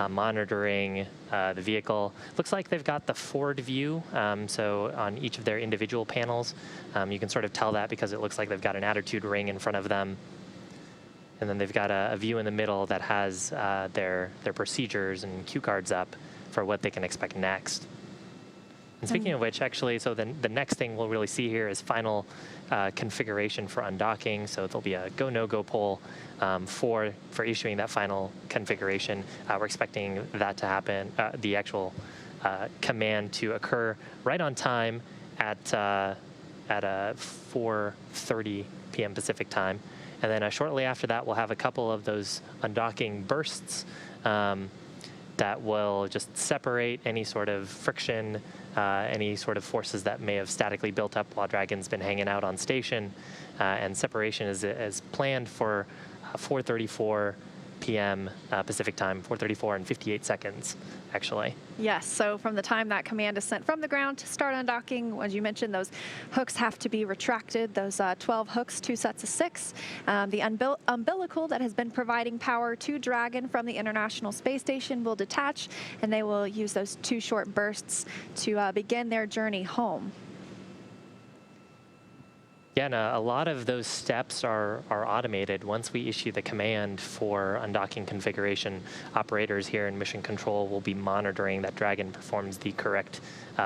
[SPEAKER 2] monitoring the vehicle. Looks like they've got the forward view, so on each of their individual panels. You can sort of tell that because it looks like they've got an attitude ring in front of them. And then they've got a view in the middle that has their procedures and cue cards up for what they can expect next. And speaking of which, actually, so then the next thing we'll really see here is final configuration for undocking. So there'll be a go, no-go poll for issuing that final configuration. We're expecting that to happen, the actual command to occur right on time at 4:30 p.m. Pacific time. And then shortly after that, we'll have a couple of those undocking bursts that will just separate any sort of friction, any sort of forces that may have statically built up while Dragon's been hanging out on station. And separation is planned for 4:34 p.m. Pacific time, 4:34 and 58 seconds, actually.
[SPEAKER 1] Yes, so from the time that command is sent from the ground to start undocking, as you mentioned, those hooks have to be retracted, those 12 hooks, 2 sets of 6. The umbilical that has been providing power to Dragon from the International Space Station will detach, and they will use those 2 short bursts to begin their journey home.
[SPEAKER 2] Yeah, and a lot of those steps are automated. Once we issue the command for undocking configuration, operators here in Mission Control will be monitoring that Dragon performs the correct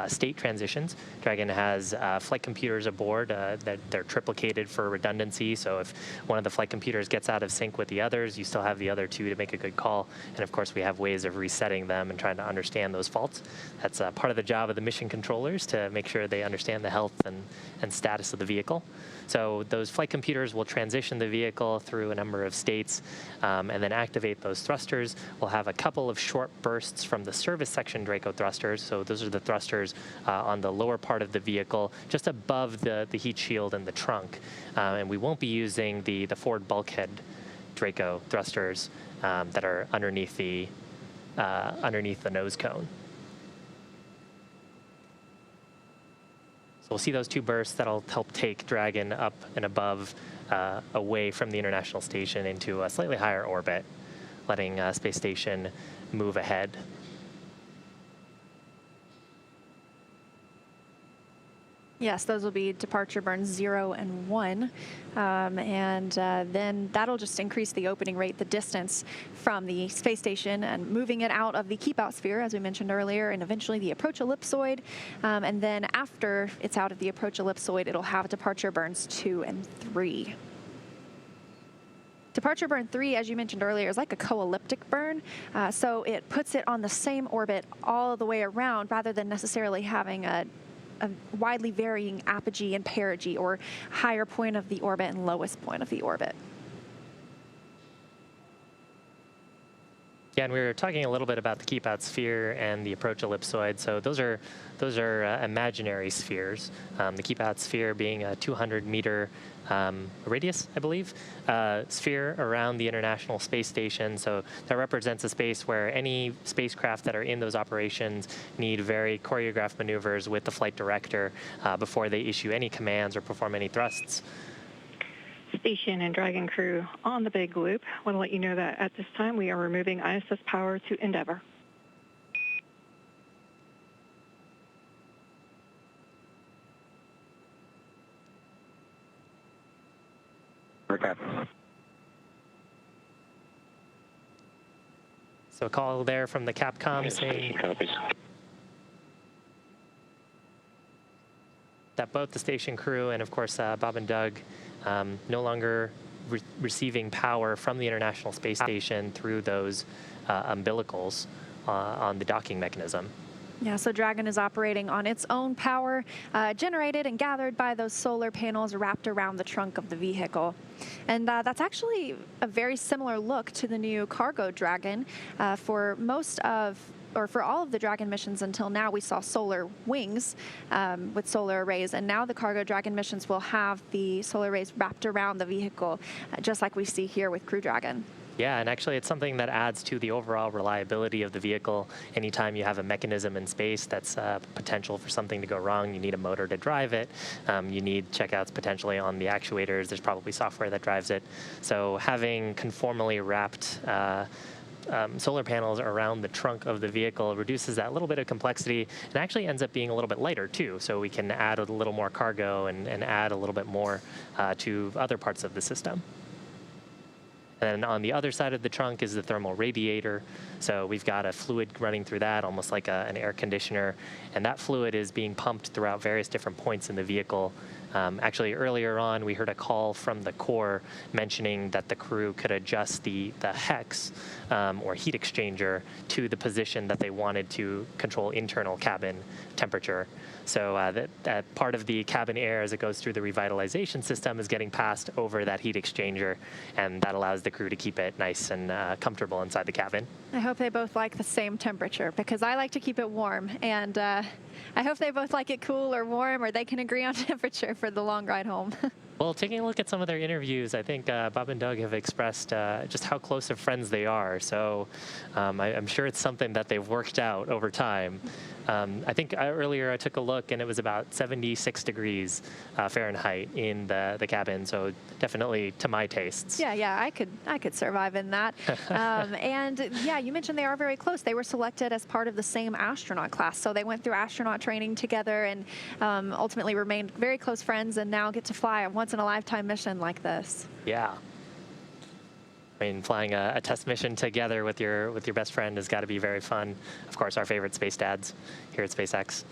[SPEAKER 2] state transitions. Dragon has flight computers aboard that they're triplicated for redundancy, so if one of the flight computers gets out of sync with the others, you still have the other two to make a good call. And of course, we have ways of resetting them and trying to understand those faults. That's part of the job of the mission controllers, to make sure they understand the health and status of the vehicle. So those flight computers will transition the vehicle through a number of states and then activate those thrusters. We'll have a couple of short bursts from the service section Draco thrusters. So those are the thrusters on the lower part of the vehicle, just above the heat shield and the trunk. And we won't be using the forward bulkhead Draco thrusters that are underneath the nose cone. We'll see those two bursts that'll help take Dragon up and above, away from the International Station into a slightly higher orbit, letting Space Station move ahead.
[SPEAKER 1] Yes, those will be departure burns 0 and 1. Then that'll just increase the opening rate, the distance from the space station, and moving it out of the keep-out sphere, as we mentioned earlier, and eventually the approach ellipsoid. And then after it's out of the approach ellipsoid, it'll have departure burns 2 and 3. Departure burn 3, as you mentioned earlier, is like a co-elliptic burn. So it puts it on the same orbit all the way around, rather than necessarily having a widely varying apogee and perigee, or higher point of the orbit and lowest point of the orbit.
[SPEAKER 2] Yeah, and we were talking a little bit about the keep-out sphere and the approach ellipsoid. So those are imaginary spheres. The keep-out sphere being a 200-meter radius, I believe, sphere around the International Space Station. So that represents a space where any spacecraft that are in those operations need very choreographed maneuvers with the flight director before they issue any commands or perform any thrusts.
[SPEAKER 6] Station and Dragon crew on the big loop. I want to let you know that at this time we are removing ISS power to Endeavour.
[SPEAKER 5] Okay.
[SPEAKER 2] So a call there from the Capcom saying that both the station crew and, of course, Bob and Doug no longer receiving power from the International Space Station through those umbilicals on the docking mechanism.
[SPEAKER 1] Yeah, so Dragon is operating on its own power, generated and gathered by those solar panels wrapped around the trunk of the vehicle. And that's actually a very similar look to the new cargo Dragon. For all of the Dragon missions until now, we saw solar wings with solar arrays, and now the cargo Dragon missions will have the solar arrays wrapped around the vehicle, just like we see here with Crew Dragon.
[SPEAKER 2] Yeah, and actually it's something that adds to the overall reliability of the vehicle. Anytime you have a mechanism in space that's potential for something to go wrong, you need a motor to drive it. You need checkouts potentially on the actuators. There's probably software that drives it. So having conformally wrapped solar panels around the trunk of the vehicle reduces that little bit of complexity, and actually ends up being a little bit lighter too. So we can add a little more cargo and add a little bit more to other parts of the system. And on the other side of the trunk is the thermal radiator. So we've got a fluid running through that, almost like an air conditioner. And that fluid is being pumped throughout various different points in the vehicle. Actually, earlier on, we heard a call from the core mentioning that the crew could adjust the hex or heat exchanger to the position that they wanted to control internal cabin temperature. So that part of the cabin air as it goes through the revitalization system is getting passed over that heat exchanger, and that allows the crew to keep it nice and comfortable inside the cabin.
[SPEAKER 1] I hope they both like the same temperature, because I like to keep it warm, and I hope they both like it cool or warm, or they can agree on temperature for the long ride home.
[SPEAKER 2] Well, taking a look at some of their interviews, I think Bob and Doug have expressed just how close of friends they are. So I'm sure it's something that they've worked out over time. I think earlier I took a look and it was about 76 degrees Fahrenheit in the cabin. So definitely to my tastes.
[SPEAKER 1] Yeah, I could survive in that. And yeah, you mentioned they are very close. They were selected as part of the same astronaut class. So they went through astronaut training together and ultimately remained very close friends and now get to fly a once-in-a-lifetime mission like this.
[SPEAKER 2] Yeah. I mean, flying a test mission together with your best friend has got to be very fun. Of course, our favorite space dads here at SpaceX.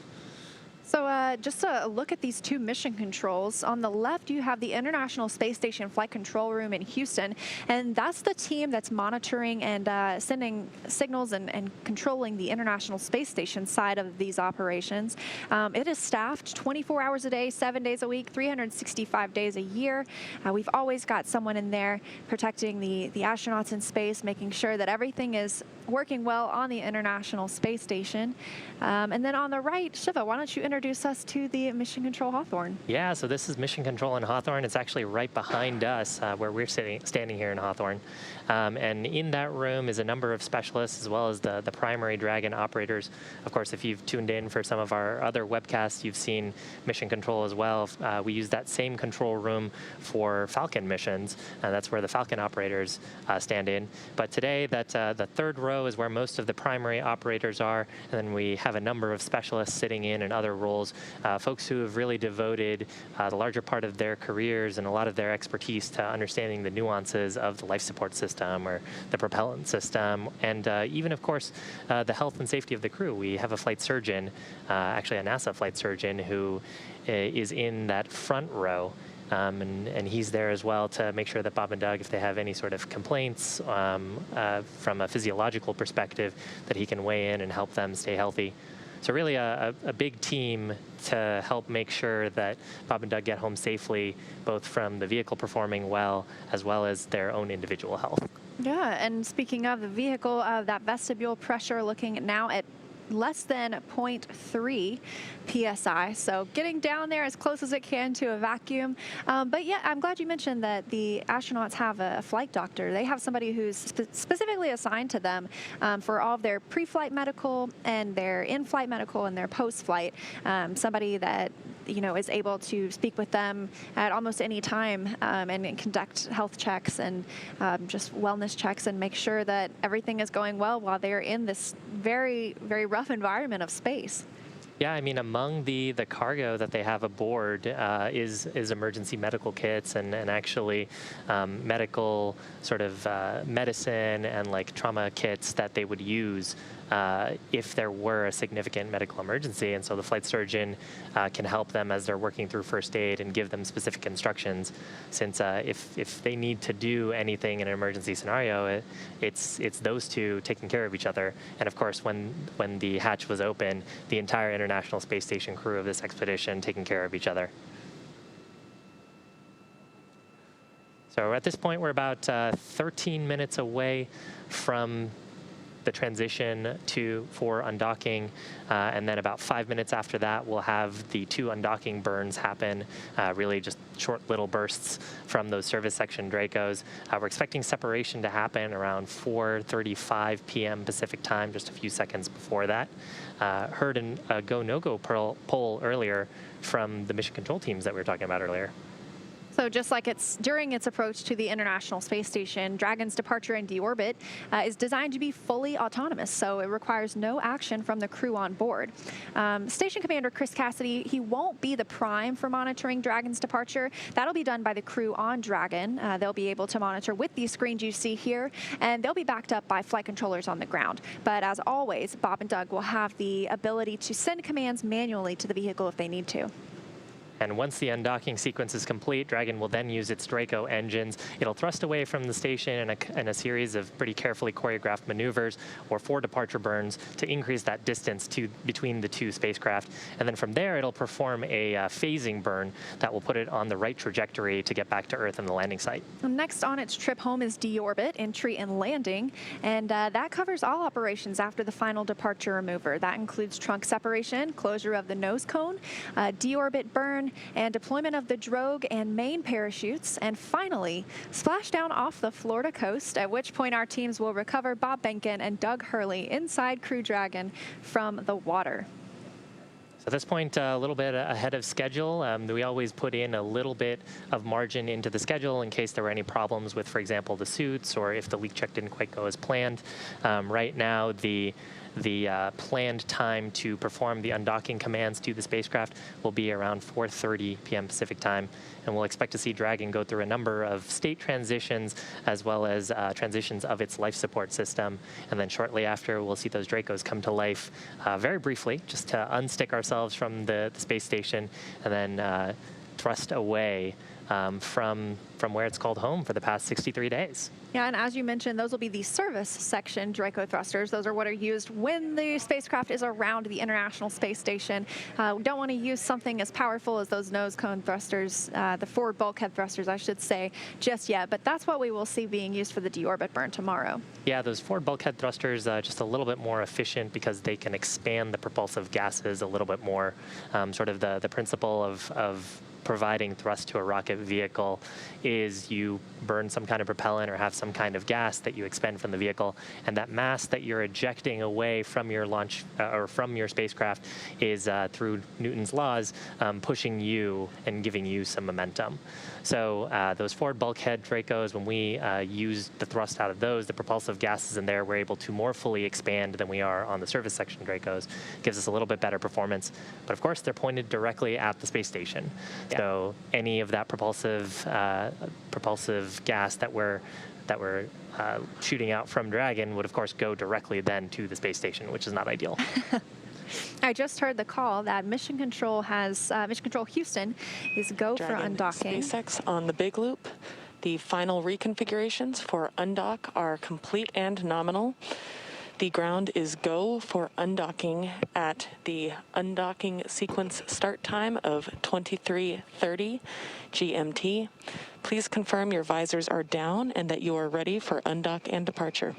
[SPEAKER 1] So just a look at these two mission controls. On the left, you have the International Space Station Flight Control Room in Houston, and that's the team that's monitoring and sending signals and controlling the International Space Station side of these operations. It is staffed 24 hours a day, 7 days a week, 365 days a year. We've always got someone in there protecting the astronauts in space, making sure that everything is working well on the International Space Station. And then on the right, Shiva, why don't you introduce us to the Mission Control Hawthorne?
[SPEAKER 2] Yeah, so this is Mission Control in Hawthorne. It's actually right behind us where we're standing here in Hawthorne. And in that room is a number of specialists as well as the primary Dragon operators. Of course, if you've tuned in for some of our other webcasts, you've seen Mission Control as well. We use that same control room for Falcon missions. That's where the Falcon operators stand in. But today, the third row is where most of the primary operators are. And then we have a number of specialists sitting in other roles, folks who have really devoted the larger part of their careers and a lot of their expertise to understanding the nuances of the life support system or the propellant system, and even, of course, the health and safety of the crew. We have a flight surgeon, actually a NASA flight surgeon, who is in that front row. And he's there as well to make sure that Bob and Doug, if they have any sort of complaints from a physiological perspective, that he can weigh in and help them stay healthy. So really a big team to help make sure that Bob and Doug get home safely, both from the vehicle performing well as their own individual health.
[SPEAKER 1] Yeah, and speaking of the vehicle, that vestibule pressure looking now at less than 0.3 psi, so getting down there as close as it can to a vacuum. But yeah, I'm glad you mentioned that the astronauts have a flight doctor. They have somebody who's specifically assigned to them for all of their pre-flight medical and their in-flight medical and their post-flight. Somebody that is able to speak with them at almost any time and conduct health checks and just wellness checks and make sure that everything is going well while they're in this very, very rough environment of space.
[SPEAKER 2] Yeah, I mean, among the cargo that they have aboard is emergency medical kits and actually medical sort of medicine and like trauma kits that they would use if there were a significant medical emergency. And so the flight surgeon can help them as they're working through first aid and give them specific instructions, since if they need to do anything in an emergency scenario, it's those two taking care of each other. And of course, when the hatch was open, the entire International Space Station crew of this expedition taking care of each other. So at this point, we're about 13 minutes away from the transition for undocking, and then about 5 minutes after that, we'll have the 2 undocking burns happen, really just short little bursts from those service section Dracos. We're expecting separation to happen around 4:35 p.m. Pacific time, just a few seconds before that. Heard a go, no-go poll earlier from the mission control teams that we were talking about earlier.
[SPEAKER 1] So just like during its approach to the International Space Station, Dragon's departure and deorbit is designed to be fully autonomous, so it requires no action from the crew on board. Station Commander Chris Cassidy, he won't be the prime for monitoring Dragon's departure. That'll be done by the crew on Dragon. They'll be able to monitor with these screens you see here, and they'll be backed up by flight controllers on the ground. But as always, Bob and Doug will have the ability to send commands manually to the vehicle if they need to.
[SPEAKER 2] And once the undocking sequence is complete, Dragon will then use its Draco engines. It'll thrust away from the station in a series of pretty carefully choreographed maneuvers or 4 departure burns to increase that distance between the 2 spacecraft. And then from there, it'll perform a phasing burn that will put it on the right trajectory to get back to Earth and the landing site.
[SPEAKER 1] Next on its trip home is deorbit, entry and landing. And that covers all operations after the final departure remover. That includes trunk separation, closure of the nose cone, deorbit burn, undocking and deployment of the drogue and main parachutes, and finally, splashdown off the Florida coast, at which point our teams will recover Bob Behnken and Doug Hurley inside Crew Dragon from the water.
[SPEAKER 2] So at this point, a little bit ahead of schedule. We always put in a little bit of margin into the schedule in case there were any problems with, for example, the suits, or if the leak check didn't quite go as planned. Right now, the planned time to perform the undocking commands to the spacecraft will be around 4:30 p.m. Pacific time, and we'll expect to see Dragon go through a number of state transitions as well as transitions of its life support system, and then shortly after we'll see those Dracos come to life very briefly, just to unstick ourselves from the space station and then thrust away from where it's called home for the past 63 days.
[SPEAKER 1] Yeah, and as you mentioned, those will be the service section Draco thrusters. Those are what are used when the spacecraft is around the International Space Station. We don't want to use something as powerful as those nose cone thrusters, the forward bulkhead thrusters, I should say, just yet. But that's what we will see being used for the deorbit burn tomorrow.
[SPEAKER 2] Yeah, those forward bulkhead thrusters just a little bit more efficient because they can expand the propulsive gases a little bit more. Sort of the principle of providing thrust to a rocket vehicle is you burn some kind of propellant or have some kind of gas that you expend from the vehicle, and that mass that you're ejecting away from your launch or from your spacecraft is through Newton's laws pushing you and giving you some momentum. So those forward bulkhead Dracos, when we use the thrust out of those, the propulsive gases in there, we're able to more fully expand than we are on the service section Dracos. Gives us a little bit better performance, but of course they're pointed directly at the space station. So any of that propulsive gas that we're shooting out from Dragon would of course go directly then to the space station, which is not ideal.
[SPEAKER 1] I just heard the call that Mission Control Houston is go
[SPEAKER 4] Dragon
[SPEAKER 1] for undocking.
[SPEAKER 4] SpaceX on the big loop. The final reconfigurations for undock are complete and nominal. The ground is go for undocking at the undocking sequence start time of 23:30 GMT. Please confirm your visors are down and that you are ready for undock and departure.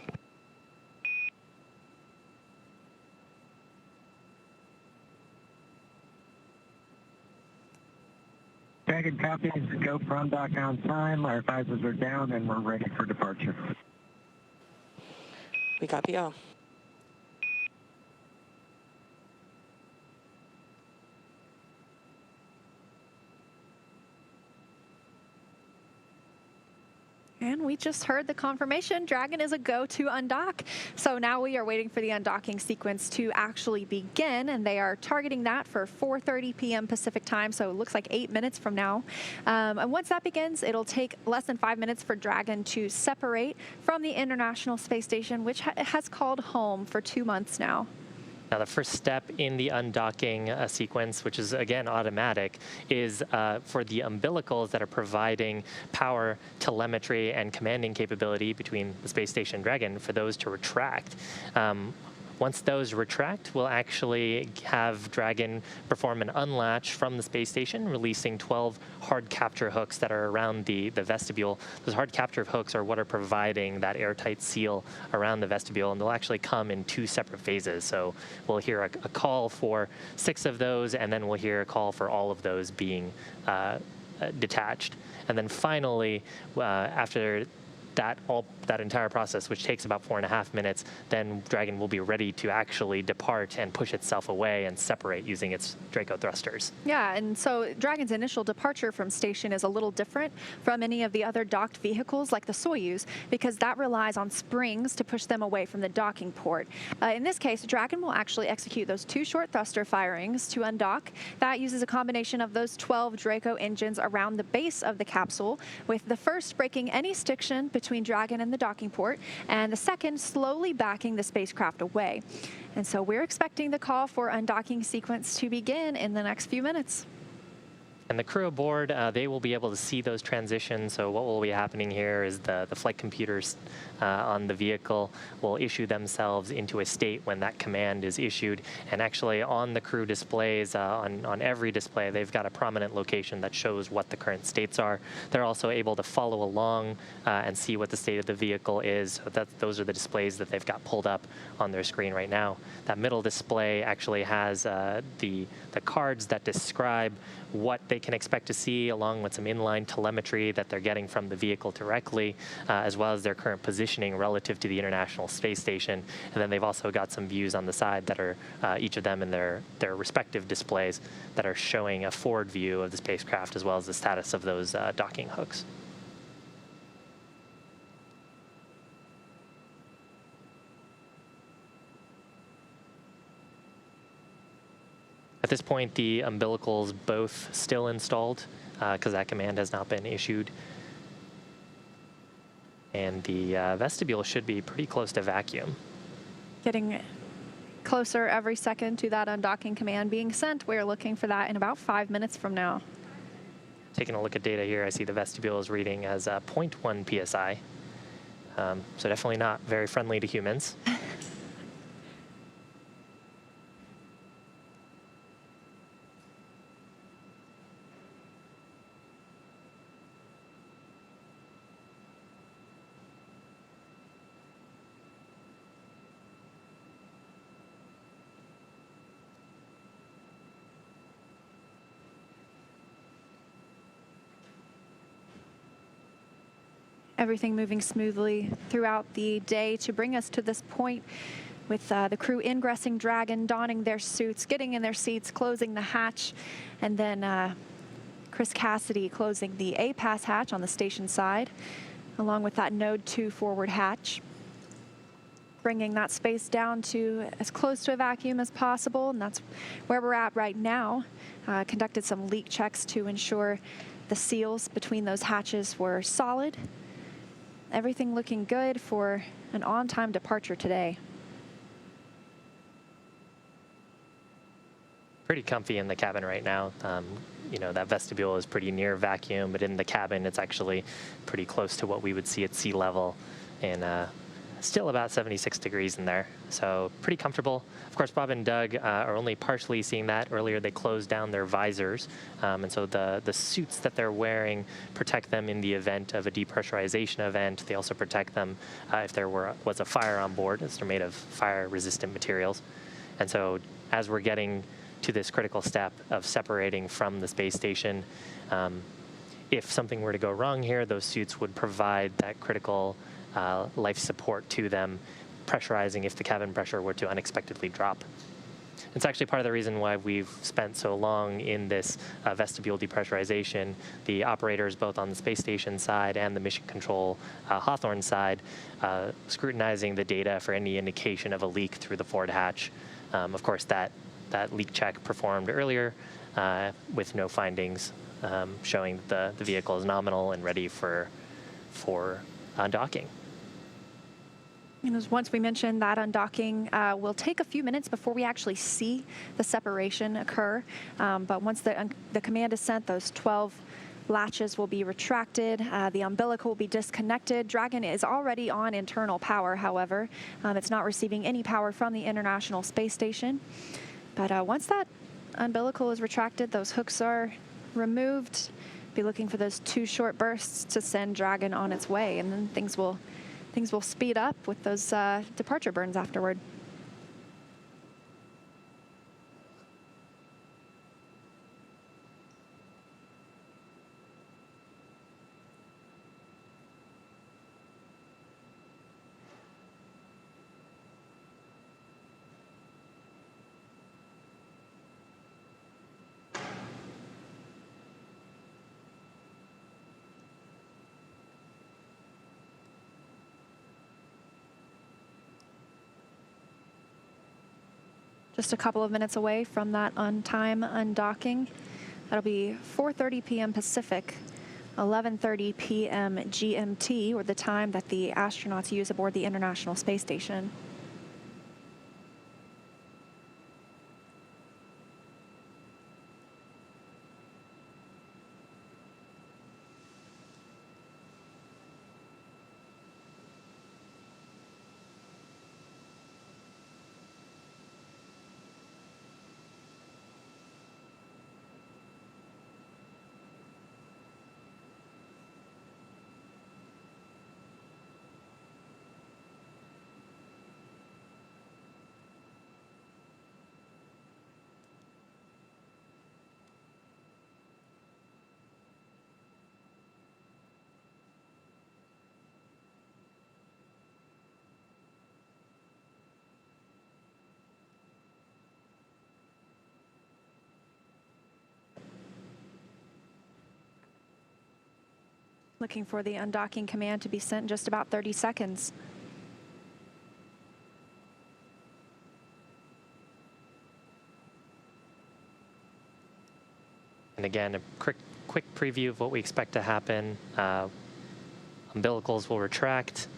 [SPEAKER 18] Dragon copies, go for undock on time. Our visors are down and we're ready for departure.
[SPEAKER 4] We copy all.
[SPEAKER 1] And we just heard the confirmation. Dragon is a go to undock. So now we are waiting for the undocking sequence to actually begin, and they are targeting that for 4:30 p.m. Pacific time, so it looks like 8 minutes from now. And once that begins, it'll take less than 5 minutes for Dragon to separate from the International Space Station, which has called home for 2 months now.
[SPEAKER 2] Now, the first step in the undocking sequence, which is, again, automatic, is for the umbilicals that are providing power, telemetry, and commanding capability between the space station and Dragon for those to retract. Once those retract, we'll actually have Dragon perform an unlatch from the space station, releasing 12 hard capture hooks that are around the vestibule. Those hard capture hooks are what are providing that airtight seal around the vestibule, and they'll actually come in 2 separate phases. So we'll hear a call for 6 of those, and then we'll hear a call for all of those being detached. And then finally, after that entire process, which takes about 4.5 minutes, then Dragon will be ready to actually depart and push itself away and separate using its Draco thrusters.
[SPEAKER 1] Yeah, and so Dragon's initial departure from station is a little different from any of the other docked vehicles like the Soyuz, because that relies on springs to push them away from the docking port. In this case, Dragon will actually execute those 2 short thruster firings to undock. That uses a combination of those 12 Draco engines around the base of the capsule, with the first breaking any stiction between Dragon and the docking port, and the second slowly backing the spacecraft away. And so we're expecting the call for undocking sequence to begin in the next few minutes.
[SPEAKER 2] And the crew aboard, they will be able to see those transitions. So what will be happening here is the flight computers on the vehicle will issue themselves into a state when that command is issued. And actually on the crew displays, on every display, they've got a prominent location that shows what the current states are. They're also able to follow along and see what the state of the vehicle is. So those are the displays that they've got pulled up on their screen right now. That middle display actually has the cards that describe what they can expect to see, along with some inline telemetry that they're getting from the vehicle directly, as well as their current positioning relative to the International Space Station. And then they've also got some views on the side that are each of them in their respective displays that are showing a forward view of the spacecraft as well as the status of those docking hooks. At this point, the umbilicals both still installed because that command has not been issued. And the vestibule should be pretty close to vacuum.
[SPEAKER 1] Getting closer every second to that undocking command being sent. We're looking for that in about 5 minutes from now.
[SPEAKER 2] Taking a look at data here, I see the vestibule is reading as 0.1 psi. So definitely not very friendly to humans.
[SPEAKER 1] Everything moving smoothly throughout the day to bring us to this point with the crew ingressing Dragon, donning their suits, getting in their seats, closing the hatch, and then Chris Cassidy closing the A-pass hatch on the station side, along with that Node 2 forward hatch, bringing that space down to as close to a vacuum as possible, and that's where we're at right now. Conducted some leak checks to ensure the seals between those hatches were solid. Everything looking good for an on-time departure today.
[SPEAKER 2] Pretty comfy in the cabin right now. You know, that vestibule is pretty near vacuum, but in the cabin, it's actually pretty close to what we would see at sea level, and still about 76 degrees in there. So pretty comfortable. Of course, Bob and Doug are only partially seeing that. Earlier, they closed down their visors, and so the suits that they're wearing protect them in the event of a depressurization event. They also protect them if there was a fire on board, as they're made of fire-resistant materials. And so as we're getting to this critical step of separating from the space station, if something were to go wrong here, those suits would provide that critical life support to them, pressurizing if the cabin pressure were to unexpectedly drop. It's actually part of the reason why we've spent so long in this vestibule depressurization. The operators, both on the space station side and the mission control Hawthorne side, scrutinizing the data for any indication of a leak through the forward hatch. Of course, that leak check performed earlier with no findings, showing that the vehicle is nominal and ready for undocking.
[SPEAKER 1] And as once we mentioned, that undocking will take a few minutes before we actually see the separation occur. But once the command is sent, those 12 latches will be retracted. The umbilical will be disconnected. Dragon is already on internal power, however. It's not receiving any power from the International Space Station. But once that umbilical is retracted, those hooks are removed. Be looking for those 2 short bursts to send Dragon on its way, and then things will speed up with those departure burns afterward. Just a couple of minutes away from that on-time undocking. That'll be 4:30 p.m. Pacific, 11:30 p.m. GMT, or the time that the astronauts use aboard the International Space Station. Looking for the undocking command to be sent in just about 30 seconds.
[SPEAKER 2] And again, a quick preview of what we expect to happen. Umbilicals will retract,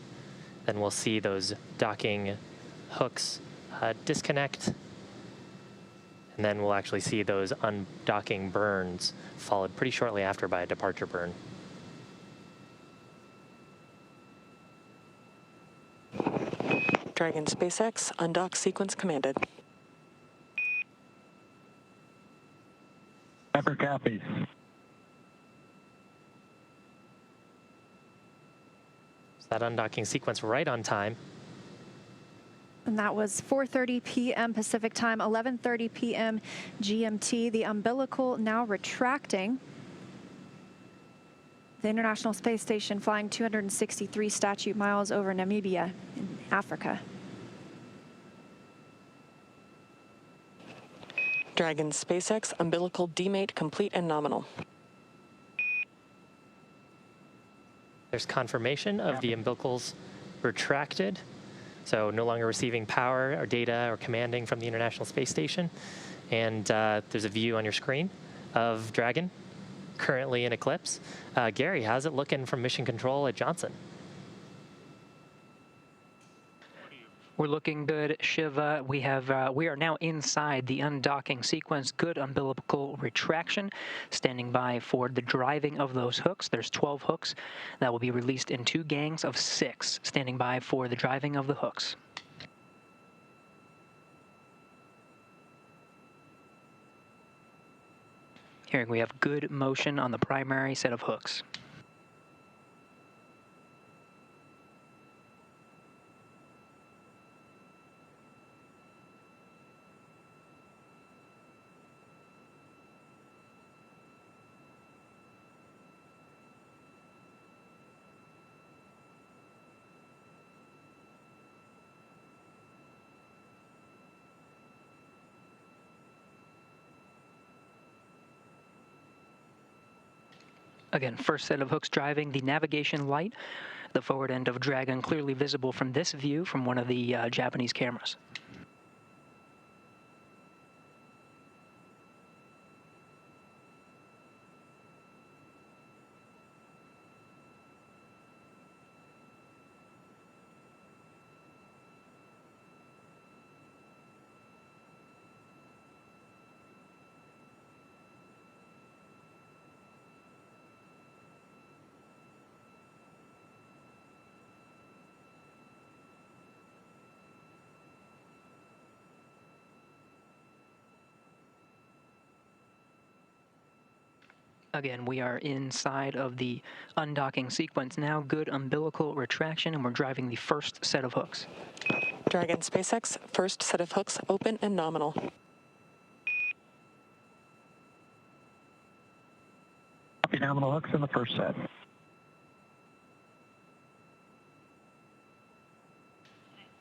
[SPEAKER 2] then we'll see those docking hooks disconnect, and then we'll actually see those undocking burns followed pretty shortly after by a departure burn.
[SPEAKER 4] Dragon SpaceX, undock sequence commanded.
[SPEAKER 18] Pepper copies.
[SPEAKER 2] So that undocking sequence right on time.
[SPEAKER 1] And that was 4:30 p.m. Pacific time, 11:30 p.m. GMT. The umbilical now retracting. The International Space Station flying 263 statute miles over Namibia in Africa.
[SPEAKER 4] Dragon SpaceX, umbilical demate complete and nominal.
[SPEAKER 2] There's confirmation of the umbilicals retracted, so no longer receiving power or data or commanding from the International Space Station. And there's a view on your screen of Dragon, currently in eclipse. Gary, how's it looking from mission control at Johnson?
[SPEAKER 3] We're looking good, Shiva. We are now inside the undocking sequence. Good umbilical retraction. Standing by for the driving of those hooks. There's 12 hooks that will be released in 2 gangs of 6. Standing by for the driving of the hooks. Here we have good motion on the primary set of hooks. Again, first set of hooks driving the navigation light, the forward end of Dragon clearly visible from this view from one of the Japanese cameras. Again, we are inside of the undocking sequence now. Good umbilical retraction, and we're driving the first set of hooks.
[SPEAKER 4] Dragon SpaceX, first set of hooks open and nominal.
[SPEAKER 18] Copy nominal hooks in the first set.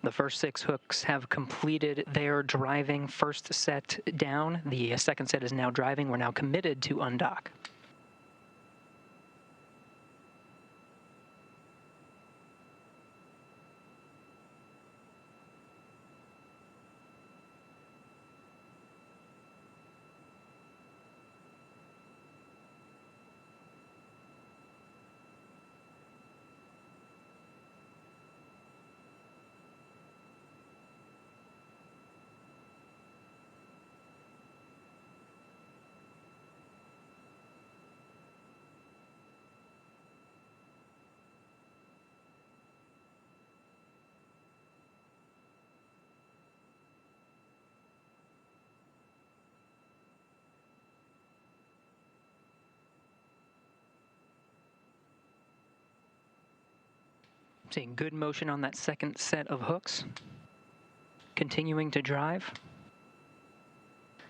[SPEAKER 3] The first 6 hooks have completed their driving first set down. The second set is now driving. We're now committed to undock. Seeing good motion on that second set of hooks. Continuing to drive.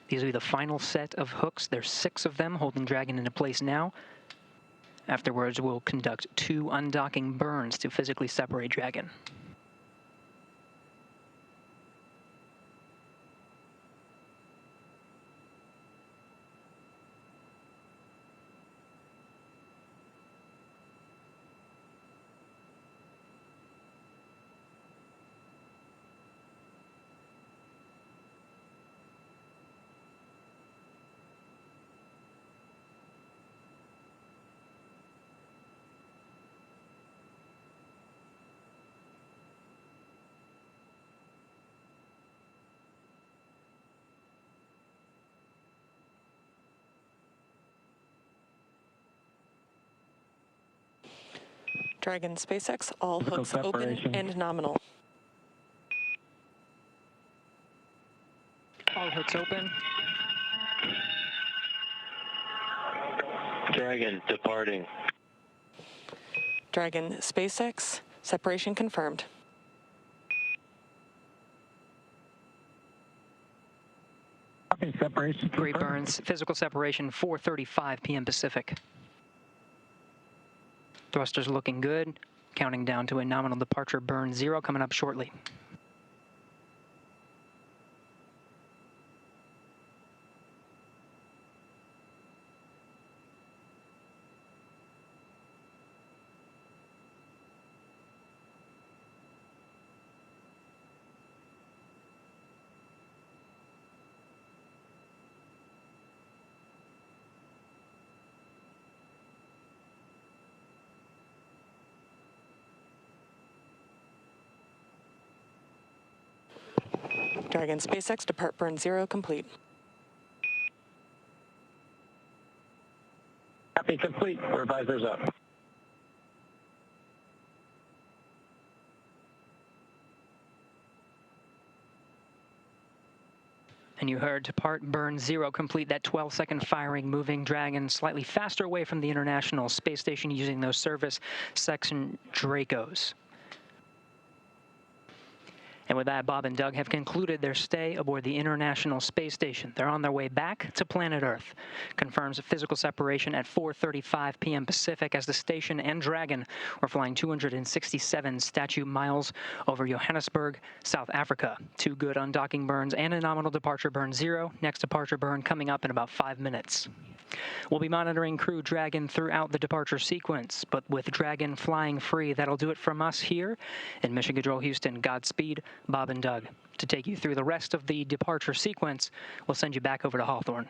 [SPEAKER 3] These will be the final set of hooks. There's 6 of them holding Dragon into place now. Afterwards, we'll conduct 2 undocking burns to physically separate Dragon.
[SPEAKER 4] Dragon SpaceX, all hooks open and nominal.
[SPEAKER 3] All hooks open.
[SPEAKER 5] Dragon departing.
[SPEAKER 4] Dragon SpaceX, separation confirmed.
[SPEAKER 18] Separation.
[SPEAKER 3] Great burns. Physical separation, 4:35 p.m. Pacific. Thrusters looking good. Counting down to a nominal departure burn 0 coming up shortly.
[SPEAKER 4] Dragon SpaceX, depart burn 0 complete.
[SPEAKER 5] Copy complete. Our visors up.
[SPEAKER 3] And you heard depart burn 0 complete, that 12-second firing, moving Dragon slightly faster away from the International Space Station using those service section Dracos. And with that, Bob and Doug have concluded their stay aboard the International Space Station. They're on their way back to planet Earth. Confirms a physical separation at 4:35 p.m. Pacific as the station and Dragon were flying 267 statute miles over Johannesburg, South Africa. 2 good undocking burns and a nominal departure burn 0. Next departure burn coming up in about 5 minutes. We'll be monitoring Crew Dragon throughout the departure sequence, but with Dragon flying free, that'll do it from us here in Mission Control Houston. Godspeed, Bob and Doug. To take you through the rest of the departure sequence, we'll send you back over to Hawthorne.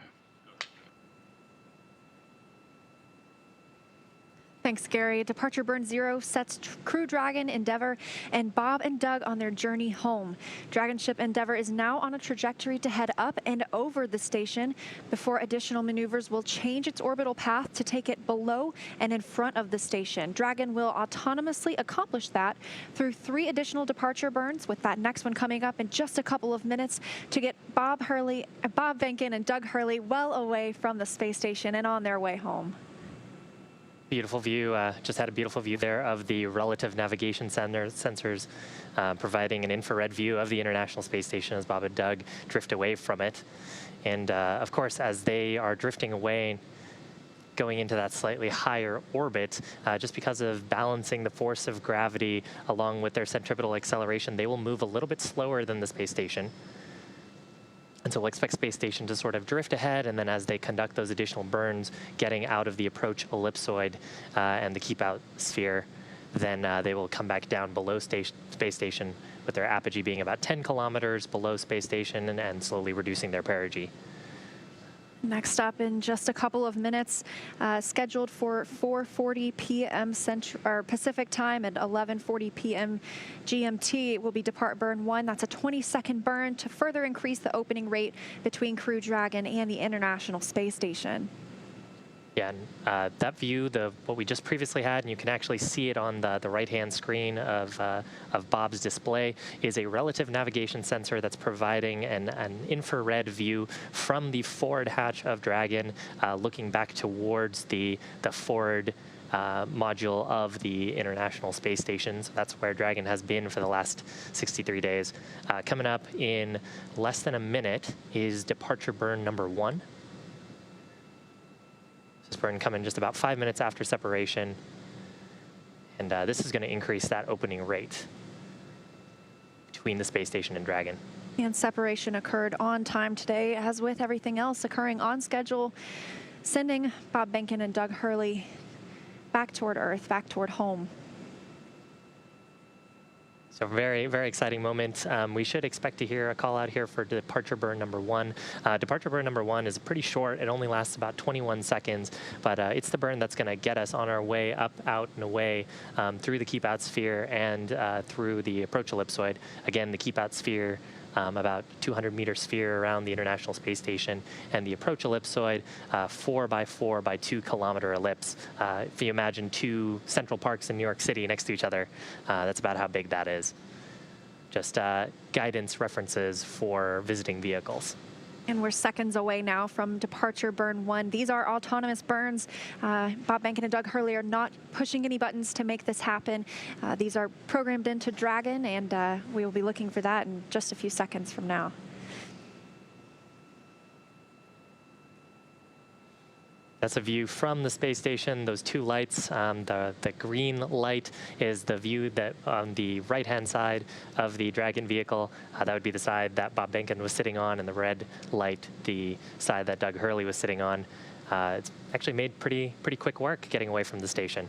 [SPEAKER 1] Thanks, Gary. Departure burn 0 sets Crew Dragon, Endeavour, and Bob and Doug on their journey home. Dragon ship Endeavour is now on a trajectory to head up and over the station before additional maneuvers will change its orbital path to take it below and in front of the station. Dragon will autonomously accomplish that through 3 additional departure burns, with that next one coming up in just a couple of minutes to get Bob Behnken and Doug Hurley well away from the space station and on their way home.
[SPEAKER 2] Beautiful view, just had a beautiful view there of the relative navigation sensors providing an infrared view of the International Space Station as Bob and Doug drift away from it. And of course, as they are drifting away, going into that slightly higher orbit, just because of balancing the force of gravity along with their centripetal acceleration, they will move a little bit slower than the space station. And so we'll expect space station to sort of drift ahead, and then as they conduct those additional burns, getting out of the approach ellipsoid and the keep out sphere, then they will come back down below space station with their apogee being about 10 kilometers below space station and slowly reducing their perigee.
[SPEAKER 1] Next up in just a couple of minutes, scheduled for 4:40 p.m. Pacific time and 11:40 p.m. GMT will be depart burn 1. That's a 20-second burn to further increase the opening rate between Crew Dragon and the International Space Station.
[SPEAKER 2] Yeah, and that view, what we just previously had, and you can actually see it on the right-hand screen of Bob's display, is a relative navigation sensor that's providing an infrared view from the forward hatch of Dragon, looking back towards the forward module of the International Space Station. So that's where Dragon has been for the last 63 days. Coming up in less than a minute is departure burn number 1. This burn coming just about 5 minutes after separation. And this is going to increase that opening rate between the space station and Dragon.
[SPEAKER 1] And separation occurred on time today, as with everything else occurring on schedule, sending Bob Behnken and Doug Hurley back toward Earth, back toward home.
[SPEAKER 2] So very, very exciting moment. We should expect to hear a call out here for departure burn number 1. Departure burn number 1 is pretty short. It only lasts about 21 seconds, but it's the burn that's going to get us on our way up, out, and away through the keep out sphere and through the approach ellipsoid. Again, the keep out sphere about 200-meter sphere around the International Space Station, and the approach ellipsoid, 4 by 4 by 2 kilometer ellipse. If you imagine 2 Central Parks in New York City next to each other, that's about how big that is. Just guidance references for visiting vehicles.
[SPEAKER 1] And we're seconds away now from departure burn 1. These are autonomous burns. Bob Behnken and Doug Hurley are not pushing any buttons to make this happen. These are programmed into Dragon, and we will be looking for that in just a few seconds from now.
[SPEAKER 2] That's a view from the space station. Those 2 lights, the green light is the view that on the right-hand side of the Dragon vehicle. That would be the side that Bob Behnken was sitting on, and the red light, the side that Doug Hurley was sitting on. It's actually made pretty quick work getting away from the station.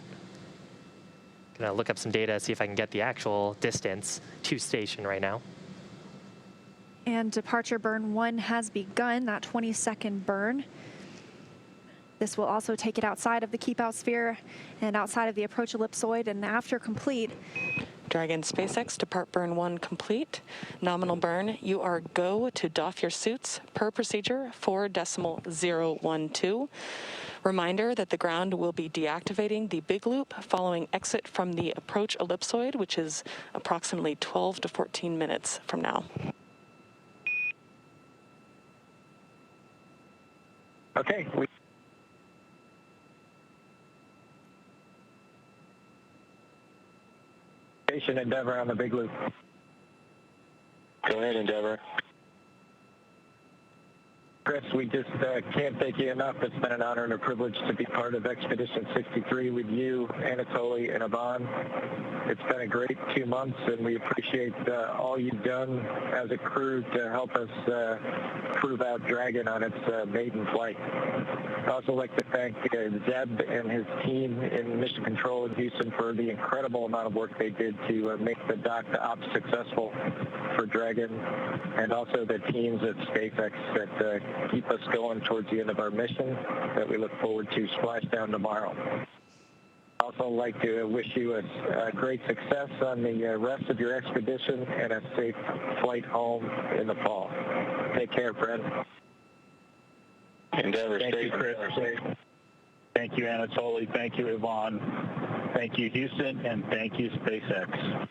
[SPEAKER 2] Gonna look up some data, see if I can get the actual distance to station right now.
[SPEAKER 1] And departure burn 1 has begun, that 20-second burn. This will also take it outside of the keep-out sphere and outside of the approach ellipsoid, and after complete.
[SPEAKER 4] Dragon SpaceX, depart burn 1 complete. Nominal burn, you are go to doff your suits per procedure 4.012. Reminder that the ground will be deactivating the big loop following exit from the approach ellipsoid, which is approximately 12 to 14 minutes from now.
[SPEAKER 5] Okay. Station Endeavor on the big loop. Go ahead, Endeavor. Chris, we just can't thank you enough. It's been an honor and a privilege to be part of Expedition 63 with you, Anatoly, and Yvonne. It's been a great 2 months, and we appreciate all you've done as a crew to help us prove out Dragon on its maiden flight. I'd also like to thank Zeb and his team in Mission Control in Houston for the incredible amount of work they did to make the dock to ops successful for Dragon, and also the teams at SpaceX that keep us going towards the end of our mission that we look forward to splashdown tomorrow. I'd also like to wish you a great success on the rest of your expedition and a safe flight home in the fall. Take care, friend. Endeavor,
[SPEAKER 7] Thank you, Chris. Thank you, Anatoly. Thank you, Yvonne. Thank you, Houston, and thank you, SpaceX.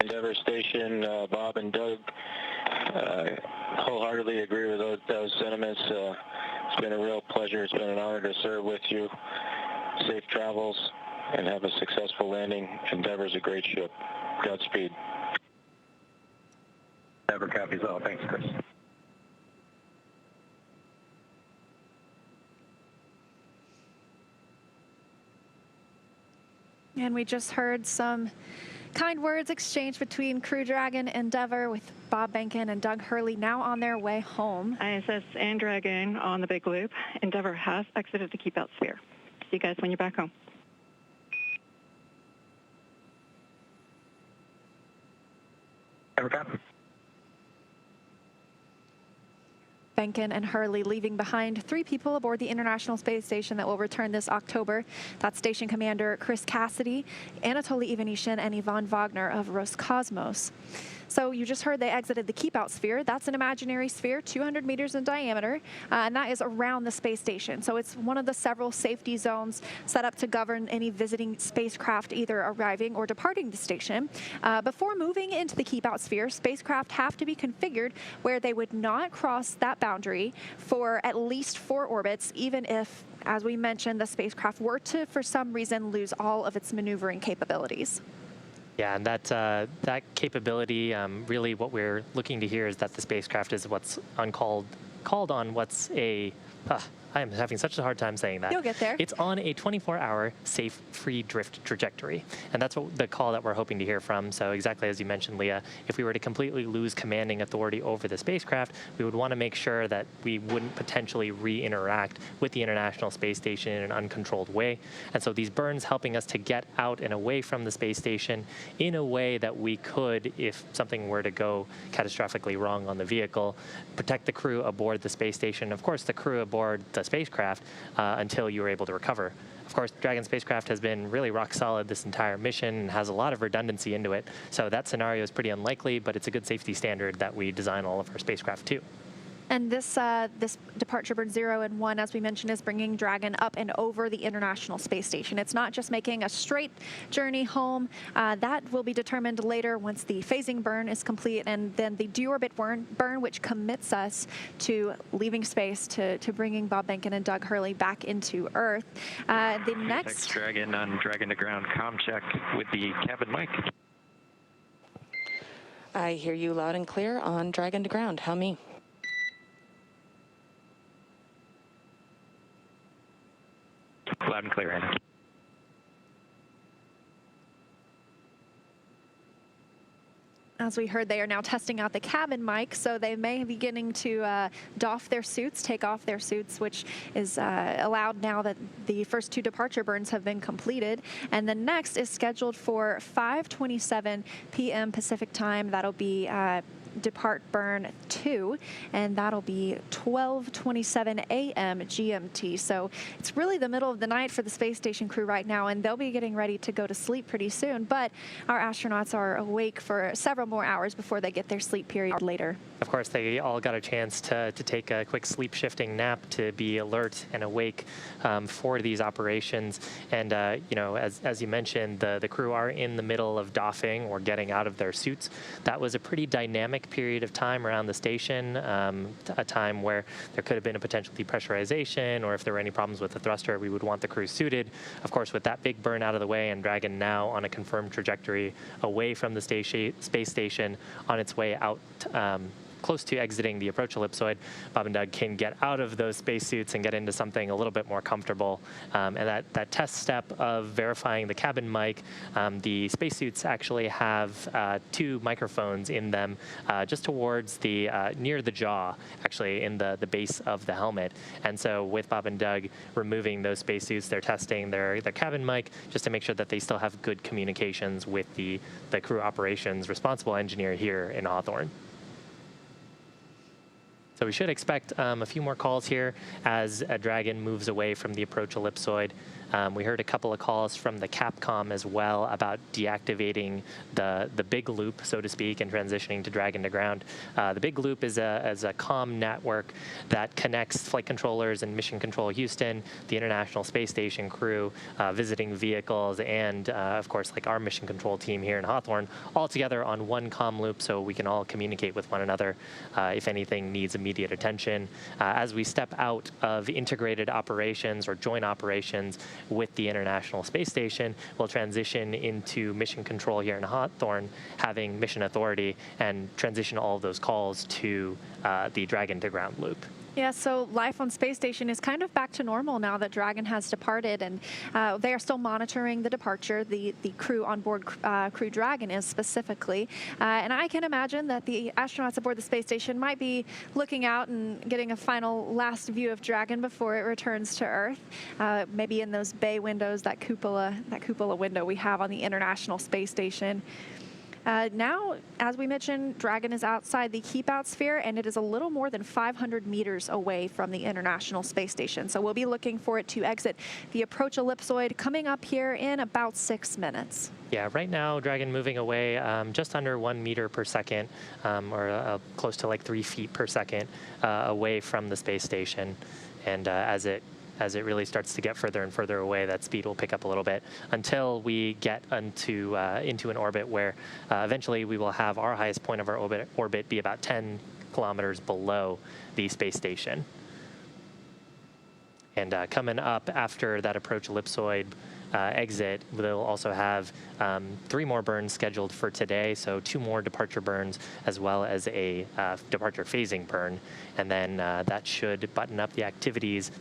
[SPEAKER 5] Endeavor Station, Bob and Doug, wholeheartedly agree with those sentiments. It's been a real pleasure. It's been an honor to serve with you. Safe travels and have a successful landing. Endeavor's a great ship. Godspeed. Endeavor copies all. Thanks, Chris.
[SPEAKER 1] And we just heard some kind words exchanged between Crew Dragon and Endeavor, with Bob Behnken and Doug Hurley now on their way home.
[SPEAKER 6] ISS and Dragon on the big loop. Endeavor has exited the keep-out sphere. See you guys when you're back home.
[SPEAKER 5] Endeavor copy.
[SPEAKER 1] Behnken and Hurley leaving behind 3 people aboard the International Space Station that will return this October. That's Station Commander Chris Cassidy, Anatoly Ivanishin, and Yvonne Wagner of Roscosmos. So you just heard they exited the keep-out sphere. That's an imaginary sphere, 200 meters in diameter, and that is around the space station. So it's one of the several safety zones set up to govern any visiting spacecraft either arriving or departing the station. Before moving into the keep-out sphere, spacecraft have to be configured where they would not cross that boundary for at least 4 orbits, even if, as we mentioned, the spacecraft were to, for some reason, lose all of its maneuvering capabilities.
[SPEAKER 2] Yeah, and that capability, really what we're looking to hear is that the spacecraft is what's called on what's a, I am having such a hard time saying that.
[SPEAKER 1] You'll get there.
[SPEAKER 2] It's on a 24-hour safe free drift trajectory. And that's what the call that we're hoping to hear from. So exactly as you mentioned, Leah, if we were to completely lose commanding authority over the spacecraft, we would want to make sure that we wouldn't potentially re-interact with the International Space Station in an uncontrolled way. And so these burns helping us to get out and away from the space station in a way that we could, if something were to go catastrophically wrong on the vehicle, protect the crew aboard the space station, of course the crew aboard the spacecraft, until you were able to recover Of course, Dragon spacecraft has been really rock solid this entire mission and has a lot of redundancy into it. So that scenario is pretty unlikely, but it's a good safety standard that we design all of our spacecraft to.
[SPEAKER 1] And this departure burn 0 and 1, as we mentioned, is bringing Dragon up and over the International Space Station. It's not just making a straight journey home. That will be determined later once the phasing burn is complete, and then the deorbit burn, which commits us to leaving space, to bringing Bob Behnken and Doug Hurley back into Earth. The next
[SPEAKER 19] Dragon on Dragon to ground comm check with the cabin mic.
[SPEAKER 4] I hear you loud and clear on Dragon to ground. How me?
[SPEAKER 19] Loud and clear, Anna.
[SPEAKER 1] As we heard, they are now testing out the cabin mic, so they may be beginning to doff their suits, take off their suits, which is allowed now that the first 2 departure burns have been completed. And the next is scheduled for 5:27 p.m. Pacific time. That'll be depart burn 2, and that'll be 12:27 a.m. GMT. So it's really the middle of the night for the space station crew right now, and they'll be getting ready to go to sleep pretty soon. But our astronauts are awake for several more hours before they get their sleep period later.
[SPEAKER 2] Of course, they all got a chance to take a quick sleep shifting nap to be alert and awake for these operations. And you know, as you mentioned, the crew are in the middle of doffing or getting out of their suits. That was a pretty dynamic period of time around the station, a time where there could have been a potential depressurization, or if there were any problems with the thruster, we would want the crew suited. Of course, with that big burn out of the way and Dragon now on a confirmed trajectory away from the space station on its way out, close to exiting the approach ellipsoid, Bob and Doug can get out of those spacesuits and get into something a little bit more comfortable. And that test step of verifying the cabin mic, the spacesuits actually have 2 microphones in them just towards the near the jaw, actually in the base of the helmet. And so with Bob and Doug removing those spacesuits, they're testing their cabin mic just to make sure that they still have good communications with the crew operations responsible engineer here in Hawthorne. So we should expect a few more calls here as Dragon moves away from the approach ellipsoid. We heard a couple of calls from the Capcom as well about deactivating the big loop, so to speak, and transitioning to Dragon to ground. The big loop is a comm network that connects flight controllers and Mission Control Houston, the International Space Station crew, visiting vehicles, and of course, like our Mission Control team here in Hawthorne, all together on one comm loop so we can all communicate with one another if anything needs immediate attention. As we step out of integrated operations or joint operations with the International Space Station, we'll transition into mission control here in Hawthorne, having mission authority, and transition all of those calls to the Dragon to ground loop.
[SPEAKER 1] Yeah, so life on space station is kind of back to normal now that Dragon has departed, and they are still monitoring the departure. The crew on board Crew Dragon is specifically, and I can imagine that the astronauts aboard the space station might be looking out and getting a final last view of Dragon before it returns to Earth, maybe in those bay windows, that cupola window we have on the International Space Station. Now, as we mentioned, Dragon is outside the keep-out sphere, and it is a little more than 500 meters away from the International Space Station. So we'll be looking for it to exit the approach ellipsoid coming up here in about 6 minutes.
[SPEAKER 2] Yeah, right now, Dragon moving away just under 1 meter per second, or close to like 3 feet per second away from the space station. And as it really starts to get further and further away, that speed will pick up a little bit until we get into an orbit where eventually we will have our highest point of our orbit be about 10 kilometers below the space station. And coming up after that approach ellipsoid exit, we'll also have 3 more burns scheduled for today, so 2 more departure burns as well as a departure phasing burn. And then that should button up the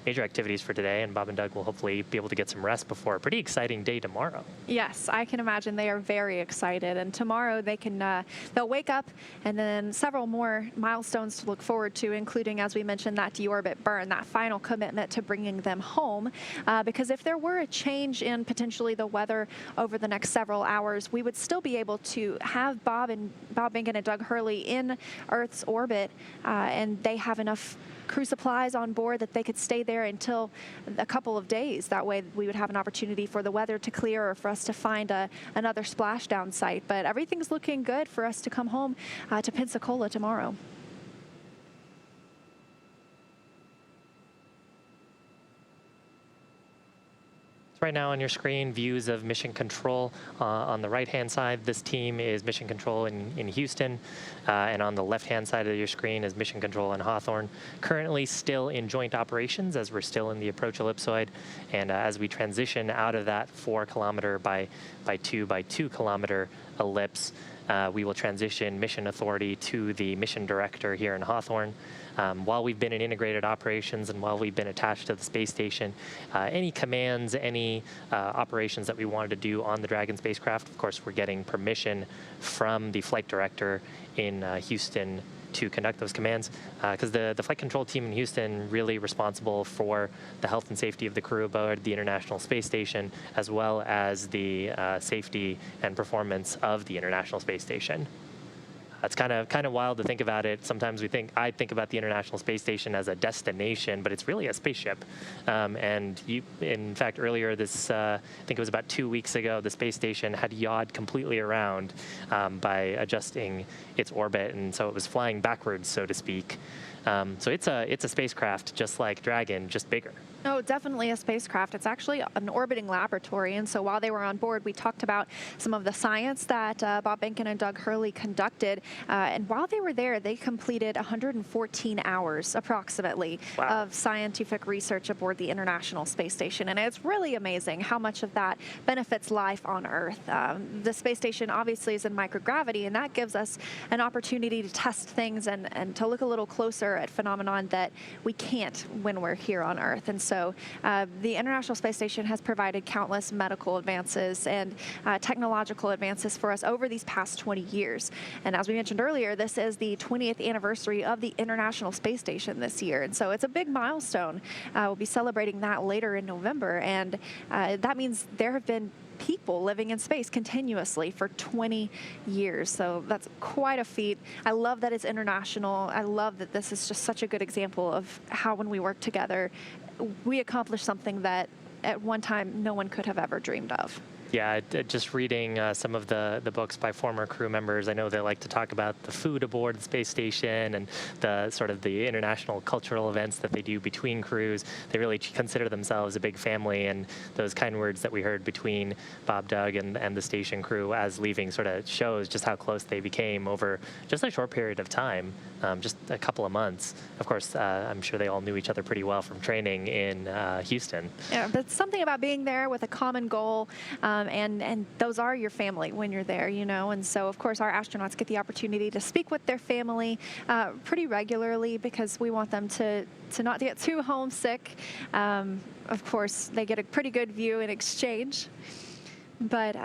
[SPEAKER 2] major activities for today, and Bob and Doug will hopefully be able to get some rest before a pretty exciting day tomorrow.
[SPEAKER 1] Yes, I can imagine they are very excited, and tomorrow they'll wake up and then several more milestones to look forward to, including, as we mentioned, that deorbit burn, that final commitment to bringing them home, because if there were a change in and potentially the weather over the next several hours, we would still be able to have Bob Behnken and Doug Hurley in Earth's orbit, and they have enough crew supplies on board that they could stay there until a couple of days. That way we would have an opportunity for the weather to clear or for us to find another splashdown site. But everything's looking good for us to come home to Pensacola tomorrow.
[SPEAKER 2] Right now on your screen, views of mission control. On the right-hand side, this team is mission control in Houston, and on the left-hand side of your screen is mission control in Hawthorne. Currently still in joint operations as we're still in the approach ellipsoid, and as we transition out of that 4 kilometer by 2 kilometer ellipse, we will transition mission authority to the mission director here in Hawthorne. While we've been in integrated operations and while we've been attached to the space station, any commands, any operations that we wanted to do on the Dragon spacecraft, of course, we're getting permission from the flight director in Houston to conduct those commands, because the flight control team in Houston really responsible for the health and safety of the crew aboard the International Space Station, as well as the safety and performance of the International Space Station. It's kind of wild to think about it. Sometimes I think about the International Space Station as a destination, but it's really a spaceship. And in fact, earlier this, I think it was about 2 weeks ago, the space station had yawed completely around by adjusting its orbit, and so it was flying backwards, so to speak. So it's a spacecraft just like Dragon, just bigger.
[SPEAKER 1] Oh, definitely a spacecraft. It's actually an orbiting laboratory, and so while they were on board, we talked about some of the science that Bob Behnken and Doug Hurley conducted, and while they were there, they completed 114 hours, approximately, of scientific research aboard the International Space Station, and it's really amazing how much of that benefits life on Earth. The space station obviously is in microgravity, and that gives us an opportunity to test things and to look a little closer at phenomenon that we can't when we're here on Earth. And so the International Space Station has provided countless medical advances and technological advances for us over these past 20 years. And as we mentioned earlier, this is the 20th anniversary of the International Space Station this year. And so it's a big milestone. We'll be celebrating that later in November. And that means there have been people living in space continuously for 20 years. So that's quite a feat. I love that it's international. I love that this is just such a good example of how when we work together, we accomplish something that at one time no one could have ever dreamed of.
[SPEAKER 2] Yeah, just reading some of the books by former crew members, I know they like to talk about the food aboard the space station and the sort of the international cultural events that they do between crews. They really consider themselves a big family, and those kind words that we heard between Bob, Doug, and the station crew as leaving sort of shows just how close they became over just a short period of time, just a couple of months. Of course, I'm sure they all knew each other pretty well from training in Houston.
[SPEAKER 1] Yeah, but something about being there with a common goal, and those are your family when you're there, you know. And so, of course, our astronauts get the opportunity to speak with their family pretty regularly because we want them to not get too homesick. Of course, they get a pretty good view in exchange. But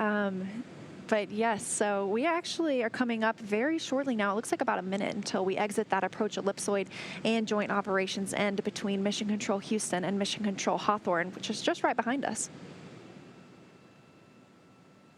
[SPEAKER 1] yes, so we actually are coming up very shortly now. It looks like about a minute until we exit that approach ellipsoid and joint operations end between Mission Control Houston and Mission Control Hawthorne, which is just right behind us.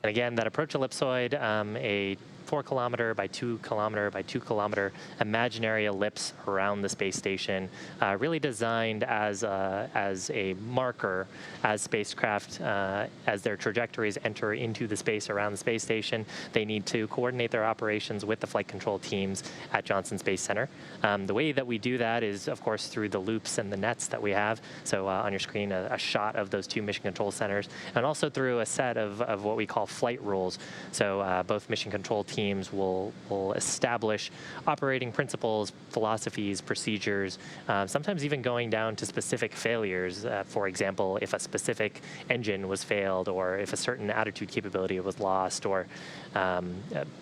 [SPEAKER 2] And again, that approach ellipsoid, a 4 kilometer by 2 kilometer by 2 kilometer imaginary ellipse around the space station, really designed as a marker as spacecraft, as their trajectories enter into the space around the space station. They need to coordinate their operations with the flight control teams at Johnson Space Center. The way that we do that is, of course, through the loops and the nets that we have. So on your screen, a shot of those 2 mission control centers, and also through a set of what we call flight rules. So both mission control teams will establish operating principles, philosophies, procedures, sometimes even going down to specific failures. For example, if a specific engine was failed, or if a certain attitude capability was lost, or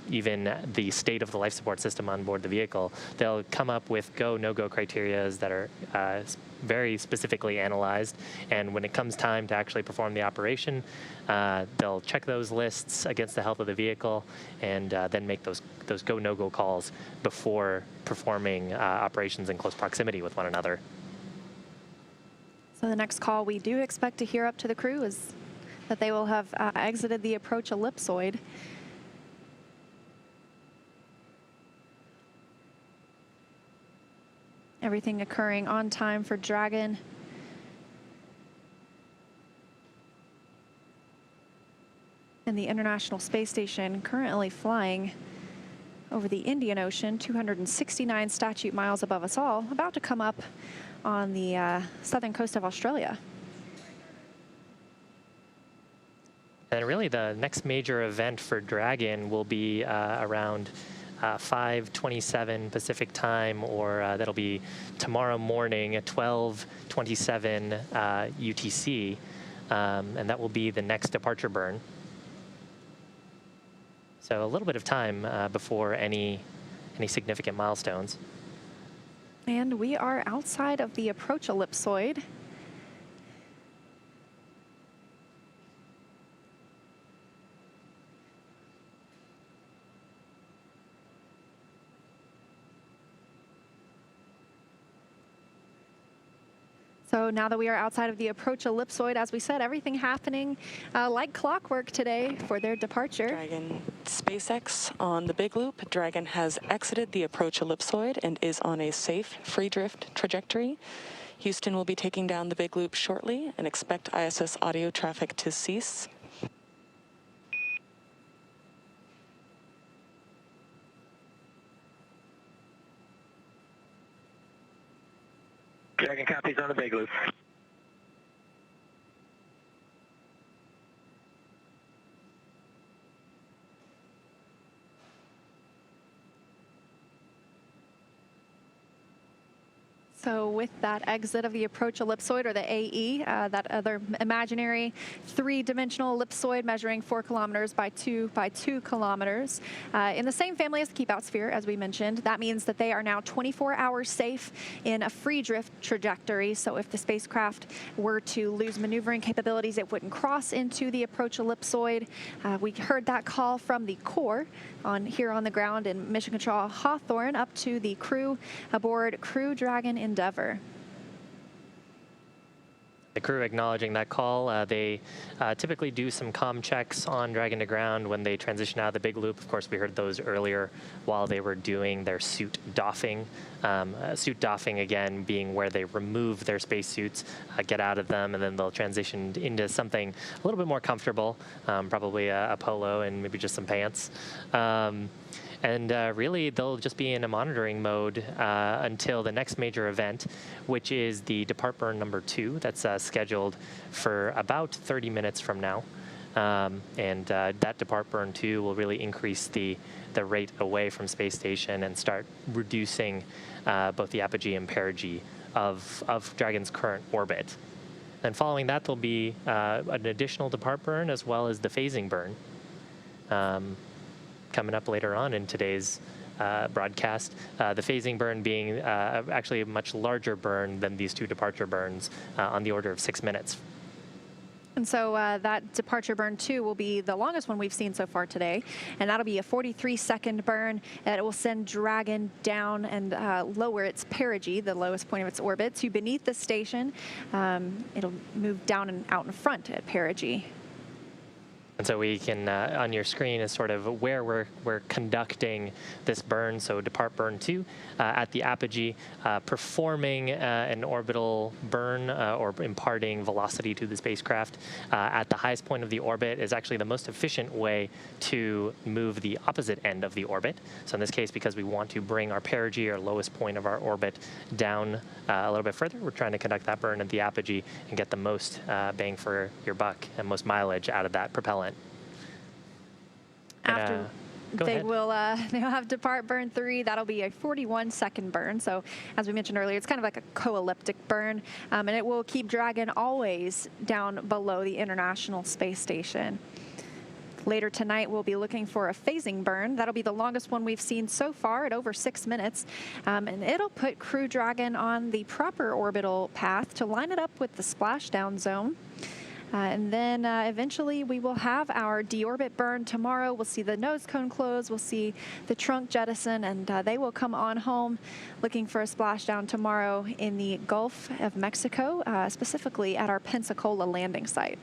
[SPEAKER 2] even the state of the life support system on board the vehicle, they'll come up with go, no-go criteria that are very specifically analyzed, and when it comes time to actually perform the operation, they'll check those lists against the health of the vehicle, and then make those go, no-go calls before performing operations in close proximity with one another.
[SPEAKER 1] So the next call we do expect to hear up to the crew is that they will have exited the approach ellipsoid. Everything occurring on time for Dragon. And the International Space Station currently flying over the Indian Ocean, 269 statute miles above us all, about to come up on the southern coast of Australia.
[SPEAKER 2] And really the next major event for Dragon will be around 5:27 Pacific time, or that'll be tomorrow morning at 12:27 UTC, and that will be the next departure burn. So a little bit of time before any significant milestones.
[SPEAKER 1] And we are outside of the approach ellipsoid. So now that we are outside of the approach ellipsoid, as we said, everything happening like clockwork today for their departure.
[SPEAKER 4] Dragon SpaceX on the big loop. Dragon has exited the approach ellipsoid and is on a safe free drift trajectory. Houston will be taking down the big loop shortly, and expect ISS audio traffic to cease.
[SPEAKER 5] Dragon copies on the big loop.
[SPEAKER 1] So with that exit of the approach ellipsoid, or the AE, that other imaginary three-dimensional ellipsoid measuring 4 kilometers by 2 kilometers, in the same family as the keep-out sphere, as we mentioned, that means that they are now 24 hours safe in a free drift trajectory. So if the spacecraft were to lose maneuvering capabilities, it wouldn't cross into the approach ellipsoid. We heard that call from the core here on the ground in Mission Control Hawthorne up to the crew aboard Crew Dragon Endeavour.
[SPEAKER 2] The crew acknowledging that call. They typically do some comm checks on Dragon to ground when they transition out of the big loop. Of course, we heard those earlier while they were doing their suit doffing. Suit doffing, again, being where they remove their spacesuits, get out of them, and then they'll transition into something a little bit more comfortable, probably a polo and maybe just some pants. And really, they'll just be in a monitoring mode until the next major event, which is the depart burn number 2. That's scheduled for about 30 minutes from now. And that depart burn 2 will really increase the rate away from space station and start reducing both the apogee and perigee of Dragon's current orbit. And following that, there'll be an additional depart burn as well as the phasing burn. Coming up later on in today's broadcast, the phasing burn being actually a much larger burn than these 2 departure burns, on the order of 6 minutes.
[SPEAKER 1] And so that departure burn 2 will be the longest one we've seen so far today, and that'll be a 43-second burn. It will send Dragon down and lower its perigee, the lowest point of its orbit, to beneath the station. It'll move down and out in front at perigee.
[SPEAKER 2] And so we can, on your screen, is sort of where we're conducting this burn. So depart burn 2 at the apogee, performing an orbital burn or imparting velocity to the spacecraft at the highest point of the orbit is actually the most efficient way to move the opposite end of the orbit. So in this case, because we want to bring our perigee, or lowest point of our orbit, down a little bit further, we're trying to conduct that burn at the apogee and get the most bang for your buck and most mileage out of that propellant.
[SPEAKER 1] After they'll have depart burn 3. That'll be a 41-second burn. So as we mentioned earlier, it's kind of like a co-elliptic burn, and it will keep Dragon always down below the International Space Station. Later tonight, we'll be looking for a phasing burn. That'll be the longest one we've seen so far at over 6 minutes. And it'll put Crew Dragon on the proper orbital path to line it up with the splashdown zone. And then eventually we will have our deorbit burn tomorrow. We'll see the nose cone close. We'll see the trunk jettison, and they will come on home looking for a splashdown tomorrow in the Gulf of Mexico, specifically at our Pensacola landing site.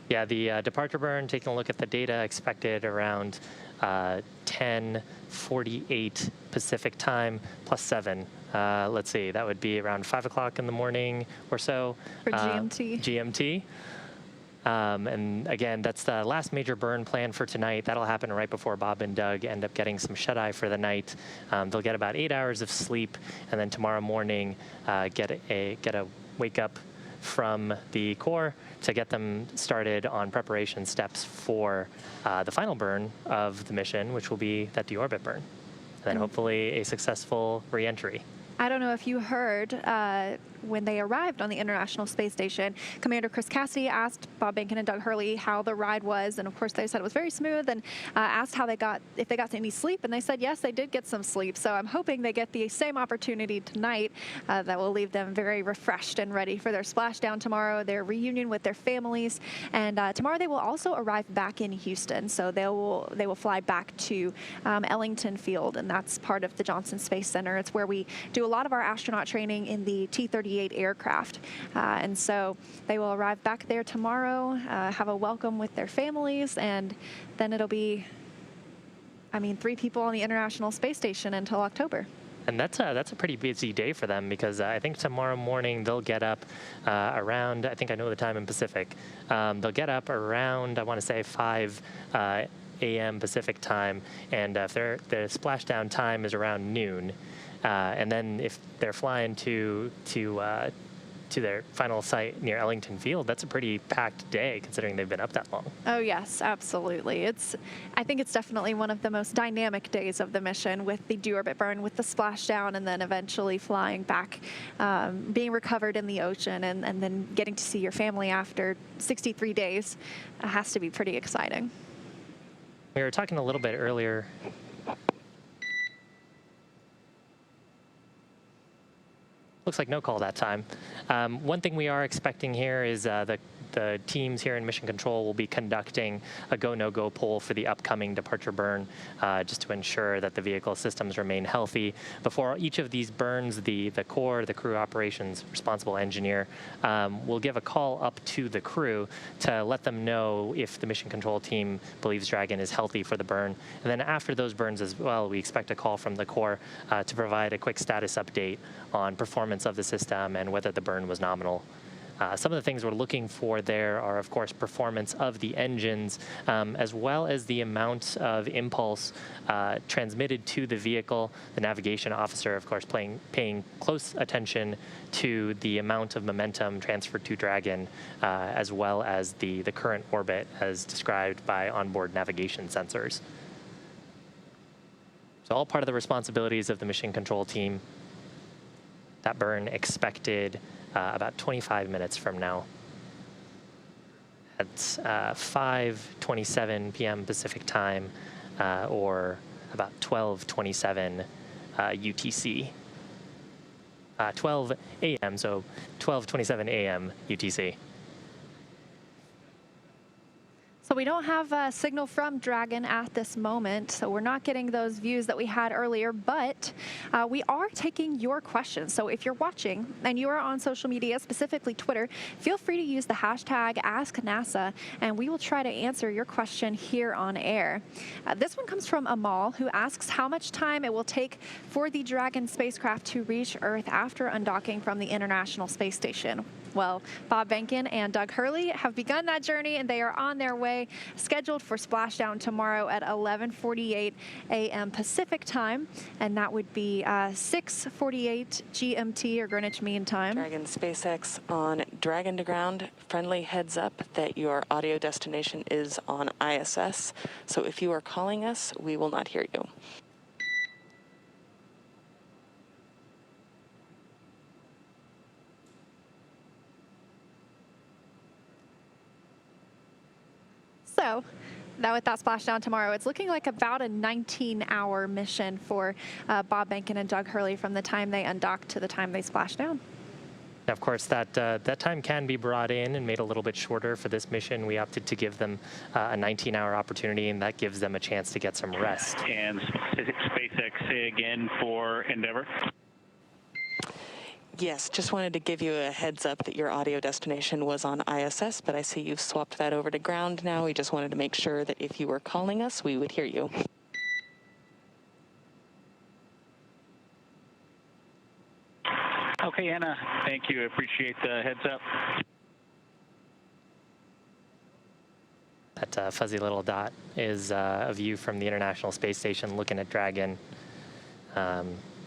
[SPEAKER 2] Yeah, the departure burn, taking a look at the data, expected around 10:48 Pacific time plus 7. Let's see, that would be around 5 o'clock in the morning or so.
[SPEAKER 1] For GMT.
[SPEAKER 2] GMT. And again, that's the last major burn plan for tonight. That'll happen right before Bob and Doug end up getting some shut-eye for the night. They'll get about 8 hours of sleep, and then tomorrow morning get a wake up from the core to get them started on preparation steps for the final burn of the mission, which will be that deorbit burn. And then hopefully a successful re-entry.
[SPEAKER 1] I don't know if you heard when they arrived on the International Space Station, Commander Chris Cassidy asked Bob Behnken and Doug Hurley how the ride was, and of course they said it was very smooth, and asked how if they got any sleep, and they said yes, they did get some sleep. So I'm hoping they get the same opportunity tonight that will leave them very refreshed and ready for their splashdown tomorrow, their reunion with their families, and tomorrow they will also arrive back in Houston. So they will fly back to Ellington Field, and that's part of the Johnson Space Center. It's where we do a lot of our astronaut training in the T-38 aircraft. And so they will arrive back there tomorrow, have a welcome with their families, and then it'll be, 3 people on the International Space Station until October.
[SPEAKER 2] And that's a pretty busy day for them, because I think tomorrow morning they'll get up around, I think I know the time in Pacific, they'll get up around, I want to say 5 a.m. Pacific time, and if their splashdown time is around noon. And then if they're flying to their final site near Ellington Field, that's a pretty packed day considering they've been up that long.
[SPEAKER 1] Oh yes, absolutely. I think it's definitely one of the most dynamic days of the mission, with the deorbit burn, with the splashdown, and then eventually flying back, being recovered in the ocean, and then getting to see your family after 63 days. It has to be pretty exciting.
[SPEAKER 2] We were talking a little bit earlier. Looks like no call that time. One thing we are expecting here is the teams here in Mission Control will be conducting a go, no-go poll for the upcoming departure burn, just to ensure that the vehicle systems remain healthy. Before each of these burns, the core, the crew operations responsible engineer, will give a call up to the crew to let them know if the Mission Control team believes Dragon is healthy for the burn. And then after those burns as well, we expect a call from the core to provide a quick status update on performance of the system and whether the burn was nominal. Some of the things we're looking for there are, of course, performance of the engines, as well as the amount of impulse transmitted to the vehicle. The navigation officer, of course, paying close attention to the amount of momentum transferred to Dragon, as well as the current orbit as described by onboard navigation sensors. So all part of the responsibilities of the mission control team. That burn expected about 25 minutes from now at 5:27 p.m. Pacific time, or about 12:27 UTC. 12 a.m., so 12:27 a.m. UTC.
[SPEAKER 1] So we don't have a signal from Dragon at this moment, so we're not getting those views that we had earlier, but we are taking your questions. So if you're watching and you are on social media, specifically Twitter, feel free to use the hashtag AskNASA, and we will try to answer your question here on air. This one comes from Amal, who asks how much time it will take for the Dragon spacecraft to reach Earth after undocking from the International Space Station. Well, Bob Behnken and Doug Hurley have begun that journey, and they are on their way, scheduled for splashdown tomorrow at 11:48 a.m. Pacific time, and that would be 6:48 GMT, or Greenwich Mean Time.
[SPEAKER 4] Dragon SpaceX on Dragon to ground. Friendly heads up that your audio destination is on ISS, so if you are calling us, we will not hear you.
[SPEAKER 1] So, now with that splashdown tomorrow, it's looking like about a 19-hour mission for Bob Behnken and Doug Hurley from the time they undocked to the time they splash down.
[SPEAKER 2] Of course, that time can be brought in and made a little bit shorter. For this mission, we opted to give them a 19-hour opportunity, and that gives them a chance to get some rest.
[SPEAKER 20] And SpaceX, say again for Endeavour.
[SPEAKER 4] Yes, just wanted to give you a heads up that your audio destination was on ISS, but I see you've swapped that over to ground now. We just wanted to make sure that if you were calling us, we would hear you.
[SPEAKER 20] Okay, Anna, thank you. I appreciate the heads up.
[SPEAKER 2] That fuzzy little dot is a view from the International Space Station looking at Dragon,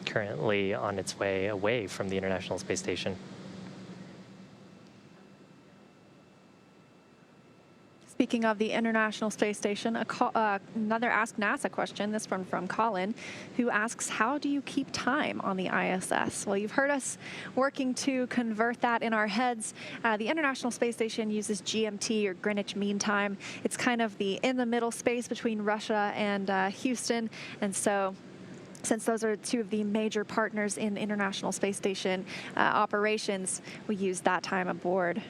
[SPEAKER 2] currently on its way away from the International Space Station.
[SPEAKER 1] Speaking of the International Space Station, another Ask NASA question, this one from Colin, who asks, how do you keep time on the ISS? Well, you've heard us working to convert that in our heads. The International Space Station uses GMT, or Greenwich Mean Time. It's kind of the in-the-middle space between Russia and Houston, and so since those are two of the major partners in International Space Station operations, we use that time aboard.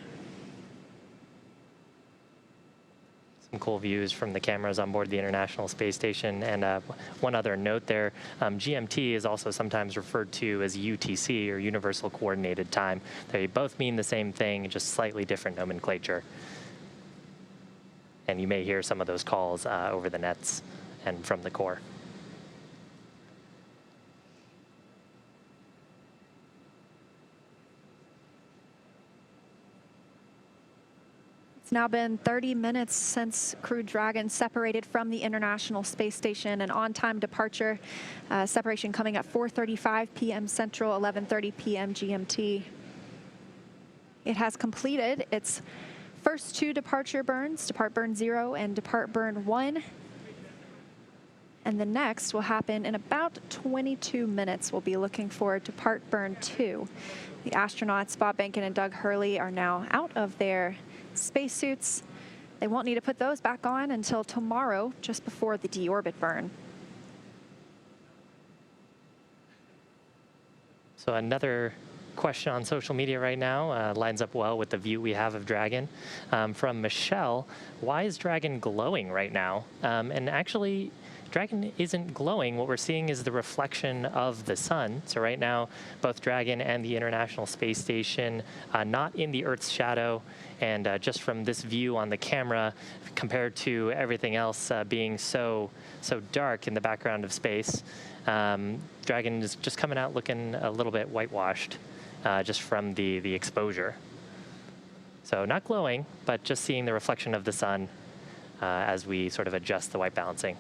[SPEAKER 2] Some cool views from the cameras on board the International Space Station. And one other note there, GMT is also sometimes referred to as UTC, or Universal Coordinated Time. They both mean the same thing, just slightly different nomenclature. And you may hear some of those calls over the nets and from the core.
[SPEAKER 1] It's now been 30 minutes since Crew Dragon separated from the International Space Station, an on-time departure. Separation coming at 4:35 p.m. Central, 11:30 p.m. GMT. It has completed its first two departure burns, Depart Burn 0 and Depart Burn 1. And the next will happen in about 22 minutes. We'll be looking for Depart Burn 2. The astronauts, Bob Behnken and Doug Hurley, are now out of their spacesuits. They won't need to put those back on until tomorrow, just before the deorbit burn.
[SPEAKER 2] So another question on social media right now lines up well with the view we have of Dragon. From Michelle, why is Dragon glowing right now? And actually, Dragon isn't glowing. What we're seeing is the reflection of the sun. So right now, both Dragon and the International Space Station not in the Earth's shadow. And just from this view on the camera, compared to everything else being so dark in the background of space, Dragon is just coming out looking a little bit whitewashed just from the exposure. So not glowing, but just seeing the reflection of the sun as we sort of adjust the white balancing.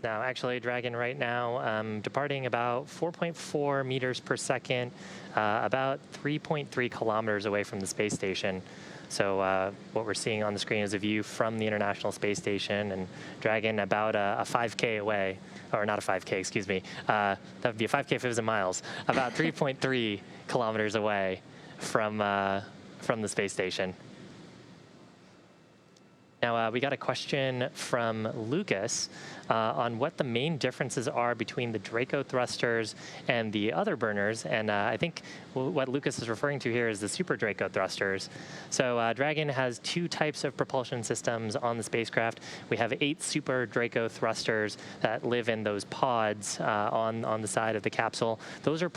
[SPEAKER 2] Now, actually, Dragon right now departing about 4.4 meters per second, about 3.3 kilometers away from the space station. So what we're seeing on the screen is a view from the International Space Station, and Dragon about a 5K away, or not a 5K, excuse me. That would be a 5K if it was in miles. About 3.3 kilometers away from the space station. Now, we got a question from Lucas on what the main differences are between the Draco thrusters and the other burners. And I think what Lucas is referring to here is the Super Draco thrusters. So Dragon has two types of propulsion systems on the spacecraft. We have 8 Super Draco thrusters that live in those pods on the side of the capsule. Those are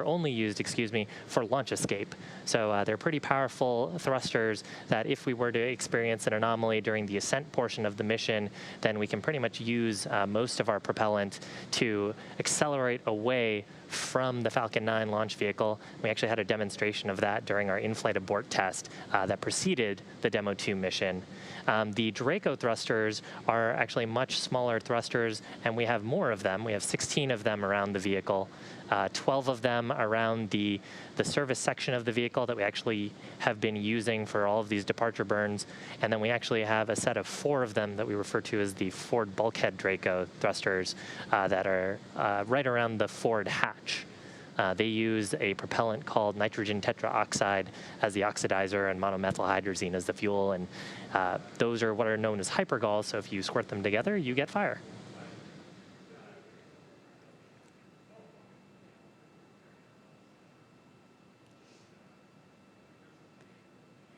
[SPEAKER 2] only used, for launch escape. So they're pretty powerful thrusters that if we were to experience an anomaly during the ascent portion of the mission, then we can pretty much use most of our propellant to accelerate away from the Falcon 9 launch vehicle. We actually had a demonstration of that during our in-flight abort test that preceded the Demo 2 mission. The Draco thrusters are actually much smaller thrusters, and we have more of them. We have 16 of them around the vehicle, 12 of them around the service section of the vehicle that we actually have been using for all of these departure burns. And then we actually have a set of 4 of them that we refer to as the forward bulkhead Draco thrusters that are right around the forward hatch. They use a propellant called nitrogen tetraoxide as the oxidizer and monomethylhydrazine as the fuel, and those are what are known as hypergalls, so if you squirt them together, you get fire.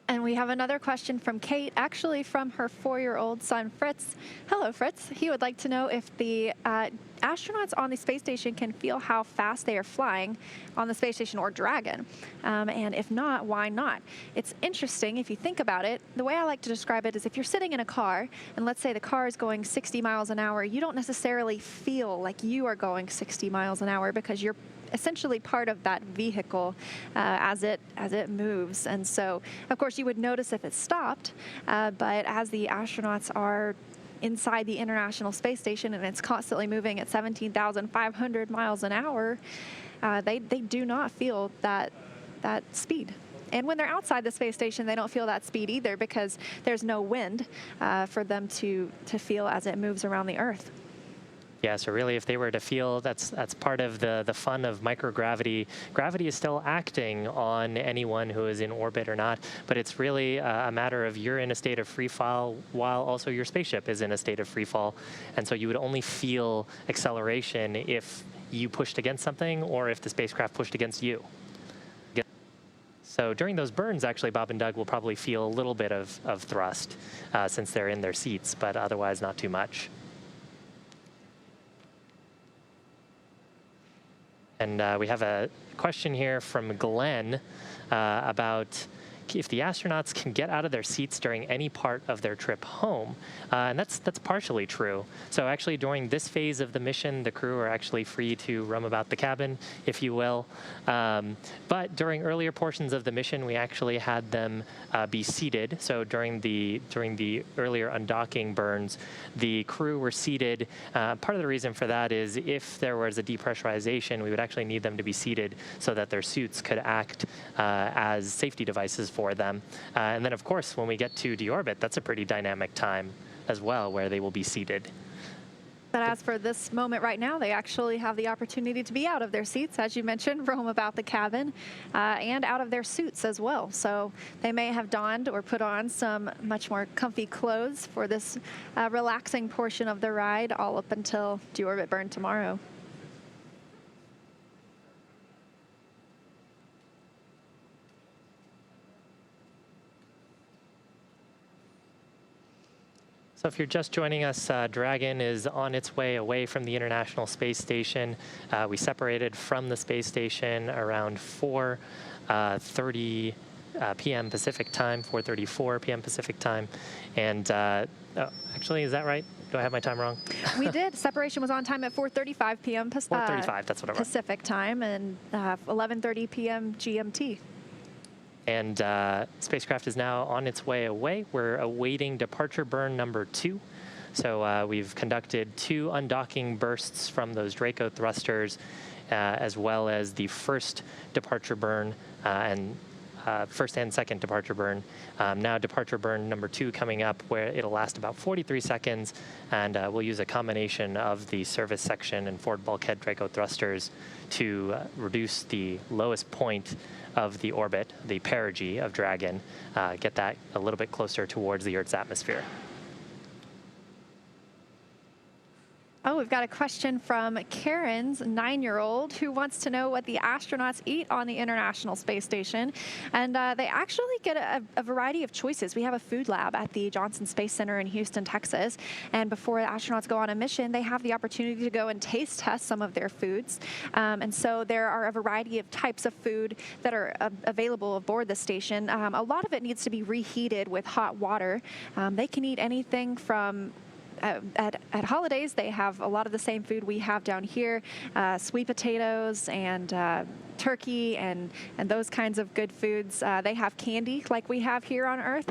[SPEAKER 1] And we have another question from Kate, actually from her 4-year-old son, Fritz. Hello, Fritz. He would like to know if the astronauts on the space station can feel how fast they are flying on the space station or Dragon. And if not, why not? It's interesting if you think about it. The way I like to describe it is if you're sitting in a car, and let's say the car is going 60 miles an hour, you don't necessarily feel like you are going 60 miles an hour because you're essentially part of that vehicle as it moves. And so, of course, you would notice if it stopped, but as the astronauts are inside the International Space Station and it's constantly moving at 17,500 miles an hour, they do not feel that speed. And when they're outside the space station, they don't feel that speed either because there's no wind for them to feel as it moves around the Earth.
[SPEAKER 2] Yeah, so really if they were to feel, that's part of the fun of microgravity. Gravity is still acting on anyone who is in orbit or not, but it's really a matter of you're in a state of free fall while also your spaceship is in a state of free fall. And so you would only feel acceleration if you pushed against something or if the spacecraft pushed against you. So during those burns, actually, Bob and Doug will probably feel a little bit of thrust since they're in their seats, but otherwise not too much. And we have a question here from Glenn about if the astronauts can get out of their seats during any part of their trip home. And that's partially true. So actually during this phase of the mission, the crew are actually free to roam about the cabin, if you will. But during earlier portions of the mission, we actually had them be seated. So during the earlier undocking burns, the crew were seated. Part of the reason for that is if there was a depressurization, we would actually need them to be seated so that their suits could act as safety devices for them. And then, of course, when we get to deorbit, that's a pretty dynamic time as well, where they will be seated.
[SPEAKER 1] But as for this moment right now, they actually have the opportunity to be out of their seats, as you mentioned, roam about the cabin, and out of their suits as well. So they may have donned or put on some much more comfy clothes for this relaxing portion of the ride, all up until deorbit burn tomorrow.
[SPEAKER 2] So if you're just joining us, Dragon is on its way away from the International Space Station. We separated from the space station around 4:30 p.m. Pacific time, 4:34 p.m. Pacific time. And actually, is that right? Do I have my time wrong?
[SPEAKER 1] We did. Separation was on time at 4:35 p.m.
[SPEAKER 2] 4:35, that's what it was.
[SPEAKER 1] Pacific time, and 11:30 p.m. GMT.
[SPEAKER 2] And Spacecraft is now on its way away. We're awaiting departure burn number 2. So we've conducted 2 undocking bursts from those Draco thrusters, as well as the first departure burn and first and second departure burn. Now departure burn number 2 coming up, where it'll last about 43 seconds, and we'll use a combination of the service section and forward bulkhead Draco thrusters to reduce the lowest point of the orbit, the perigee of Dragon, get that a little bit closer towards the Earth's atmosphere.
[SPEAKER 1] Oh, we've got a question from Karen's 9-year-old who wants to know what the astronauts eat on the International Space Station. And they actually get a variety of choices. We have a food lab at the Johnson Space Center in Houston, Texas. And before the astronauts go on a mission, they have the opportunity to go and taste test some of their foods. And so there are a variety of types of food that are available aboard the station. A lot of it needs to be reheated with hot water. They can eat anything from at holidays, they have a lot of the same food we have down here, sweet potatoes and turkey and those kinds of good foods. They have candy like we have here on Earth,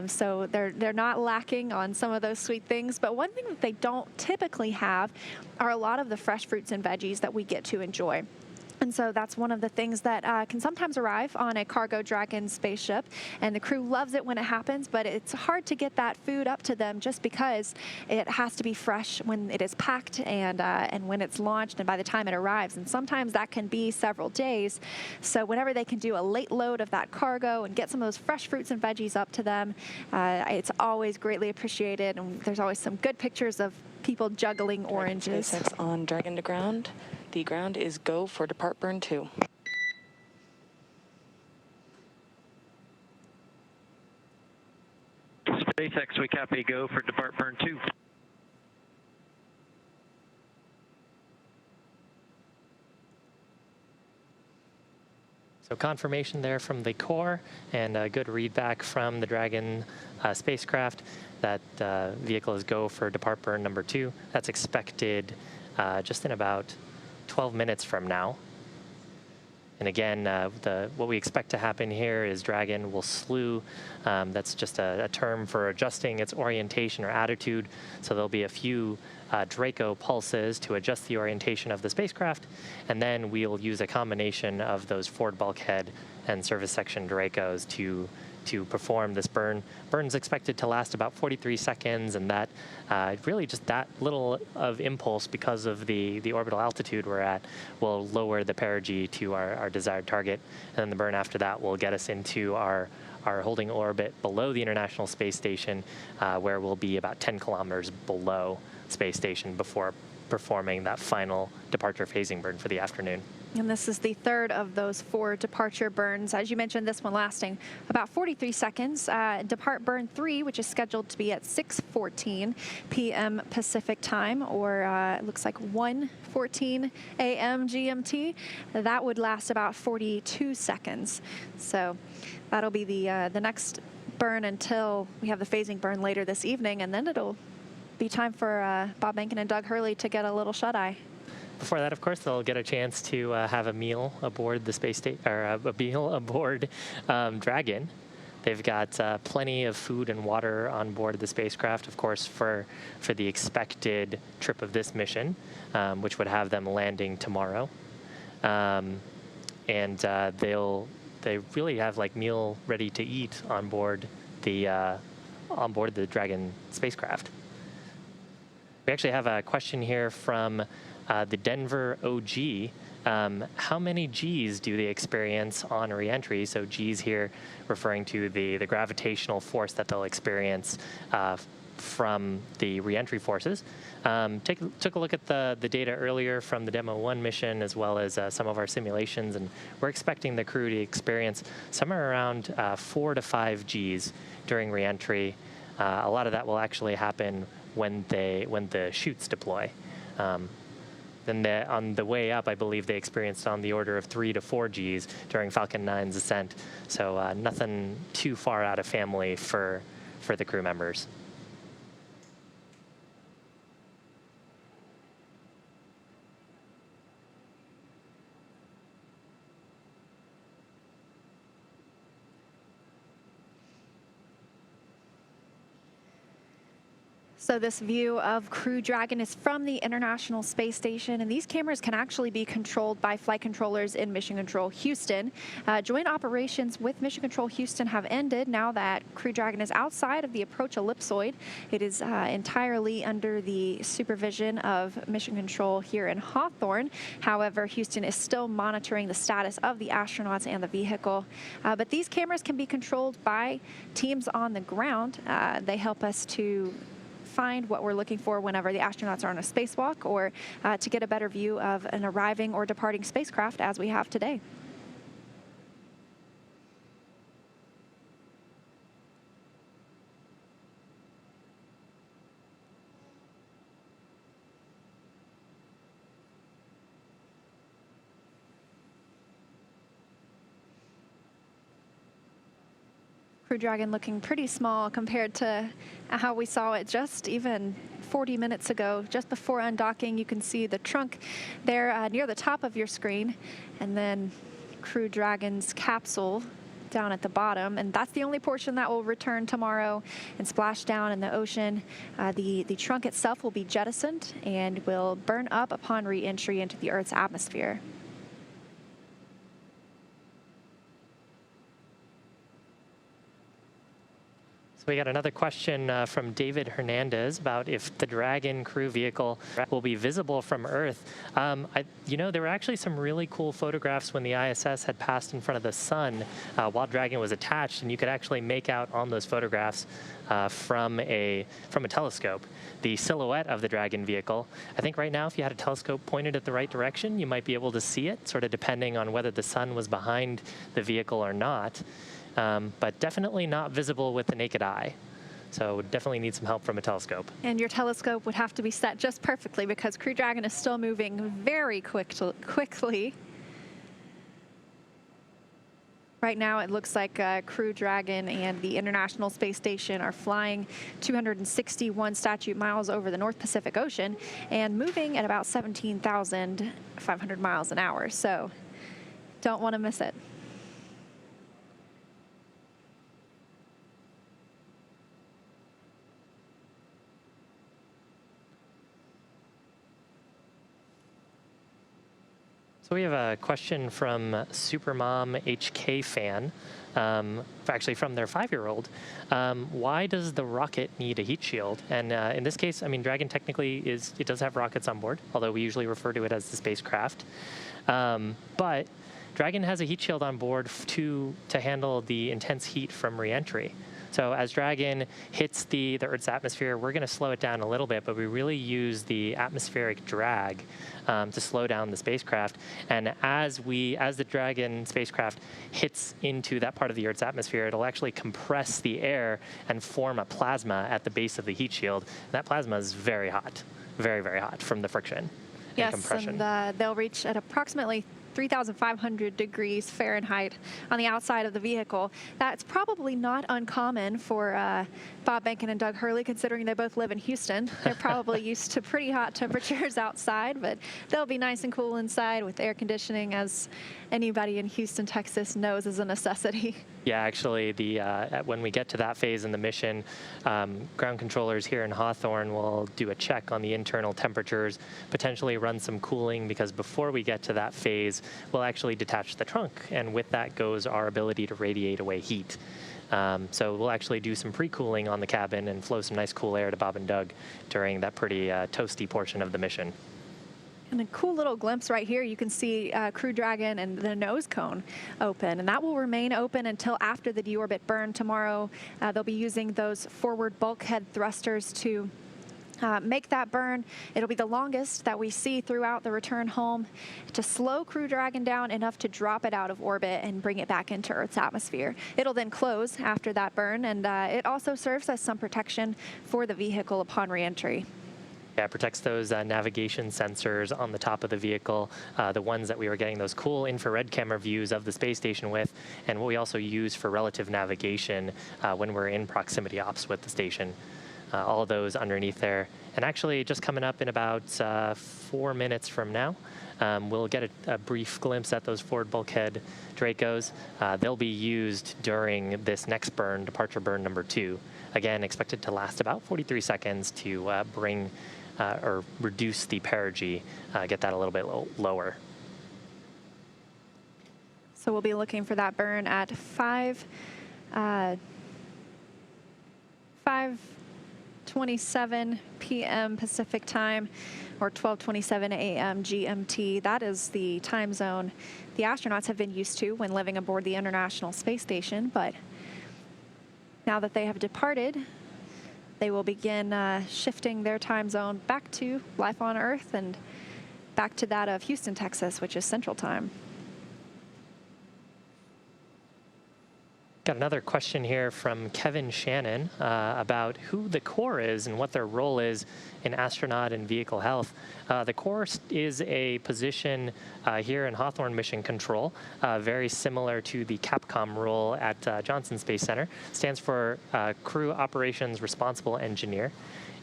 [SPEAKER 1] so they're not lacking on some of those sweet things. But one thing that they don't typically have are a lot of the fresh fruits and veggies that we get to enjoy. And so that's one of the things that can sometimes arrive on a Cargo Dragon spaceship, and the crew loves it when it happens, but it's hard to get that food up to them just because it has to be fresh when it is packed and when it's launched and by the time it arrives. And sometimes that can be several days. So whenever they can do a late load of that cargo and get some of those fresh fruits and veggies up to them, it's always greatly appreciated. And there's always some good pictures of people juggling oranges.
[SPEAKER 4] SpaceX on Dragon to ground. The ground is go for depart burn 2.
[SPEAKER 19] SpaceX, we copy go for depart burn 2.
[SPEAKER 2] So confirmation there from the core and a good readback from the Dragon spacecraft that vehicle is go for depart burn number 2. That's expected just in about 12 minutes from now. And again, what we expect to happen here is Dragon will slew. That's just a term for adjusting its orientation or attitude. So there'll be a few Draco pulses to adjust the orientation of the spacecraft. And then we'll use a combination of those forward bulkhead and service section Dracos to perform this burn. Burn's expected to last about 43 seconds, and that really just that little of impulse because of the orbital altitude we're at will lower the perigee to our desired target. And then the burn after that will get us into our holding orbit below the International Space Station, where we'll be about 10 kilometers below space station before performing that final departure phasing burn for the afternoon.
[SPEAKER 1] And this is the third of those 4 departure burns. As you mentioned, this one lasting about 43 seconds. Depart burn 3, which is scheduled to be at 6:14 p.m. Pacific time, or it looks like 1:14 a.m. GMT. That would last about 42 seconds. So that'll be the next burn until we have the phasing burn later this evening, and then it'll be time for Bob Behnken and Doug Hurley to get a little shut-eye.
[SPEAKER 2] Before that, of course, they'll get a chance to have a meal aboard the space station, or a meal aboard Dragon. They've got plenty of food and water on board the spacecraft, of course, for the expected trip of this mission, which would have them landing tomorrow. And they really have like meal ready to eat on board the Dragon spacecraft. We actually have a question here from the Denver OG. How many Gs do they experience on a So Gs here referring to the gravitational force that they'll experience from the reentry forces. Took a look at the data earlier from the Demo 1 mission as well as some of our simulations, and we're expecting the crew to experience somewhere around 4 to 5 Gs during reentry. A lot of that will actually happen when the chutes deploy. Then on the way up, I believe they experienced on the order of 3 to 4 Gs during Falcon 9's ascent. So nothing too far out of family for the crew members.
[SPEAKER 1] So this view of Crew Dragon is from the International Space Station, and these cameras can actually be controlled by flight controllers in Mission Control Houston. Joint operations with Mission Control Houston have ended now that Crew Dragon is outside of the approach ellipsoid. It is entirely under the supervision of Mission Control here in Hawthorne. However, Houston is still monitoring the status of the astronauts and the vehicle. But these cameras can be controlled by teams on the ground. They help us to find what we're looking for whenever the astronauts are on a spacewalk, or to get a better view of an arriving or departing spacecraft as we have today. Crew Dragon looking pretty small compared to how we saw it just even 40 minutes ago. Just before undocking, you can see the trunk there near the top of your screen, and then Crew Dragon's capsule down at the bottom, and that's the only portion that will return tomorrow and splash down in the ocean. The trunk itself will be jettisoned and will burn up upon re-entry into the Earth's atmosphere.
[SPEAKER 2] So we got another question from David Hernandez about if the Dragon crew vehicle will be visible from Earth. You know, there were actually some really cool photographs when the ISS had passed in front of the sun while Dragon was attached, and you could actually make out on those photographs from a telescope the silhouette of the Dragon vehicle. I think right now, if you had a telescope pointed at the right direction, you might be able to see it, sort of depending on whether the sun was behind the vehicle or not. But definitely not visible with the naked eye. So would definitely need some help from a telescope.
[SPEAKER 1] And your telescope would have to be set just perfectly because Crew Dragon is still moving very quickly. Right now it looks like Crew Dragon and the International Space Station are flying 261 statute miles over the North Pacific Ocean and moving at about 17,500 miles an hour. So don't want to miss it.
[SPEAKER 2] So we have a question from Supermom HK fan, actually from their 5-year-old. Why does the rocket need a heat shield? And in this case, I mean, Dragon technically it does have rockets on board, although we usually refer to it as the spacecraft. But Dragon has a heat shield on board to handle the intense heat from re-entry. So as Dragon hits the Earth's atmosphere, we're going to slow it down a little bit, but we really use the atmospheric drag to slow down the spacecraft. And as the Dragon spacecraft hits into that part of the Earth's atmosphere, it'll actually compress the air and form a plasma at the base of the heat shield. And that plasma is very hot, very, very hot from the friction and compression.
[SPEAKER 1] Yes, and they'll reach at approximately 3,500 degrees Fahrenheit on the outside of the vehicle. That's probably not uncommon for Bob Behnken and Doug Hurley, considering they both live in Houston. They're probably used to pretty hot temperatures outside, but they'll be nice and cool inside with air conditioning, as anybody in Houston, Texas knows is a necessity.
[SPEAKER 2] Yeah, actually, when we get to that phase in the mission, ground controllers here in Hawthorne will do a check on the internal temperatures, potentially run some cooling, because before we get to that phase, we'll actually detach the trunk, and with that goes our ability to radiate away heat. So we'll actually do some pre-cooling on the cabin and flow some nice cool air to Bob and Doug during that pretty toasty portion of the mission.
[SPEAKER 1] And a cool little glimpse right here, you can see Crew Dragon and the nose cone open, and that will remain open until after the deorbit burn tomorrow. They'll be using those forward bulkhead thrusters to make that burn. It'll be the longest that we see throughout the return home to slow Crew Dragon down enough to drop it out of orbit and bring it back into Earth's atmosphere. It'll then close after that burn, and it also serves as some protection for the vehicle upon re-entry.
[SPEAKER 2] Yeah, it protects those navigation sensors on the top of the vehicle, the ones that we were getting those cool infrared camera views of the space station with, and what we also use for relative navigation when we're in proximity ops with the station. All of those underneath there. And actually, just coming up in about 4 minutes from now, we'll get a brief glimpse at those forward bulkhead Dracos. They'll be used during this next burn, departure burn number 2. Again, expected to last about 43 seconds to bring or reduce the perigee, get that a little bit lower.
[SPEAKER 1] So we'll be looking for that burn at 5:27 p.m. Pacific time, or 12:27 a.m. GMT. That is the time zone the astronauts have been used to when living aboard the International Space Station, but now that they have departed, they will begin shifting their time zone back to life on Earth and back to that of Houston, Texas, which is Central Time.
[SPEAKER 2] Got another question here from Kevin Shannon about who the core is and what their role is in astronaut and vehicle health. The core is a position here in Hawthorne Mission Control, very similar to the Capcom role at Johnson Space Center. Stands for Crew Operations Responsible Engineer.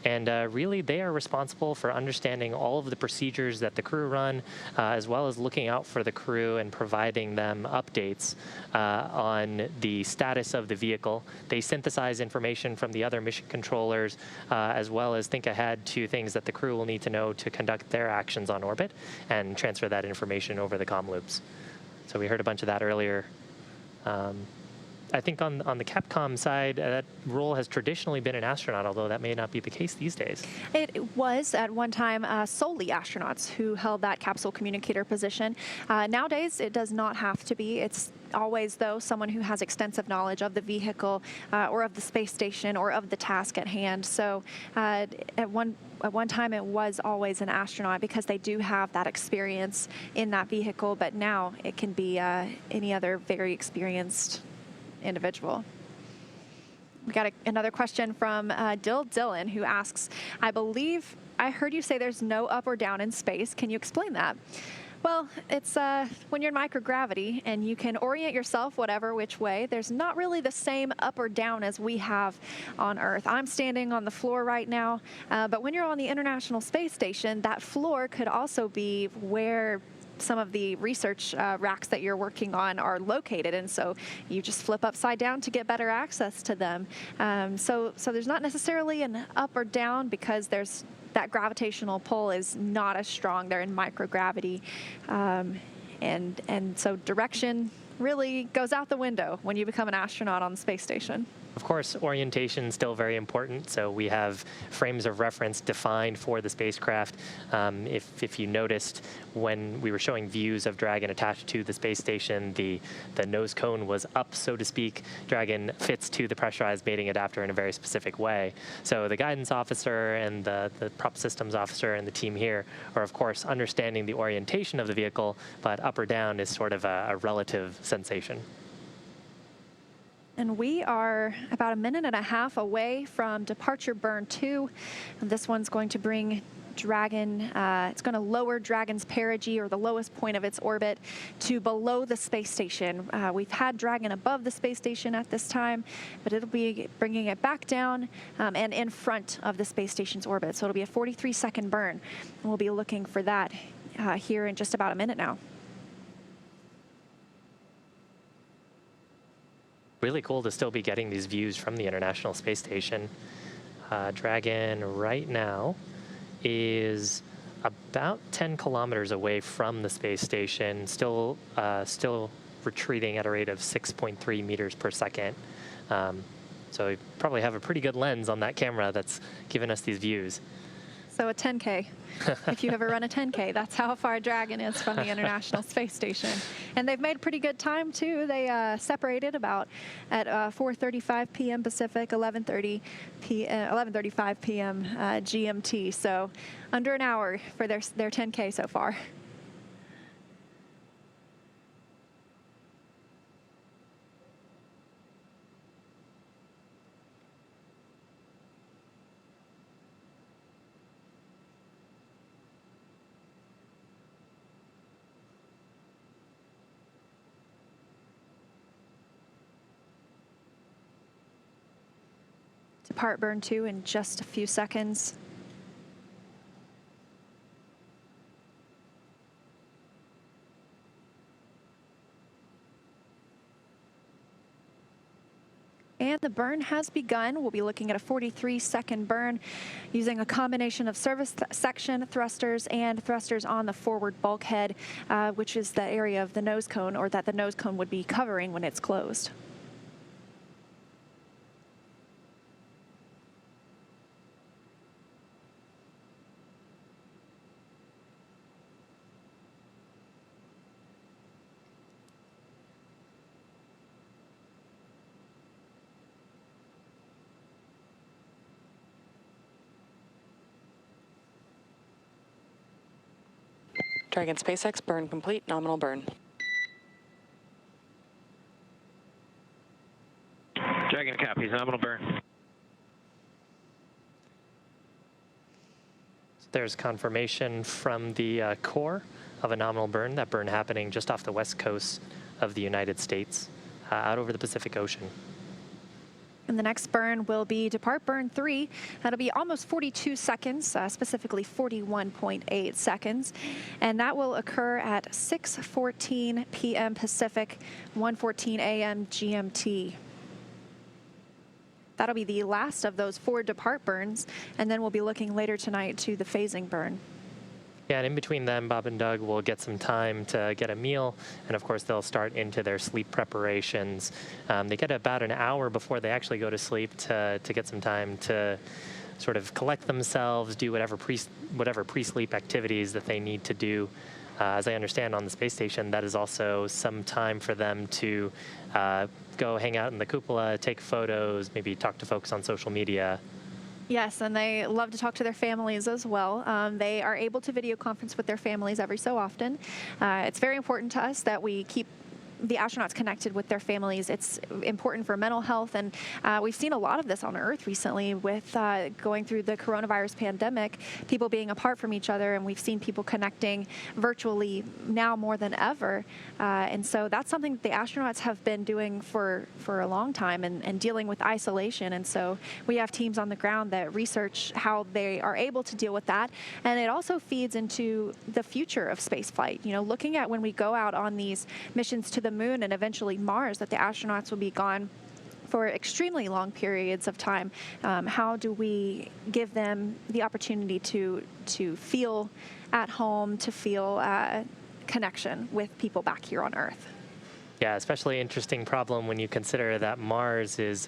[SPEAKER 2] And really, they are responsible for understanding all of the procedures that the crew run, as well as looking out for the crew and providing them updates on the status of the vehicle. They synthesize information from the other mission controllers, as well as think ahead to things that the crew will need to know to conduct their actions on orbit and transfer that information over the comm loops. So we heard a bunch of that earlier. I think on the Capcom side, that role has traditionally been an astronaut, although that may not be the case these days.
[SPEAKER 1] It was at one time solely astronauts who held that capsule communicator position. Nowadays, it does not have to be. It's always, though, someone who has extensive knowledge of the vehicle or of the space station or of the task at hand. So at one time, it was always an astronaut because they do have that experience in that vehicle, but now it can be any other very experienced individual. We got another question from Dylan, who asks, I believe I heard you say there's no up or down in space. Can you explain that? Well, it's when you're in microgravity and you can orient yourself whatever which way, there's not really the same up or down as we have on Earth. I'm standing on the floor right now, but when you're on the International Space Station, that floor could also be where some of the research racks that you're working on are located, and so you just flip upside down to get better access to them. So there's not necessarily an up or down because there's that gravitational pull is not as strong. They're in microgravity, and so direction really goes out the window when you become an astronaut on the space station.
[SPEAKER 2] Of course, orientation is still very important, so we have frames of reference defined for the spacecraft. If you noticed, when we were showing views of Dragon attached to the space station, the nose cone was up, so to speak. Dragon fits to the pressurized mating adapter in a very specific way. So the guidance officer and the prop systems officer and the team here are, of course, understanding the orientation of the vehicle, but up or down is sort of a relative sensation.
[SPEAKER 1] And we are about 1.5 minutes away from departure burn 2. And this one's going to bring Dragon, it's going to lower Dragon's perigee, or the lowest point of its orbit, to below the space station. We've had Dragon above the space station at this time, but it'll be bringing it back down and in front of the space station's orbit. So it'll be a 43-second burn. And we'll be looking for that here in just about a minute now.
[SPEAKER 2] Really cool to still be getting these views from the International Space Station. Dragon right now is about 10 kilometers away from the space station, still retreating at a rate of 6.3 meters per second. So we probably have a pretty good lens on that camera that's giving us these views.
[SPEAKER 1] So a 10K. If you ever run a 10K, that's how far Dragon is from the International Space Station. And they've made pretty good time, too. They separated about at 4:35 p.m. Pacific, 11:35 p.m. GMT. So under an hour for their 10K so far. Depart burn 2 in just a few seconds. And the burn has begun. We'll be looking at a 43-second burn using a combination of service section thrusters and thrusters on the forward bulkhead, which is the area of the nose cone, or that the nose cone would be covering when it's closed.
[SPEAKER 4] Dragon SpaceX, burn complete, nominal burn.
[SPEAKER 8] Copies, nominal burn.
[SPEAKER 2] There's confirmation from the core of a nominal burn, that burn happening just off the west coast of the United States, out over the Pacific Ocean.
[SPEAKER 1] And the next burn will be Depart Burn 3. That'll be almost 42 seconds, specifically 41.8 seconds. And that will occur at 6:14 p.m. Pacific, 1:14 a.m. GMT. That'll be the last of those 4 Depart burns, and then we'll be looking later tonight to the phasing burn.
[SPEAKER 2] Yeah, and in between them, Bob and Doug will get some time to get a meal, and of course they'll start into their sleep preparations. They get about an hour before they actually go to sleep to get some time to sort of collect themselves, do whatever pre-sleep activities that they need to do. As I understand on the space station, that is also some time for them to go hang out in the cupola, take photos, maybe talk to folks on social media.
[SPEAKER 1] Yes, and they love to talk to their families as well. They are able to video conference with their families every so often. It's very important to us that we keep the astronauts connected with their families. It's important for mental health, and we've seen a lot of this on Earth recently with going through the coronavirus pandemic, people being apart from each other, and we've seen people connecting virtually now more than ever. And so that's something that the astronauts have been doing for a long time, and dealing with isolation. And so we have teams on the ground that research how they are able to deal with that. And it also feeds into the future of spaceflight. You know, looking at when we go out on these missions to the moon and eventually Mars, that the astronauts will be gone for extremely long periods of time. How do we give them the opportunity to feel at home, to feel connection with people back here on Earth?
[SPEAKER 2] Yeah, especially interesting problem when you consider that Mars is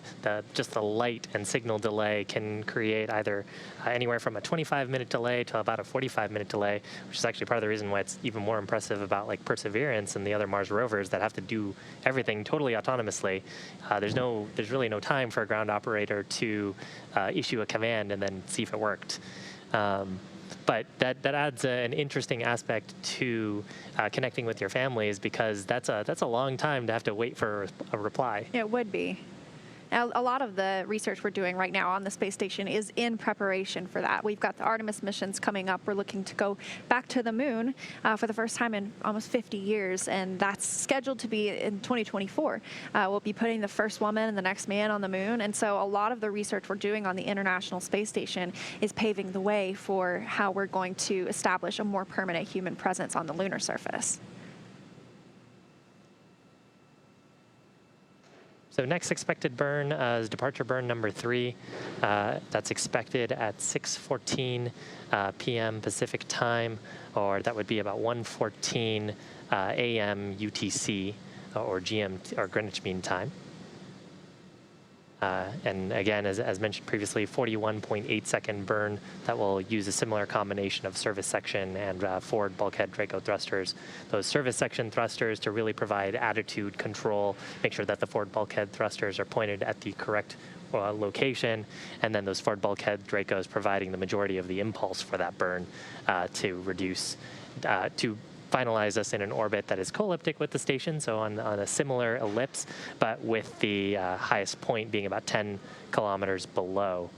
[SPEAKER 2] just the light and signal delay can create either anywhere from a 25-minute delay to about a 45-minute delay, which is actually part of the reason why it's even more impressive about like Perseverance and the other Mars rovers that have to do everything totally autonomously. There's really no time for a ground operator to issue a command and then see if it worked. But that adds an interesting aspect to connecting with your families, because that's a long time to have to wait for a reply.
[SPEAKER 1] It would be. Now, a lot of the research we're doing right now on the space station is in preparation for that. We've got the Artemis missions coming up. We're looking to go back to the moon for the first time in almost 50 years, and that's scheduled to be in 2024. We'll be putting the first woman and the next man on the moon, and so a lot of the research we're doing on the International Space Station is paving the way for how we're going to establish a more permanent human presence on the lunar surface.
[SPEAKER 2] So next expected burn is departure burn number 3. That's expected at 6:14 p.m. Pacific time, or that would be about 1:14 a.m. UTC or GMT or Greenwich Mean Time. And again, as mentioned previously, 41.8-second burn that will use a similar combination of service section and forward bulkhead Draco thrusters. Those service section thrusters to really provide attitude control, make sure that the forward bulkhead thrusters are pointed at the correct location, and then those forward bulkhead Dracos providing the majority of the impulse for that burn to reduce, to finalize us in an orbit that is co-elliptic with the station, so on a similar ellipse, but with the highest point being about 10 kilometers below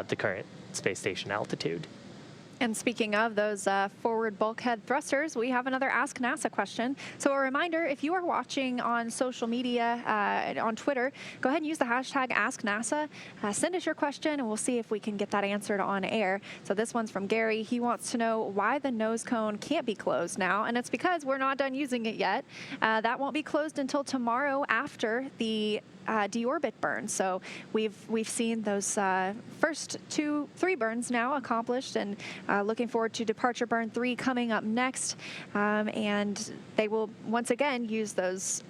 [SPEAKER 2] the current space station altitude.
[SPEAKER 1] And speaking of those forward bulkhead thrusters, we have another Ask NASA question. So a reminder, if you are watching on social media, on Twitter, go ahead and use the hashtag AskNASA. Send us your question, and we'll see if we can get that answered on air. So this one's from Gary. He wants to know why the nose cone can't be closed now, and it's because we're not done using it yet. That won't be closed until tomorrow after the deorbit burn. So we've seen those first 3 burns now accomplished, and looking forward to departure burn 3 coming up next. And they will once again use those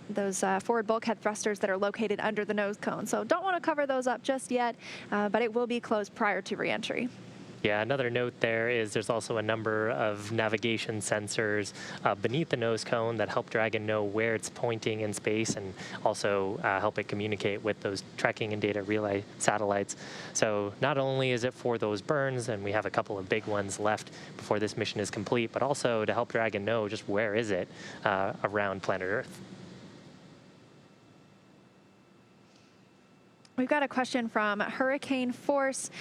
[SPEAKER 1] forward bulkhead thrusters that are located under the nose cone. So don't want to cover those up just yet, but it will be closed prior to reentry.
[SPEAKER 2] Yeah, another note there is there's also a number of navigation sensors beneath the nose cone that help Dragon know where it's pointing in space, and also help it communicate with those tracking and data relay satellites. So not only is it for those burns, and we have a couple of big ones left before this mission is complete, but also to help Dragon know just where is it around planet Earth.
[SPEAKER 1] We've got a question from Hurricane Force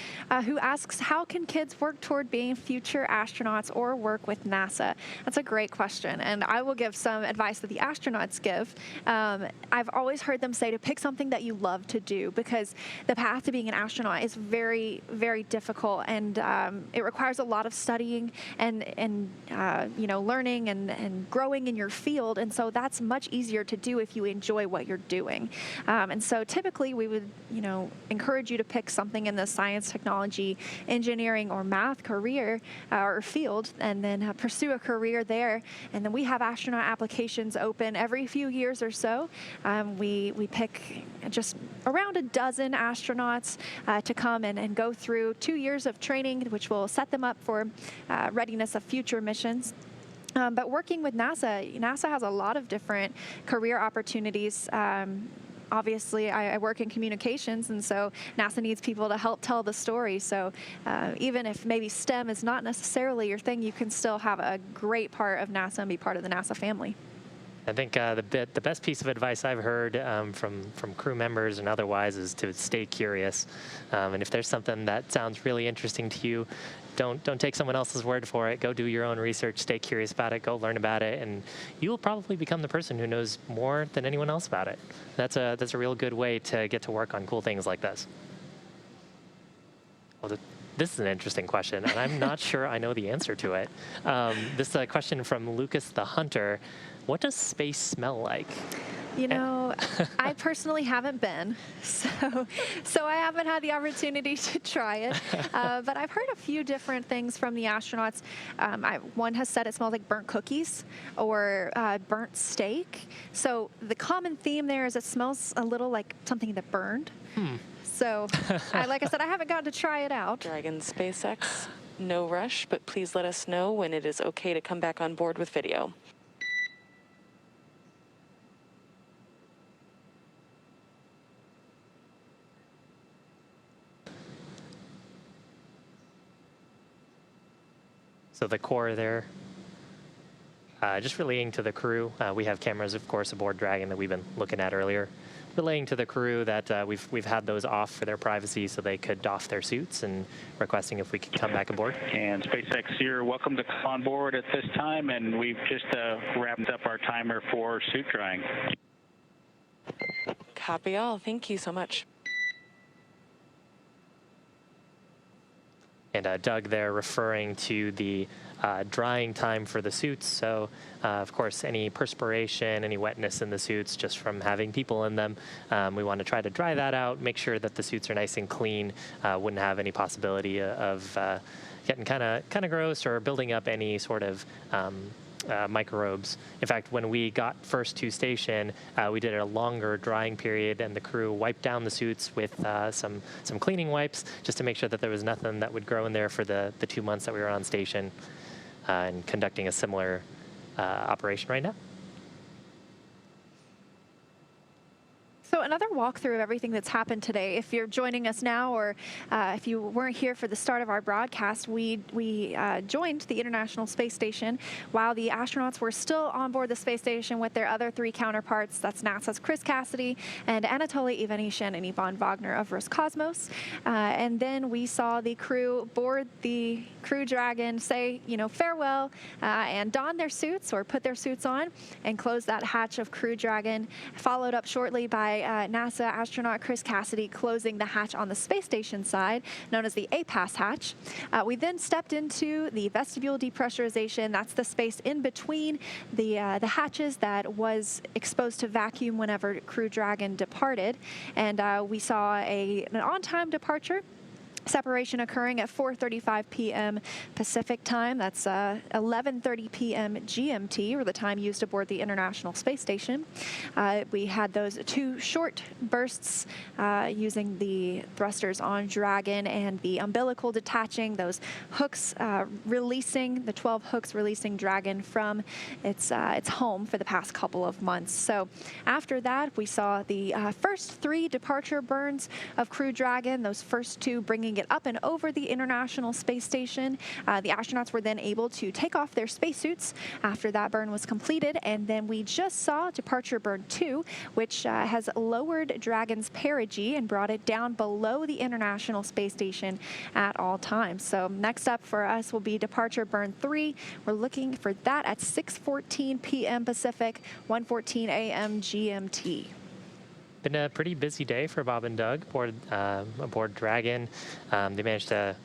[SPEAKER 1] who asks, how can kids work toward being future astronauts or work with NASA? That's a great question, and I will give some advice that the astronauts give. I've always heard them say to pick something that you love to do, because the path to being an astronaut is very, very difficult, and it requires a lot of studying and you know, learning and growing in your field, and so that's much easier to do if you enjoy what you're doing. And so typically we would, you know, encourage you to pick something in the science, technology, engineering, or math career or field, and then pursue a career there. And then we have astronaut applications open every few years or so. We pick just around a dozen astronauts to come and go through 2 years of training, which will set them up for readiness of future missions. But working with NASA has a lot of different career opportunities. Obviously, I work in communications, and so NASA needs people to help tell the story. So even if maybe STEM is not necessarily your thing, you can still have a great part of NASA and be part of the NASA family.
[SPEAKER 2] I think the best piece of advice I've heard from crew members and otherwise is to stay curious. And if there's something that sounds really interesting to you, don't take someone else's word for it. Go do your own research, stay curious about it, go learn about it, and you'll probably become the person who knows more than anyone else about it. That's a real good way to get to work on cool things like this. Well, this is an interesting question, and I'm not sure I know the answer to it. This is a question from Lucas the Hunter. What does space smell like?
[SPEAKER 1] You know, I personally haven't been, so I haven't had the opportunity to try it. But I've heard a few different things from the astronauts. One has said it smells like burnt cookies or burnt steak. So the common theme there is it smells a little like something that burned. So, like I said, I haven't gotten to try it out.
[SPEAKER 4] Dragon SpaceX, no rush, but please let us know when it is okay to come back on board with video.
[SPEAKER 2] So the core there, just relaying to the crew. We have cameras, of course, aboard Dragon that we've been looking at earlier. Relaying to the crew that we've had those off for their privacy so they could doff their suits, and requesting if we could come back aboard.
[SPEAKER 20] And SpaceX, you're welcome to come on board at this time, and we've just wrapped up our timer for suit drying.
[SPEAKER 4] Copy all. Thank you so much.
[SPEAKER 2] And Doug there referring to the drying time for the suits. So, of course, any perspiration, any wetness in the suits just from having people in them, we want to try to dry that out, make sure that the suits are nice and clean, wouldn't have any possibility of getting kind of gross or building up any sort of microbes. In fact, when we got first to station, we did a longer drying period, and the crew wiped down the suits with some cleaning wipes just to make sure that there was nothing that would grow in there for the 2 months that we were on station, and conducting a similar operation right now.
[SPEAKER 1] So another walkthrough of everything that's happened today. If you're joining us now, or if you weren't here for the start of our broadcast, we joined the International Space Station while the astronauts were still on board the space station with their other 3 counterparts. That's NASA's Chris Cassidy and Anatoly Ivanishin and Ivan Wagner of Roscosmos. And then we saw the crew board the Crew Dragon, say, you know, farewell, and don their suits or put their suits on and close that hatch of Crew Dragon, followed up shortly by NASA astronaut Chris Cassidy closing the hatch on the space station side, known as the APAS hatch. We then stepped into the vestibule depressurization. That's the space in between the hatches that was exposed to vacuum whenever Crew Dragon departed. And we saw an on-time departure. Separation occurring at 4:35 p.m. Pacific time. That's 11:30 p.m. GMT, or the time used aboard the International Space Station. We had those 2 short bursts using the thrusters on Dragon and the umbilical detaching, those hooks releasing, the 12 hooks releasing Dragon from its home for the past couple of months. So after that, we saw the first 3 departure burns of Crew Dragon, those first 2 bringing bringing it up and over the International Space Station. The astronauts were then able to take off their spacesuits after that burn was completed, and then we just saw departure burn 2, which has lowered Dragon's perigee and brought it down below the International Space Station at all times. So next up for us will be departure burn 3. We're looking for that at 6:14 p.m. Pacific, 1:14 a.m. GMT.
[SPEAKER 2] Been a pretty busy day for Bob and Doug aboard Dragon. They managed to.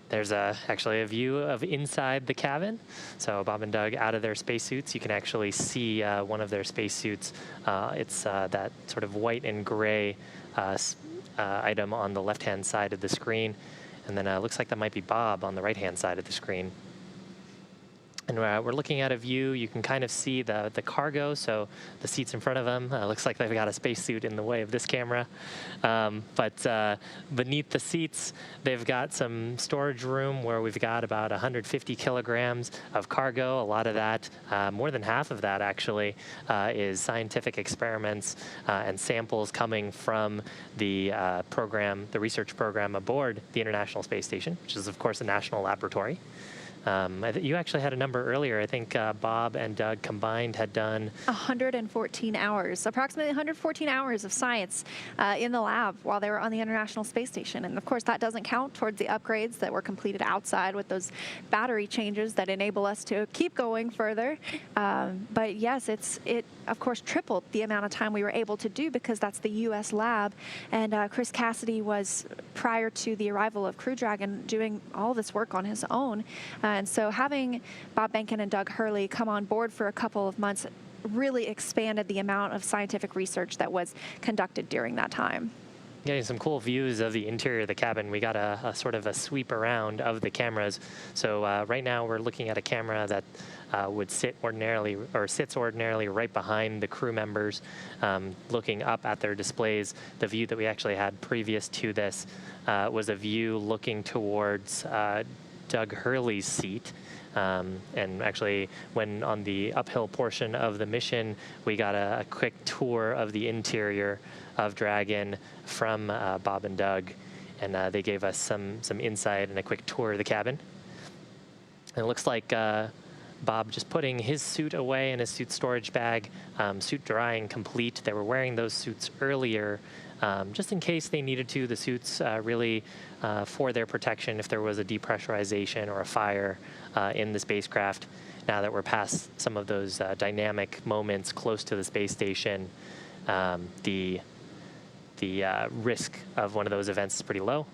[SPEAKER 2] There's actually a view of inside the cabin. So Bob and Doug out of their spacesuits. You can actually see one of their spacesuits. It's that sort of white and gray item on the left-hand side of the screen. And then it looks like that might be Bob on the right-hand side of the screen. And we're looking at a view. You can kind of see the cargo, so the seats in front of them. Looks like they've got a spacesuit in the way of this camera. But beneath the seats, they've got some storage room where we've got about 150 kilograms of cargo. A lot of that, more than half of that actually, is scientific experiments and samples coming from the program, the research program aboard the International Space Station, which is, of course, a national laboratory. You actually had a number earlier. I think Bob and Doug combined had done
[SPEAKER 1] 114 hours, approximately 114 hours of science in the lab while they were on the International Space Station. And of course, that doesn't count towards the upgrades that were completed outside with those battery changes that enable us to keep going further. But yes, it of course tripled the amount of time we were able to do because that's the U.S. lab. And Chris Cassidy was, prior to the arrival of Crew Dragon, doing all this work on his own. And so having Bob Behnken and Doug Hurley come on board for a couple of months really expanded the amount of scientific research that was conducted during that time.
[SPEAKER 2] Getting some cool views of the interior of the cabin. We got a sort of a sweep around of the cameras. So right now we're looking at a camera that would sit ordinarily, or sits ordinarily right behind the crew members, looking up at their displays. The view that we actually had previous to this was a view looking towards Doug Hurley's seat. And actually, when on the uphill portion of the mission, we got a quick tour of the interior of Dragon from Bob and Doug, and they gave us some insight and a quick tour of the cabin. And it looks like Bob just putting his suit away in his suit storage bag, suit drying complete. They were wearing those suits earlier just in case they needed to. The suits really for their protection if there was a depressurization or a fire in the spacecraft. Now that we're past some of those dynamic moments close to the space station, the risk of one of those events is pretty low.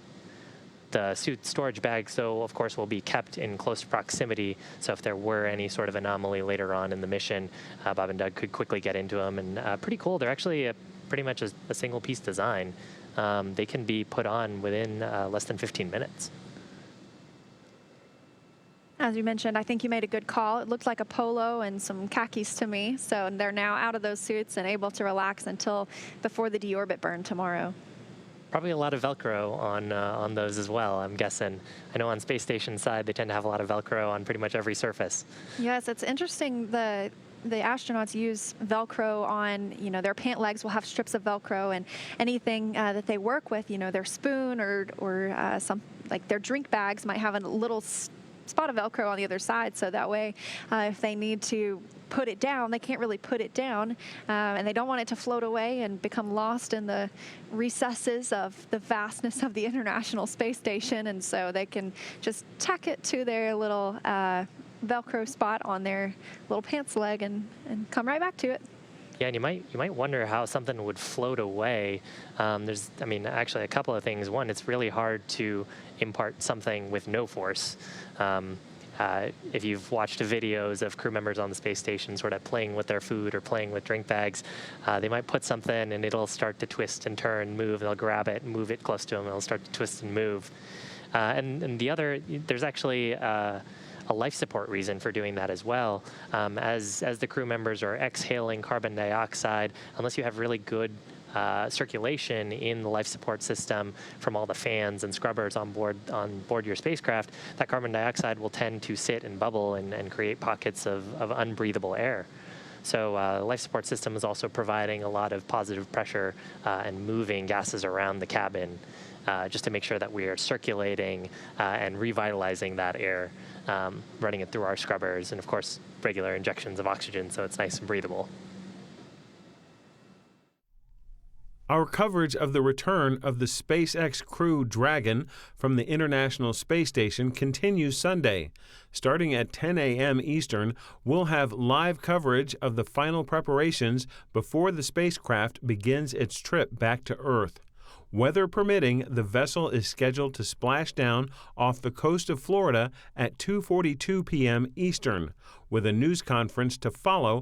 [SPEAKER 2] The suit storage bags, though, of course, will be kept in close proximity. So if there were any sort of anomaly later on in the mission, Bob and Doug could quickly get into them. And pretty cool. They're actually pretty much a single-piece design. They can be put on within less than 15 minutes.
[SPEAKER 1] As you mentioned, I think you made a good call. It looked like a polo and some khakis to me. So they're now out of those suits and able to relax until before the deorbit burn tomorrow.
[SPEAKER 2] Probably a lot of Velcro on those as well, I'm guessing. I know on space station side, they tend to have a lot of Velcro on pretty much every surface.
[SPEAKER 1] Yes, it's interesting. The astronauts use Velcro on, their pant legs will have strips of Velcro, and anything that they work with, their spoon or some, like their drink bags might have a little spot of Velcro on the other side, so that way if they need to put it down, they can't really put it down, and they don't want it to float away and become lost in the recesses of the vastness of the International Space Station, and so they can just tack it to their little Velcro spot on their little pants leg and come right back to it.
[SPEAKER 2] Yeah, and you might wonder how something would float away. Actually a couple of things. One, it's really hard to impart something with no force. If you've watched videos of crew members on the space station sort of playing with their food or playing with drink bags, they might put something and it'll start to twist and turn, move, and they'll grab it and move it close to them, and it'll start to twist and move. And the other, there's actually a life support reason for doing that as well. As the crew members are exhaling carbon dioxide, unless you have really good circulation in the life support system from all the fans and scrubbers on board your spacecraft, that carbon dioxide will tend to sit and bubble and create pockets of unbreathable air. So the life support system is also providing a lot of positive pressure and moving gases around the cabin. just to make sure that we are circulating and revitalizing that air, running it through our scrubbers, and of course, regular injections of oxygen so it's nice and breathable.
[SPEAKER 17] Our coverage of the return of the SpaceX Crew Dragon from the International Space Station continues Sunday. Starting at 10 a.m. Eastern, we'll have live coverage of the final preparations before the spacecraft begins its trip back to Earth. Weather permitting, the vessel is scheduled to splash down off the coast of Florida at 2:42 p.m. Eastern, with a news conference to follow